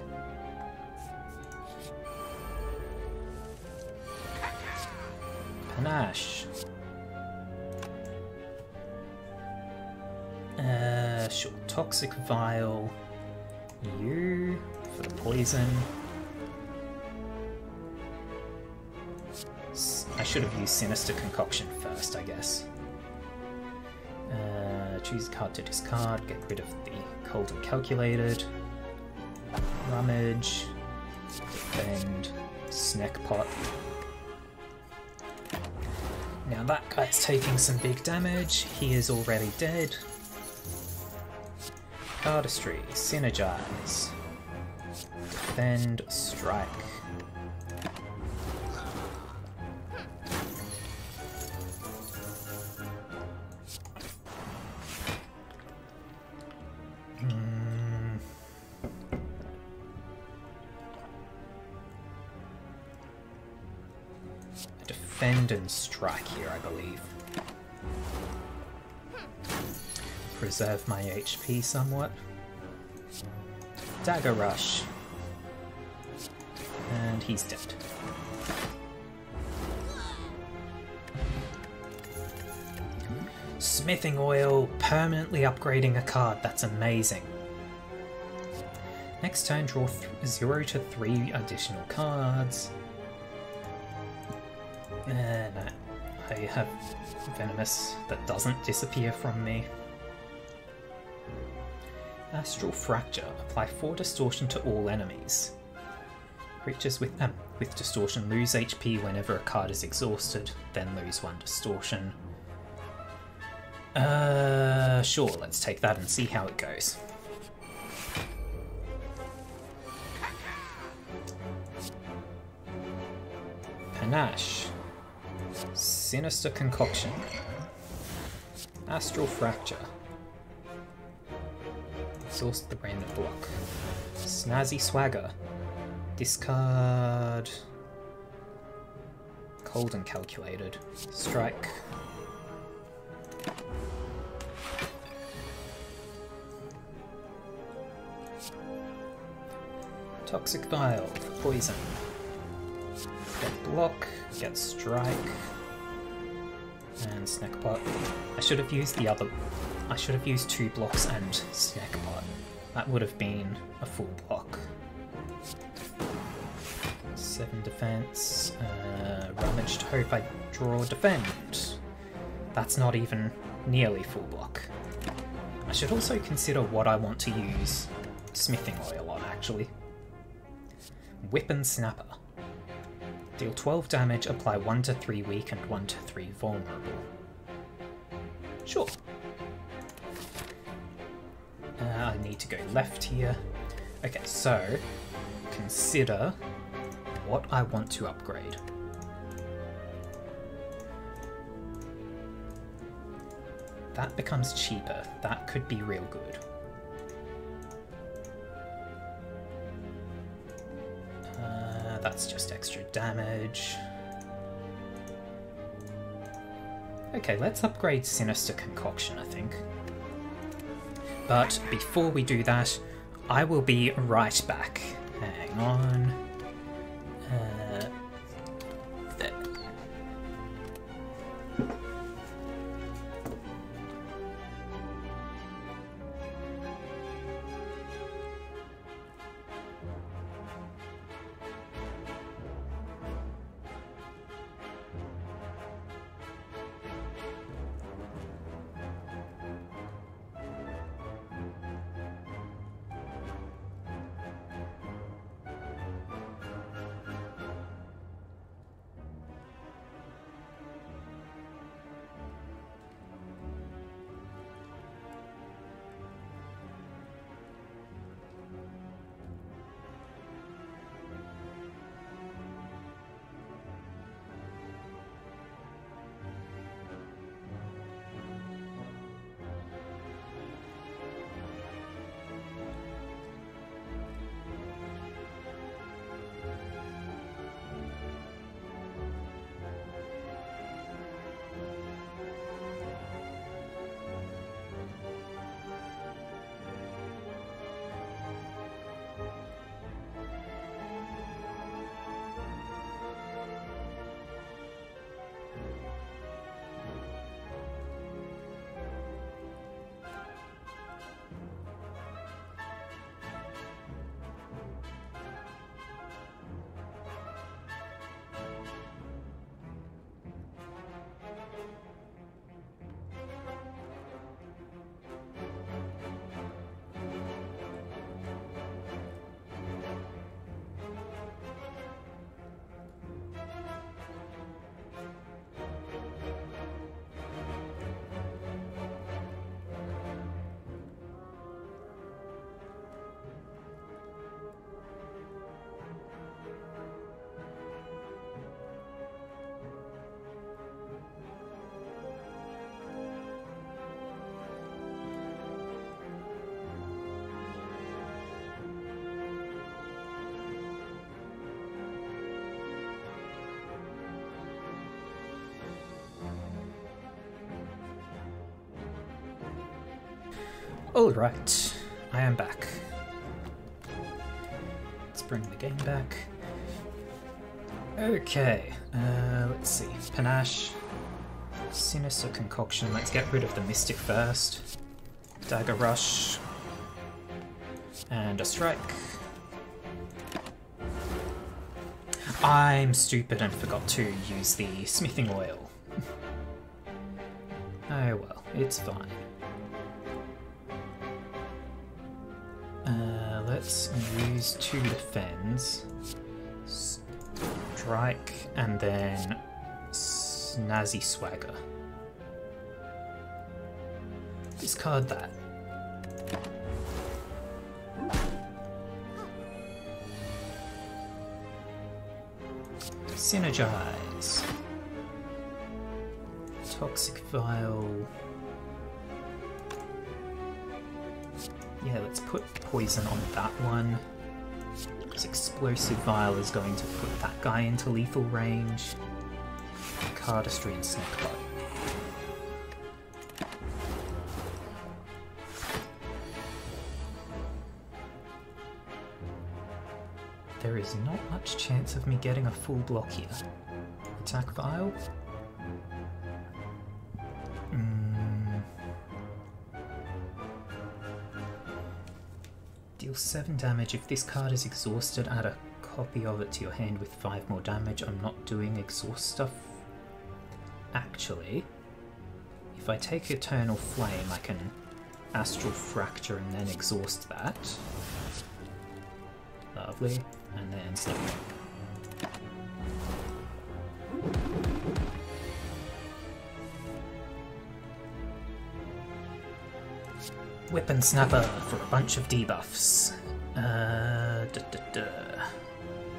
Panache. Sure. Toxic Vial. You for the poison. I should have used Sinister Concoction first, I guess. Choose a card to discard, get rid of the Cold and Calculated. Rummage. Defend. Snackpot. Now that guy's taking some big damage. He is already dead. Cardistry. Synergize. Defend. Strike. Defend and strike here, I believe. Preserve my HP somewhat. Dagger Rush. And he's dead. Smithing Oil, permanently upgrading a card, that's amazing. Next turn, draw 0 to 3 additional cards. And I have Venomous that doesn't disappear from me. Astral Fracture. Apply 4 distortion to all enemies. Creatures with distortion lose HP whenever a card is exhausted, then lose 1 distortion. Sure, let's take that and see how it goes. Panache. Sinister Concoction. Astral Fracture. Exhaust the random block. Snazzy Swagger. Discard. Cold and Calculated. Strike. Toxic Vial for poison. Get block, get strike, and Snackpot. I should have used the other. I should have used 2 blocks and Snackpot. That would have been a full block. 7 defense. Rummaged. Hope I draw defend. That's not even nearly full block. I should also consider what I want to use smithing oil on, actually. Whip and Snapper. Deal 12 damage, apply 1 to 3 weak and 1 to 3 vulnerable. Sure. I need to go left here. Okay, so consider what I want to upgrade. That becomes cheaper. That could be real good. That's just extra damage. Okay, let's upgrade Sinister Concoction, I think. But before we do that, I will be right back. Hang on. There. Alright, I am back. Let's bring the game back. Okay, let's see. Panache, Sinister Concoction. Let's get rid of the Mystic first. Dagger Rush. And a Strike. I'm stupid and forgot to use the smithing oil. Oh well, it's fine. Let's use 2 defends, strike, and then snazzy swagger. Discard that. Synergize. Toxic Vial. Yeah, let's put poison on that one. This Explosive Vial is going to put that guy into lethal range. Cardistry and Snackbot. there is not much chance of me getting a full block here. Attack Vial. Deal 7 damage. If this card is exhausted, add a copy of it to your hand with 5 more damage. I'm not doing exhaust stuff. Actually, if I take Eternal Flame, I can Astral Fracture and then exhaust that. Lovely. And then Snap. Weapon Snapper for a bunch of debuffs.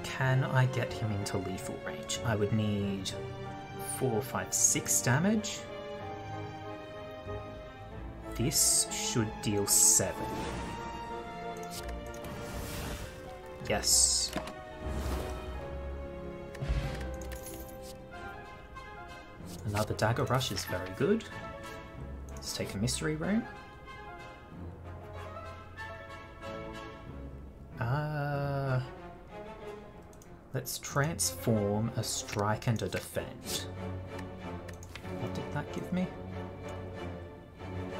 Can I get him into lethal range? I would need 4, 5, 6 damage. This should deal 7. Yes. Another Dagger Rush is very good. Let's take a Mystery Rune. Let's transform a Strike and a Defend. What did that give me?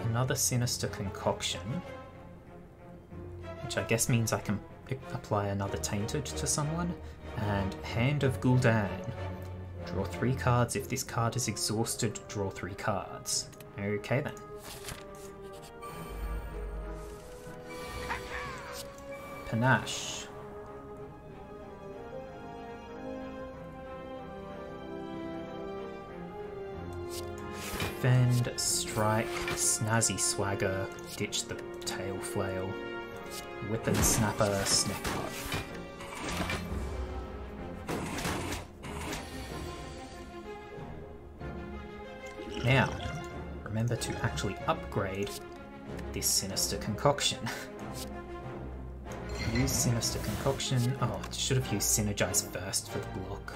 Another Sinister Concoction, which I guess means I can apply another Tainted to someone. And Hand of Gul'dan. Draw 3 cards. If this card is exhausted, draw 3 cards. Okay then. Panache. Defend, Strike, Snazzy Swagger, ditch the Tail Flail, Weapon Snapper, Snack Pod. Now, remember to actually upgrade this Sinister Concoction. Use Sinister Concoction. Oh, I should have used Synergize first for the block.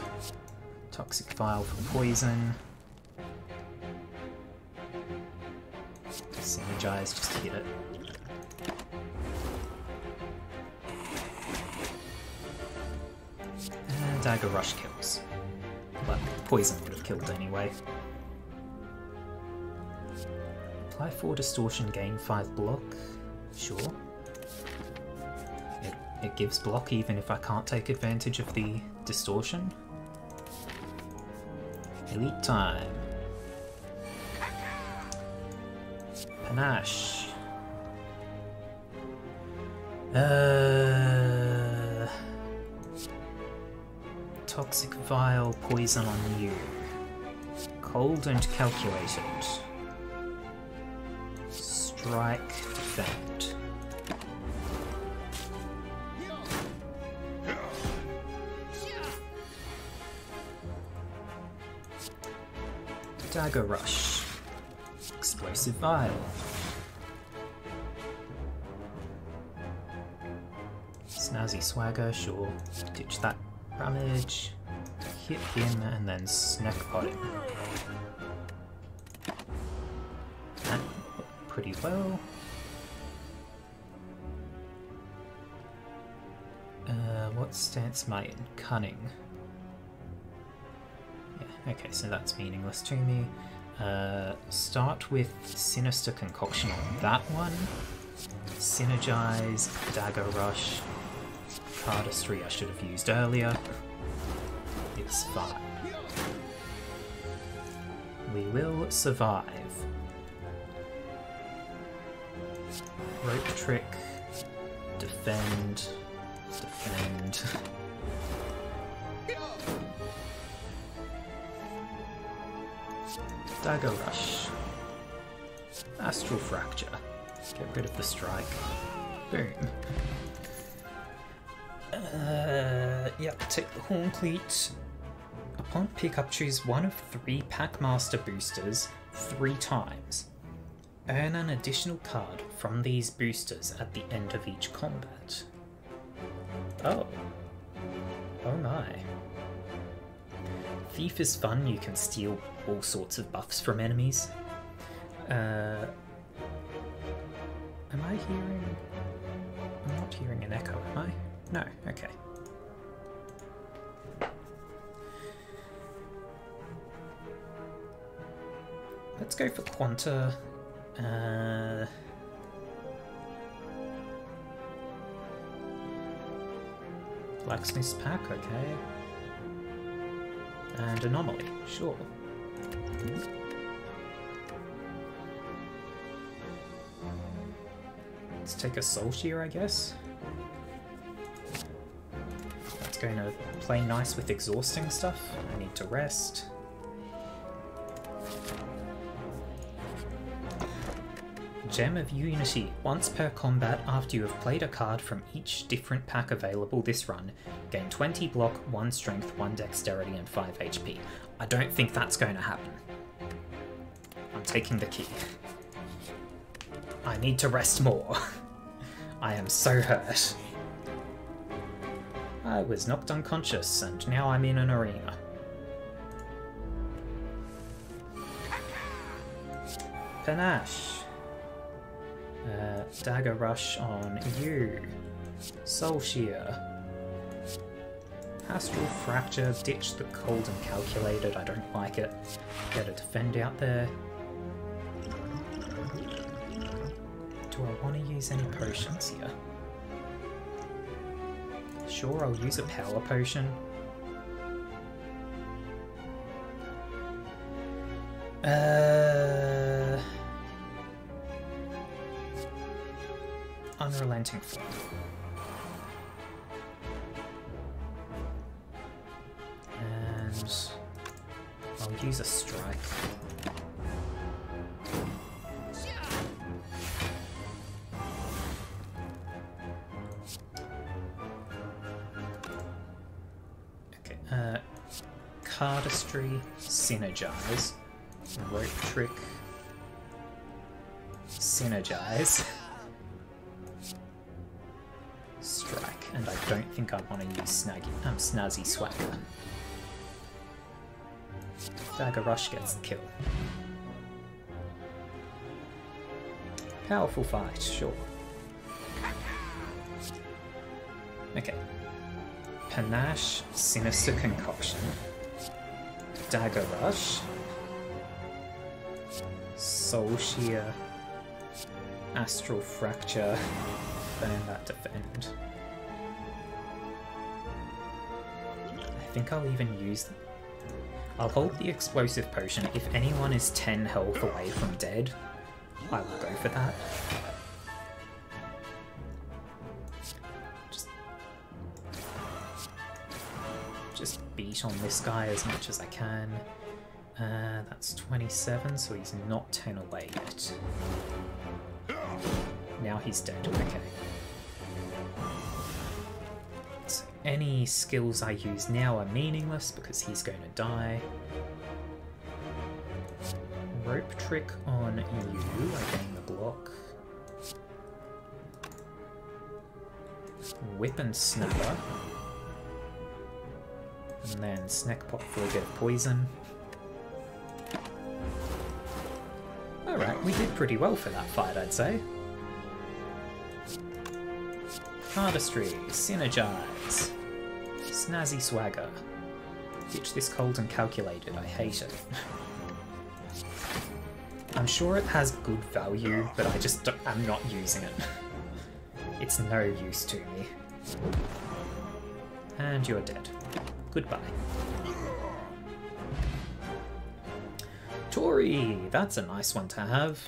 Toxic Vial for poison. Synergize, just hit it. And Dagger Rush kills. Well, poison would have killed anyway. Apply 4 distortion, gain 5 block. Sure. It gives block even if I can't take advantage of the distortion. Elite time. Panache. Toxic Vial, poison on you. Cold and calculated. Strike, defend. Dagger Rush. Explosive Vial. Snazzy Swagger, sure. Ditch that damage. Hit him and then Snack Pot him. That worked pretty well. What stance am I in? Cunning. Yeah, okay, so that's meaningless to me. Start with Sinister Concoction on that one. Synergize, Dagger Rush, Cardistry I should have used earlier. It's fine. We will survive. Rope Trick, defend, defend. Dagger Rush. Astral Fracture. Get rid of the strike. Boom. Yep, take the Horn Cleat. Upon pickup, choose one of 3 Packmaster boosters 3 times. Earn an additional card from these boosters at the end of each combat. Oh. Oh my. Thief is fun, you can steal all sorts of buffs from enemies. Am I hearing... I'm not hearing an echo, am I? No, okay. Let's go for Quanta. Blacksmith's Pack, okay. And Anomaly, sure. Let's take a Soul Shear, I guess. That's going to play nice with exhausting stuff. I need to rest. Gem of Unity. Once per combat, after you have played a card from each different pack available this run, gain 20 block, 1 strength, 1 dexterity, and 5 HP. I don't think that's going to happen. I'm taking the key. I need to rest more. I am so hurt. I was knocked unconscious, and now I'm in an arena. Panache. Dagger Rush on you. Soul Shear. Astral Fracture. Ditch the cold and calculated. I don't like it. Get a defend out there. Do I want to use any potions here? Sure, I'll use a power potion. Unrelenting Flame. And I'll use a strike. Okay, Cardistry, Synergize, Rope Trick, Synergize, Strike, and I don't think I want to use Snazzy Swagger. Dagger Rush gets the kill. Powerful fight, sure. Okay. Panache, Sinister Concoction, Dagger Rush, Soul Shear, Astral Fracture, burn that defend. I think I'll even use... I'll hold the Explosive Potion. If anyone is 10 health away from dead, I will go for that. Just beat on this guy as much as I can. That's 27, so he's not 10 away yet. Now he's dead, okay. So any skills I use now are meaningless because he's going to die. Rope Trick on you, I gain the block. Whip and Snapper. And then Snack Pot for a bit of poison. Alright, we did pretty well for that fight, I'd say. Cardistry, Synergize, Snazzy Swagger. Ditch this cold and calculated, I hate it. I'm sure it has good value, but I'm not using it. It's no use to me. And you're dead. Goodbye. Tori! That's a nice one to have.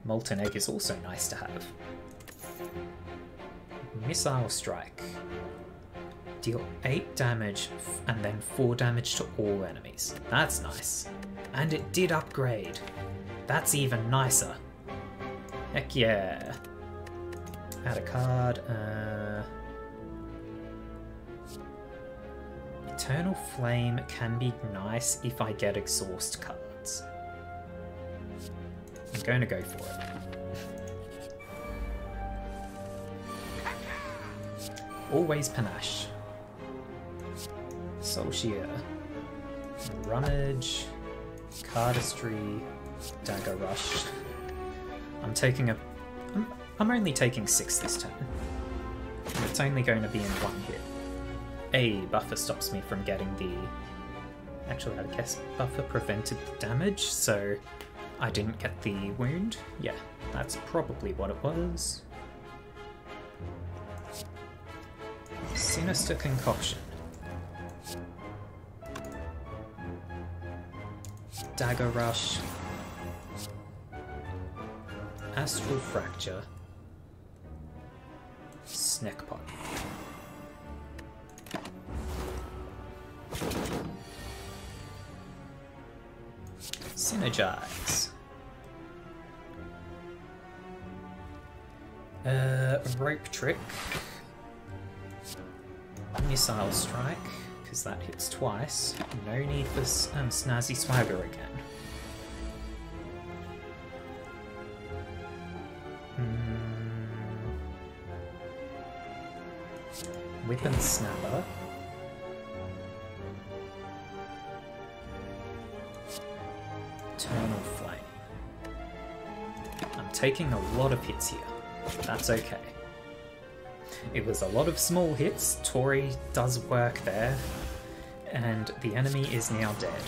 Molten Egg is also nice to have. Missile Strike. Deal 8 damage and then 4 damage to all enemies. That's nice. And it did upgrade. That's even nicer. Heck yeah. Add a card. Eternal Flame can be nice if I get exhaust cards. I'm going to go for it. Always Panache. Soul Shear. Rummage. Cardistry. Dagger Rush. I'm only taking 6 this turn. And it's only going to be in 1 hit. A buffer stops me from getting the... Actually, I guess buffer prevented the damage, so I didn't get the wound. Yeah, that's probably what it was. Sinister Concoction. Dagger Rush. Astral Fracture. Snackpot. Synergize. Rope Trick. Missile Strike, because that hits twice. No need for Snazzy Swagger again. Whip and Snapper. Eternal Flame. I'm taking a lot of hits here. That's okay. It was a lot of small hits. Tori does work there. And the enemy is now dead.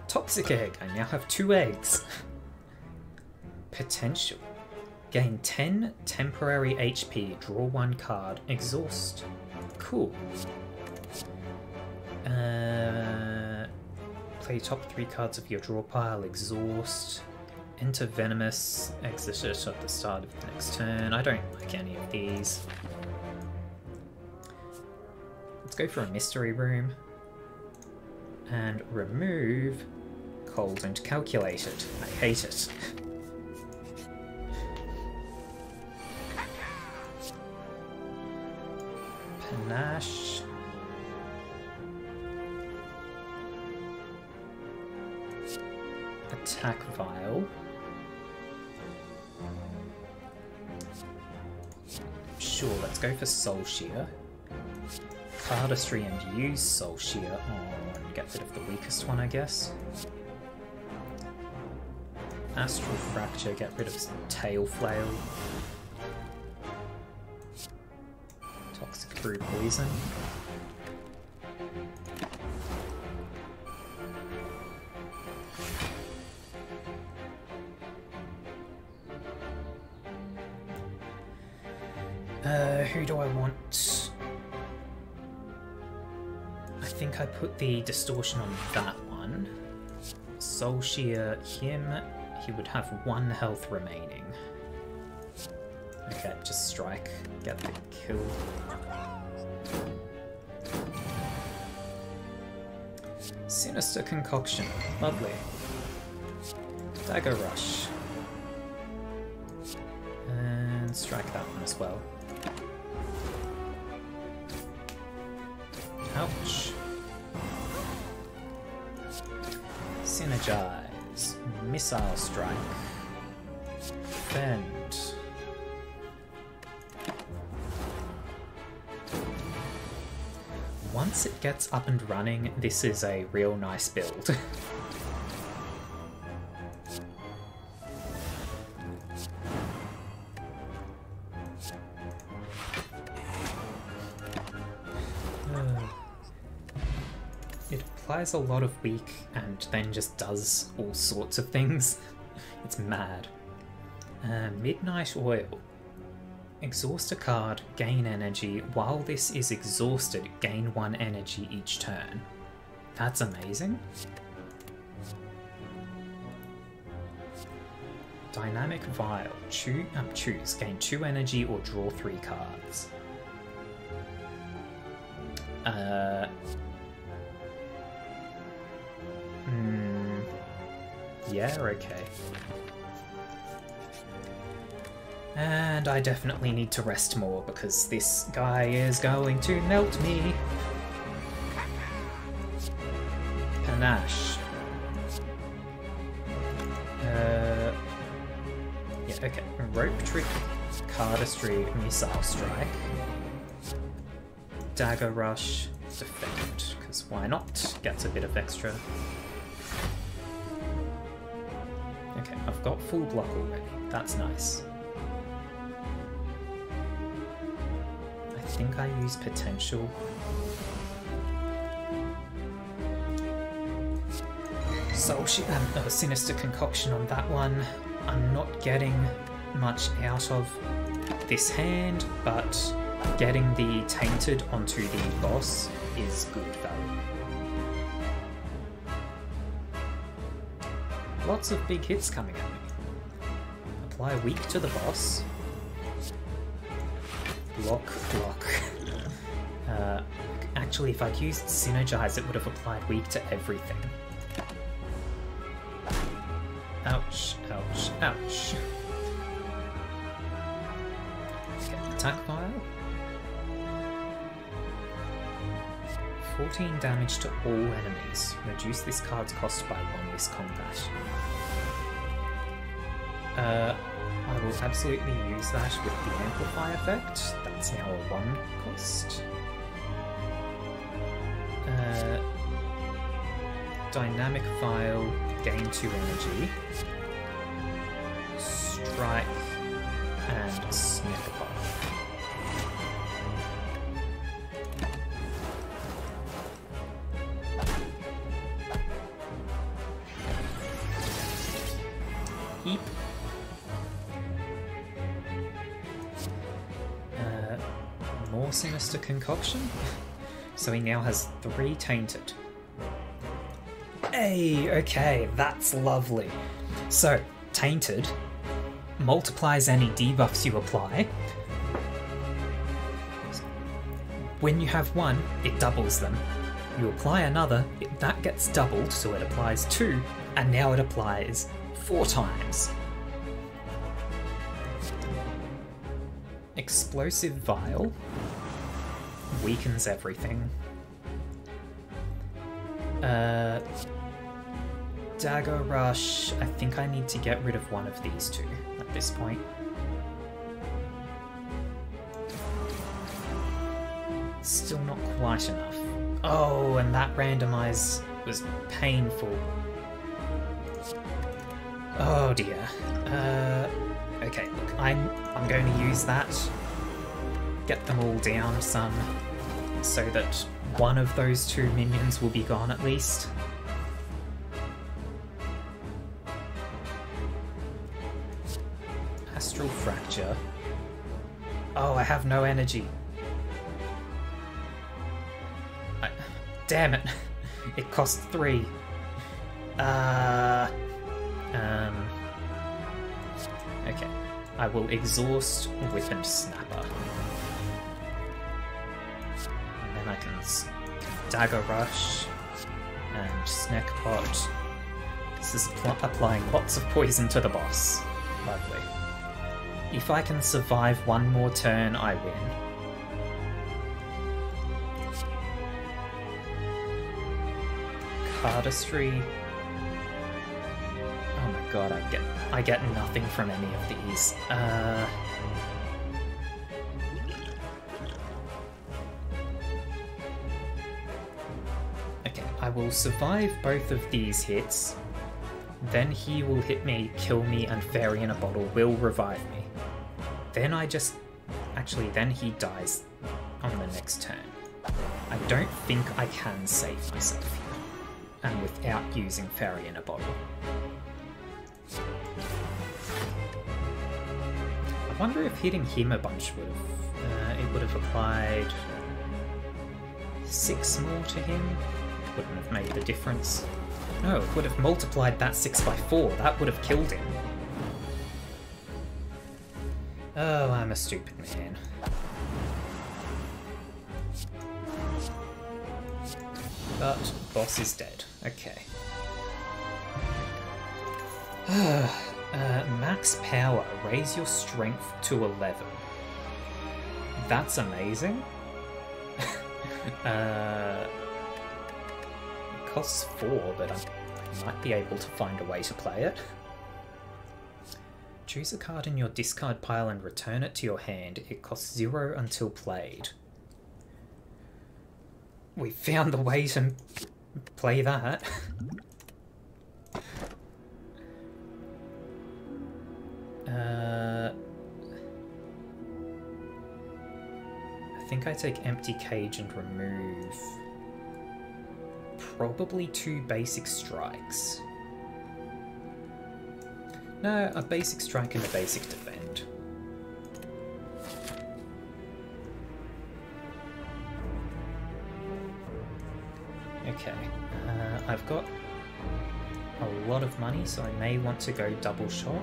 Toxic Egg. I now have 2 eggs. Potential. Gain 10 temporary HP. Draw 1 card. Exhaust. Cool. Play top 3 cards of your draw pile. Exhaust. Enter Venomous. Exit it at the start of the next turn. I don't like any of these. Let's go for a Mystery Room. And remove Cold and Calculated. I hate it. Panache. Attack Vial. Sure, let's go for Soul Shear. Cardistry and use Soul Shear on get rid of the weakest one, I guess. Astral Fracture, get rid of Tail Flail. Toxic Brew Poison. Who do I want? I think I put the distortion on that one. Soul Shear him. He would have 1 health remaining. Okay, just strike. Get the kill. Sinister Concoction. Lovely. Dagger Rush. And strike that one as well. Ouch. Synergize. Missile Strike. Fend. Once it gets up and running, this is a real nice build. It applies a lot of weak and then just does all sorts of things. It's mad. Midnight Oil. Exhaust a card, gain energy. While this is exhausted, gain 1 energy each turn. That's amazing. Dynamic Vial. Choose. Gain 2 energy or draw 3 cards. Yeah, okay. And I definitely need to rest more because this guy is going to melt me. Panache. Yeah, okay. Rope Trick, Cardistry, Missile Strike. Dagger Rush, Defend, because why not? Gets a bit of extra. Okay, I've got full block already. That's nice. I think I use Potential. Sinister Concoction on that one. I'm not getting much out of this hand, but getting the Tainted onto the boss is good value. Lots of big hits coming at me. Apply weak to the boss. Block, block. Actually, if I'd used Synergize, it would have applied weak to everything. Ouch, ouch, ouch. Okay, attack vial. 14 damage to all enemies. Reduce this card's cost by 1 this combat. I will absolutely use that with the Amplify effect. That's now a 1 cost. Dynamic Vial, gain 2 energy. Strike and Snap Apart. Heap. More Sinister Concoction. So he now has 3 Tainted. Hey, okay, that's lovely. So, Tainted multiplies any debuffs you apply. When you have one, it doubles them. You apply another, that gets doubled, so it applies 2, and now it applies 4 times. Explosive Vial weakens everything. Dagger Rush, I think I need to get rid of one of these two at this point. Still not quite enough. Oh, and that randomize was painful. Oh dear. Okay, look, I'm going to use that. Get them all down some, so that one of those 2 minions will be gone at least. Astral Fracture. Oh, I have no energy. Damn it. It cost 3. Okay. I will exhaust Whip and Snapper. And then I can Dagger Rush and Snack Pot. This is applying lots of poison to the boss. Lovely. If I can survive one more turn, I win. Cardistry. Oh my god, I get nothing from any of these. Okay, I will survive both of these hits. Then he will hit me, kill me, and Fairy in a Bottle will revive me. Then I just... Actually, then he dies on the next turn. I don't think I can save myself here. And without using Fairy in a Bottle. I wonder if hitting him a bunch would have... it would have applied 6 more to him. It wouldn't have made the difference. No, it would have multiplied that 6 by 4. That would have killed him. Oh, I'm a stupid man. But boss is dead. Okay. Max power. Raise your strength to 11. That's amazing. It costs 4, but I might be able to find a way to play it. Choose a card in your discard pile and return it to your hand. It costs 0 until played. We found the way to play that. I think I take Empty Cage and remove probably 2 basic strikes. No, a basic strike and a basic defend. Okay, I've got a lot of money, so I may want to go double shop.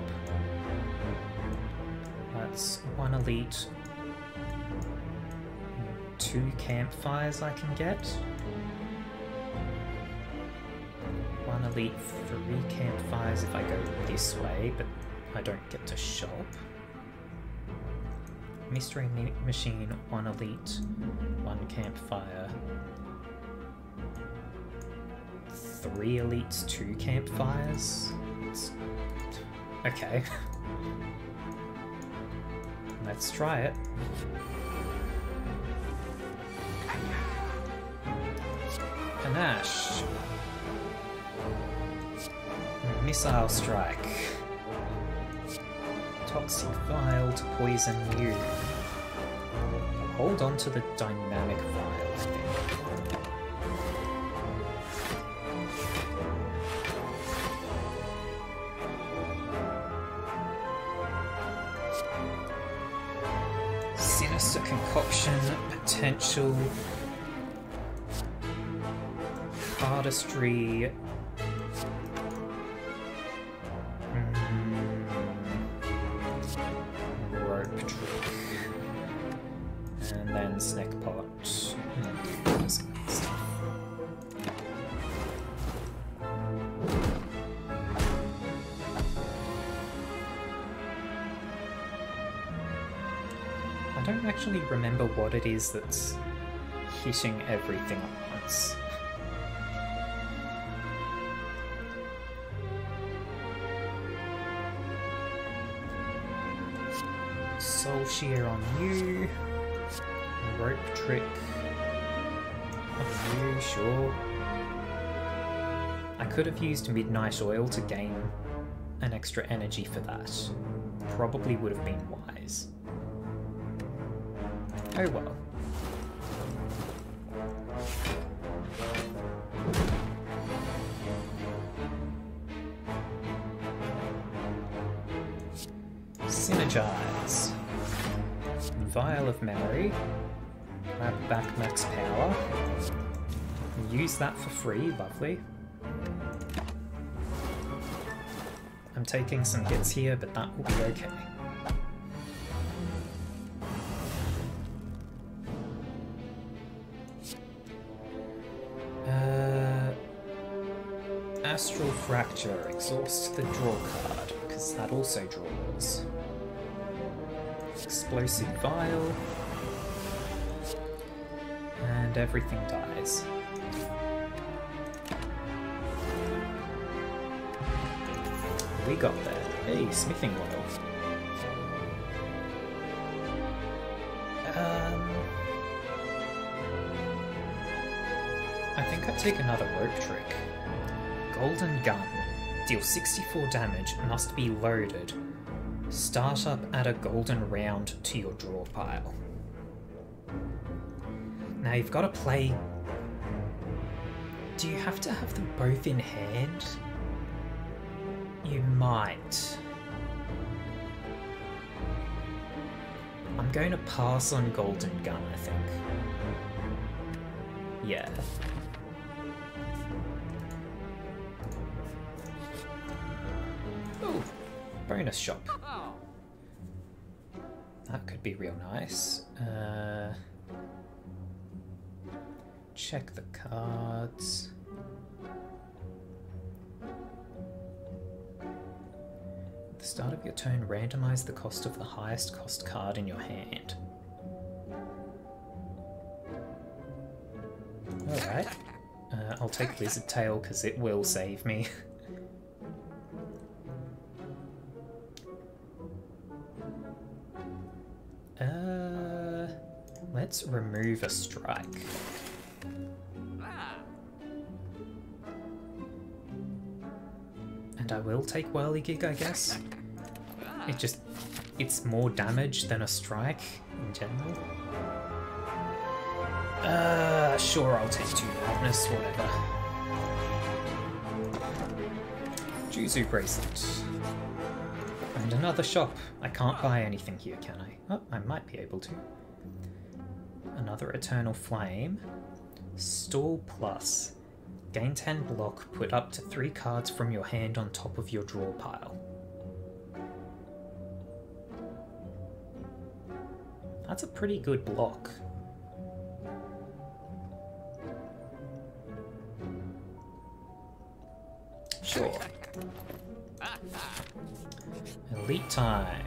That's 1 elite, 2 campfires I can get. 1 elite, 3 campfires if I go this way, but I don't get to shop. Mystery machine, 1 elite, 1 campfire. 3 elites, 2 campfires. Okay. Let's try it. Panache. Missile strike. Toxic vial to poison you. Hold on to the dynamic vial, I think. Sinister concoction, potential, artistry, rope trick, and then snack pot. I don't actually remember what it is that's hitting everything at once. Soul Shear on you. Rope Trick on you, sure. I could have used Midnight Oil to gain an extra energy for that. Probably would have been wise. Oh well. Synergize. Vial of Memory. Grab back max power. Use that for free, lovely. I'm taking some hits here, but that will be okay. Astral Fracture, exhaust the draw card, because that also draws. Explosive Vial. And everything dies. We got there. Hey, smithing oil. I think I'd take another rope trick. Golden Gun. Deal 64 damage, must be loaded. Start up at a golden round to your draw pile. Now you've got to play... Do you have to have them both in hand? You might. I'm going to pass on Golden Gun, I think. Yeah. Oh, bonus shop. That could be real nice. Check the cards. At the start of your turn, randomize the cost of the highest cost card in your hand. Alright. I'll take Lizard Tail because it will save me. Let's remove a strike. And I will take Whirligig, I guess. It's more damage than a strike in general. Sure, I'll take 2 Madness, whatever. Juzu Bracelet. And another shop. I can't buy anything here, can I? Oh, I might be able to. Another Eternal Flame. Stall Plus. Gain 10 block, put up to 3 cards from your hand on top of your draw pile. That's a pretty good block. Sure. Elite time.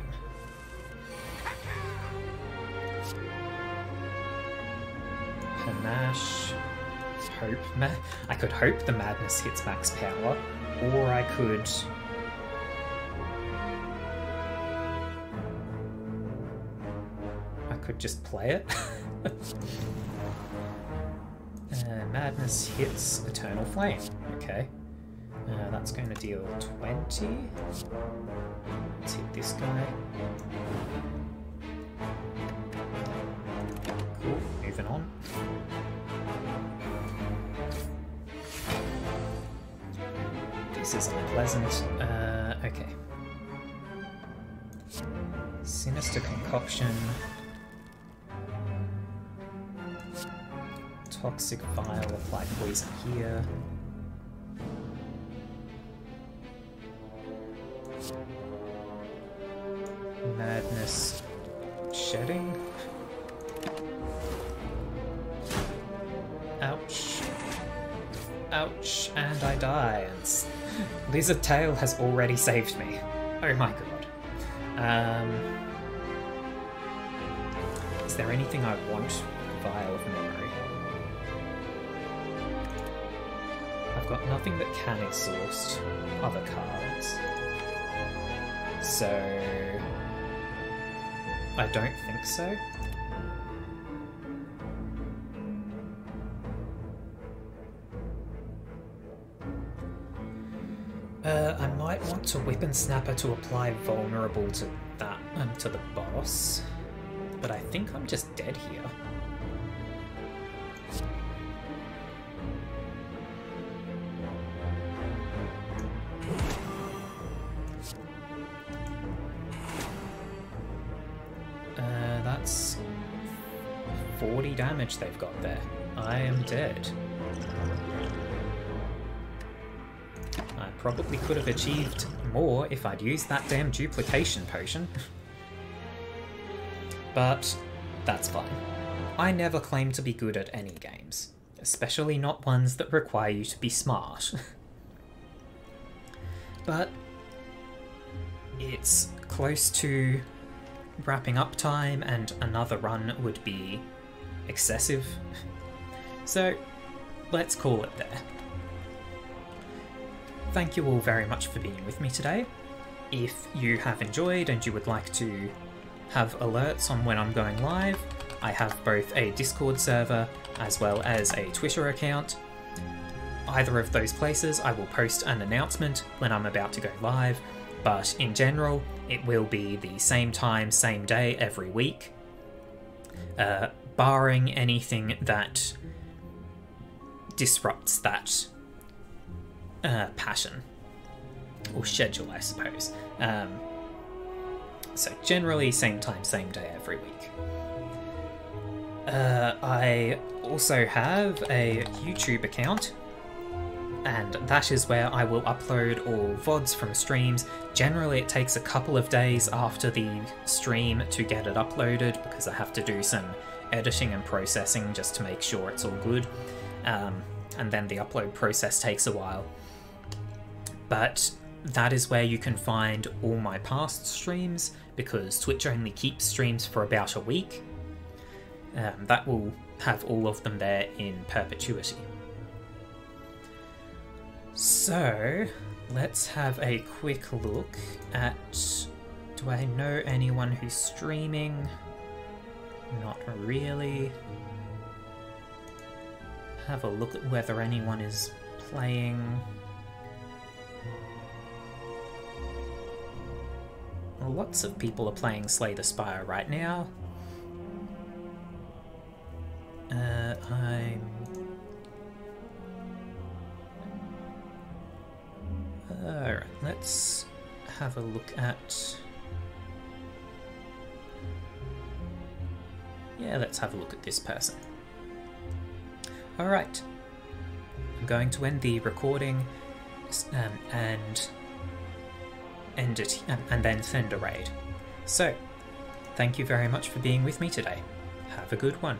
Panache. Hope. I could hope the madness hits max power, or I could. I could just play it. Madness hits Eternal Flame. Okay. That's going to deal 20. Let's hit this guy. Cool, moving on. This is unpleasant. Okay. Sinister Concoction. Toxic Vial, apply poison here. Madness shedding. Ouch. Ouch, and I die. And Lizard Tail has already saved me. Oh my god. Is there anything I want? Vial of Memory. I've got nothing that can exhaust other cards. So I don't think so. I might want to Whip and Snapper to apply vulnerable to that to the boss, but I think I'm just dead here. That's 40 damage they've got there. I am dead. I probably could have achieved more if I'd used that damn duplication potion. But that's fine. I never claim to be good at any games, especially not ones that require you to be smart. But it's close to wrapping up time, and another run would be excessive. So let's call it there. Thank you all very much for being with me today. If you have enjoyed and you would like to have alerts on when I'm going live, I have both a Discord server as well as a Twitter account. Either of those places I will post an announcement when I'm about to go live, but in general it will be the same time, same day every week, barring anything that disrupts that passion or schedule, I suppose. So generally same time, same day every week. I also have a YouTube account, and that is where I will upload all VODs from streams. Generally it takes a couple of days after the stream to get it uploaded, because I have to do some editing and processing just to make sure it's all good, and then the upload process takes a while. But that is where you can find all my past streams, because Twitch only keeps streams for about a week. That will have all of them there in perpetuity. So let's have a quick look at, do I know anyone who's streaming? Not really. Have a look at whether anyone is playing. Lots of people are playing Slay the Spire right now. Alright, let's have a look at Yeah, let's have a look at this person. Alright. I'm going to end the recording and end it and then send a raid. So, thank you very much for being with me today. Have a good one.